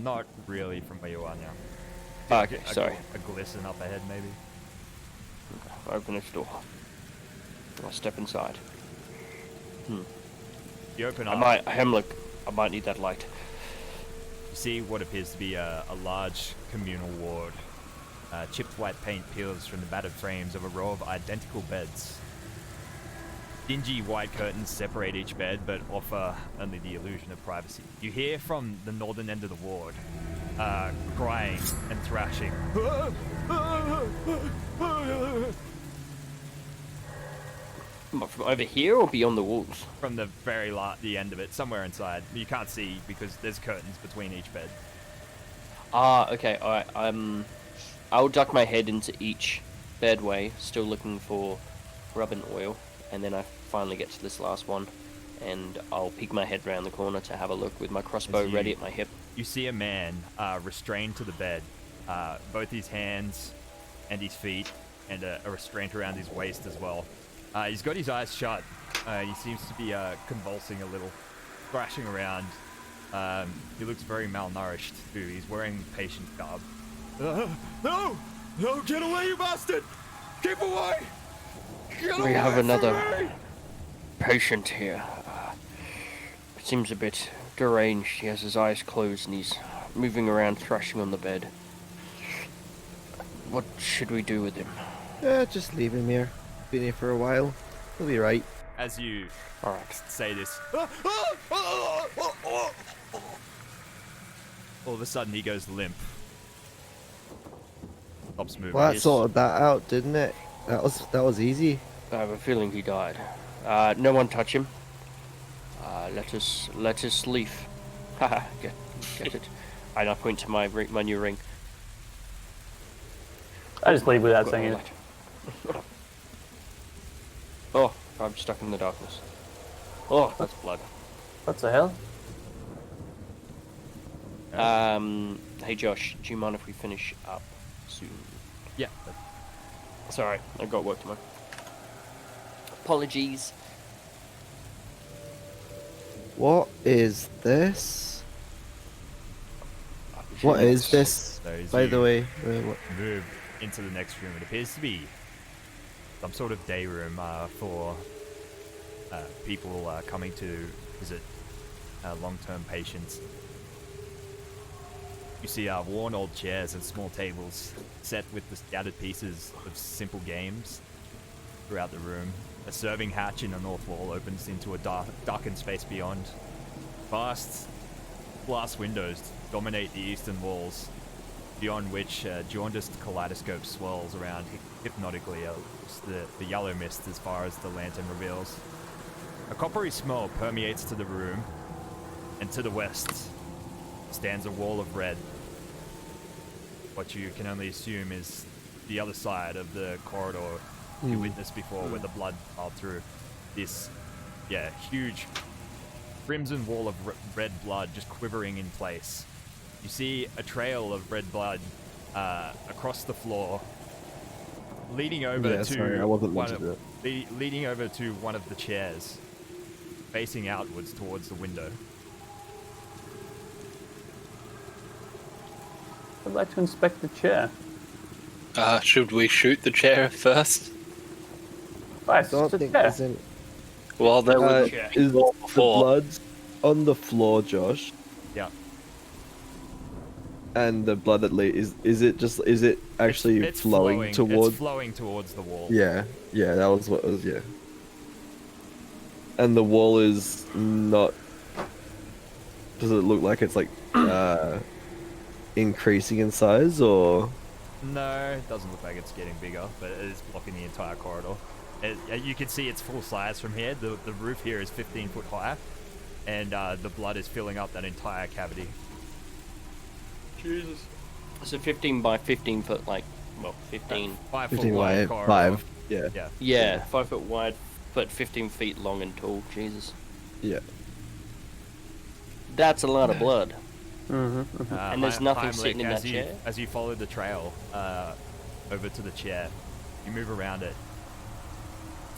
Speaker 1: Not really from where you are now.
Speaker 3: Ah, okay, sorry.
Speaker 1: A glisten up ahead, maybe.
Speaker 3: I open this door. I'll step inside.
Speaker 1: You open
Speaker 3: I
Speaker 1: up.
Speaker 3: might need that light.
Speaker 1: You see what appears to be a large communal ward. Chipped white paint peels from the battered frames of a row of identical beds. Dingy white curtains separate each bed, but offer only the illusion of privacy. You hear from the northern end of the ward, crying and thrashing.
Speaker 3: From over here or beyond the walls?
Speaker 1: From the the end of it, somewhere inside. You can't see because there's curtains between each bed.
Speaker 3: Ah, okay, alright. I'll duck my head into each bedway, still looking for rub and oil, and then I finally get to this last one, and I'll peek my head round the corner to have a look with my crossbow
Speaker 1: As
Speaker 3: ready at my hip.
Speaker 1: You see a man restrained to the bed, both his hands and his feet, and a restraint around his waist as well. He's got his eyes shut. He seems to be convulsing a little, thrashing around. He looks very malnourished too. He's wearing patient garb. No! No, get away, you bastard! Keep away!
Speaker 3: We have another patient here. Seems a bit deranged. He has his eyes closed and he's moving around, thrashing on the bed. What should we do with him?
Speaker 6: Just leave him here. Been here for a while. He'll be right.
Speaker 1: As you
Speaker 3: Alright.
Speaker 1: say this, all of a sudden he goes limp. Stops moving.
Speaker 6: Well, that sorted that out, didn't it? That was easy.
Speaker 3: I have a feeling he died. No one touch him. Let us leave. Haha, get it. And I point to my new ring.
Speaker 2: I just leave without
Speaker 3: Got
Speaker 2: saying
Speaker 3: no
Speaker 2: it.
Speaker 3: light. Oh, I'm stuck in the darkness. Oh, that's blood.
Speaker 2: What the hell?
Speaker 3: Hey Josh, do you mind if we finish up soon?
Speaker 1: Yeah.
Speaker 3: Sorry, I've got work tomorrow. Apologies.
Speaker 6: What is this? What is this?
Speaker 1: So as
Speaker 6: By
Speaker 1: you
Speaker 6: the way, what?
Speaker 1: move into the next room, it appears to be some sort of day room for people coming to visit long-term patients. You see worn old chairs and small tables set with the scattered pieces of simple games throughout the room. A serving hatch in the north wall opens into a darkened space beyond. Vast glass windows dominate the eastern walls, beyond which jaundiced kaleidoscope swirls around hypnotically as the yellow mist as far as the lantern reveals. A coppery smell permeates to the room, and to the west stands a wall of red. What you can only assume is the other side of the corridor you witnessed before, where the blood piled through. This, huge crimson wall of red blood just quivering in place. You see a trail of red blood across the floor, leading over
Speaker 5: Yeah,
Speaker 1: to
Speaker 5: sorry, I wasn't meant
Speaker 1: one
Speaker 5: to do
Speaker 1: of, leading over to one of the chairs, facing outwards towards the window.
Speaker 2: I'd like to inspect the chair.
Speaker 4: Should we shoot the chair first?
Speaker 2: Right,
Speaker 6: Don't
Speaker 2: it's a
Speaker 6: think
Speaker 2: chair.
Speaker 6: there's any.
Speaker 4: Well, there was
Speaker 5: Is the
Speaker 4: before.
Speaker 5: blood on the floor, Josh?
Speaker 1: Yeah.
Speaker 5: And the blood that is it actually
Speaker 1: It's
Speaker 5: flowing towards?
Speaker 1: It's flowing towards the wall.
Speaker 5: Yeah, that was what it was. Yeah. And the wall is not. Does it look like it's like increasing in size, or?
Speaker 1: No, it doesn't look like it's getting bigger, but it is blocking the entire corridor. You can see it's full size from here. The roof here is 15 foot high, and the blood is filling up that entire cavity.
Speaker 3: Jesus. It's a 15 by 15 foot, like, well, 15.
Speaker 1: 5 foot
Speaker 5: 15
Speaker 1: wide
Speaker 5: wide,
Speaker 1: corridor.
Speaker 5: 5. Yeah.
Speaker 1: Yeah.
Speaker 3: Yeah, 5 foot wide, but 15 feet long and tall. Jesus.
Speaker 5: Yeah.
Speaker 3: That's a lot of blood.
Speaker 1: And
Speaker 3: there's nothing sitting in that
Speaker 1: you,
Speaker 3: chair?
Speaker 1: As you follow the trail over to the chair, you move around it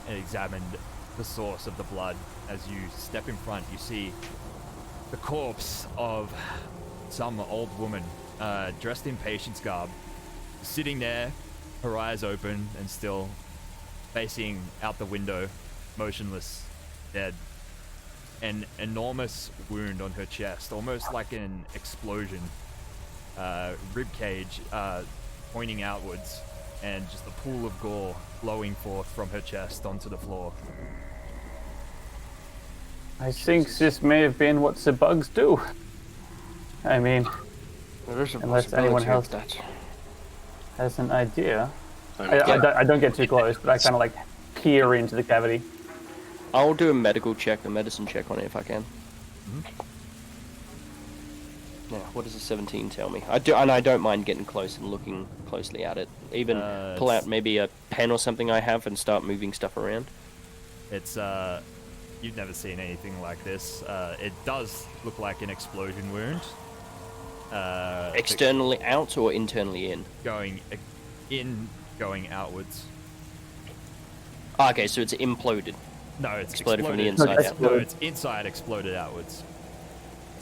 Speaker 1: and examine the source of the blood. As you step in front, you see the corpse of some old woman dressed in patient's garb, sitting there, her eyes open and still facing out the window, motionless, dead. An enormous wound on her chest, almost like an explosion. Rib cage pointing outwards, and just a pool of gore flowing forth from her chest onto the floor.
Speaker 2: I think this may have been what the bugs do. I mean,
Speaker 3: There's a
Speaker 2: unless anyone else
Speaker 3: that.
Speaker 2: has an idea.
Speaker 4: Okay.
Speaker 2: I don't get too close, but I kind of like peer into the cavity.
Speaker 3: I'll do a medical check, a medicine check on it if I can. Yeah, what does a 17 tell me? I don't mind getting close and looking closely at it. Even pull out maybe a pen or something I have and start moving stuff around.
Speaker 1: It's you've never seen anything like this. It does look like an explosion wound.
Speaker 3: Externally out or internally in?
Speaker 1: Going outwards.
Speaker 3: Okay, so it's imploded.
Speaker 1: No, it's
Speaker 3: Exploded from the
Speaker 1: exploded.
Speaker 3: inside
Speaker 1: No,
Speaker 3: out.
Speaker 1: it's inside exploded outwards.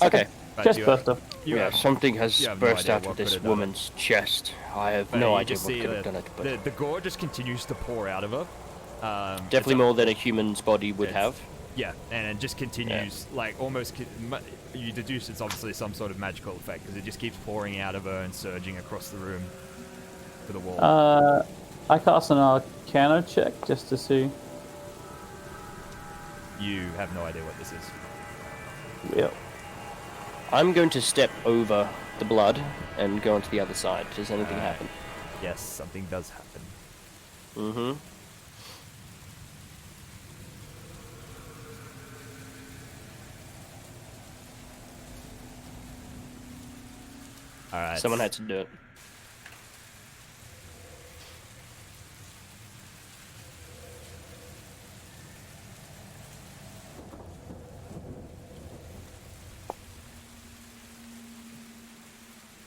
Speaker 3: Okay.
Speaker 1: But
Speaker 2: Just
Speaker 1: you-
Speaker 2: burst up.
Speaker 1: you
Speaker 3: Yeah,
Speaker 1: have-
Speaker 3: something has
Speaker 1: you have no
Speaker 3: burst
Speaker 1: idea
Speaker 3: out
Speaker 1: what
Speaker 3: of this
Speaker 1: could have done it.
Speaker 3: woman's chest. I have
Speaker 1: But
Speaker 3: no
Speaker 1: you
Speaker 3: idea
Speaker 1: just
Speaker 3: what
Speaker 1: see
Speaker 3: could have
Speaker 1: that
Speaker 3: done it, but
Speaker 1: the gore just continues to pour out of her.
Speaker 3: definitely more than a human's body would
Speaker 1: it's-
Speaker 3: have.
Speaker 1: Yeah, and it just continues, like, almost... You deduce it's obviously some sort of magical effect, because it just keeps pouring out of her and surging across the room to the wall.
Speaker 2: I cast an Arcana check just to see.
Speaker 1: You have no idea what this is.
Speaker 2: Yep.
Speaker 3: I'm going to step over the blood and go onto the other side. Does anything
Speaker 1: Alright.
Speaker 3: happen?
Speaker 1: Yes, something does happen.
Speaker 3: Mm-hmm.
Speaker 1: Alright.
Speaker 3: Someone had to do it.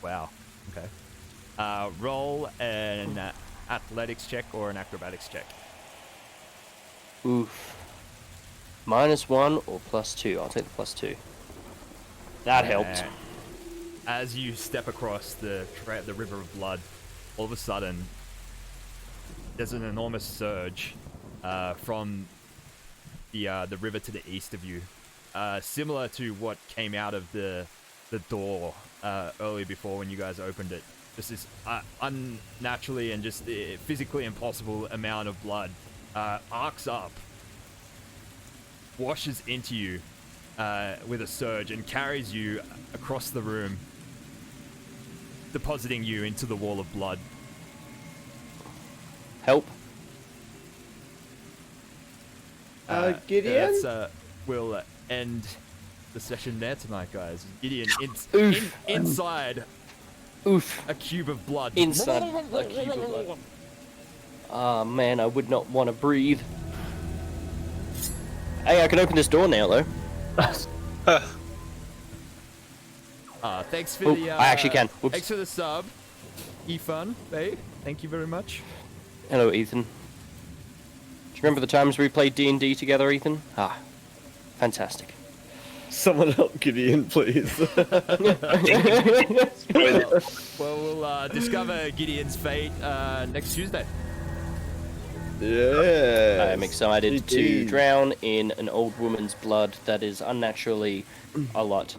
Speaker 1: Wow. Okay. Roll an athletics check or an acrobatics check.
Speaker 3: Oof. -1 or +2? I'll take the +2. That helped.
Speaker 1: As you step across the river of blood, all of a sudden, there's an enormous surge from the river to the east of you, similar to what came out of the door earlier before when you guys opened it. Just this unnaturally and just physically impossible amount of blood arcs up, washes into you with a surge, and carries you across the room, depositing you into the wall of blood.
Speaker 3: Help.
Speaker 6: Gideon?
Speaker 1: We'll end the session there tonight, guys. Gideon
Speaker 3: Oof.
Speaker 1: inside
Speaker 3: Oof.
Speaker 1: a cube of blood.
Speaker 3: Inside a cube of blood. Ah, man, I would not want to breathe. Hey, I can open this door now, though.
Speaker 1: Thanks for
Speaker 3: Oh,
Speaker 1: the.
Speaker 3: I actually can. Whoops.
Speaker 1: Thanks for the sub, Ethan. Hey, thank you very much.
Speaker 3: Hello, Ethan. Do you remember the times we played D&D together, Ethan? Ah, fantastic.
Speaker 5: Someone help Gideon, please.
Speaker 1: Well, we'll discover Gideon's fate next Tuesday.
Speaker 5: Yeah.
Speaker 3: am excited to
Speaker 5: GG.
Speaker 3: drown in an old woman's blood that is unnaturally a lot.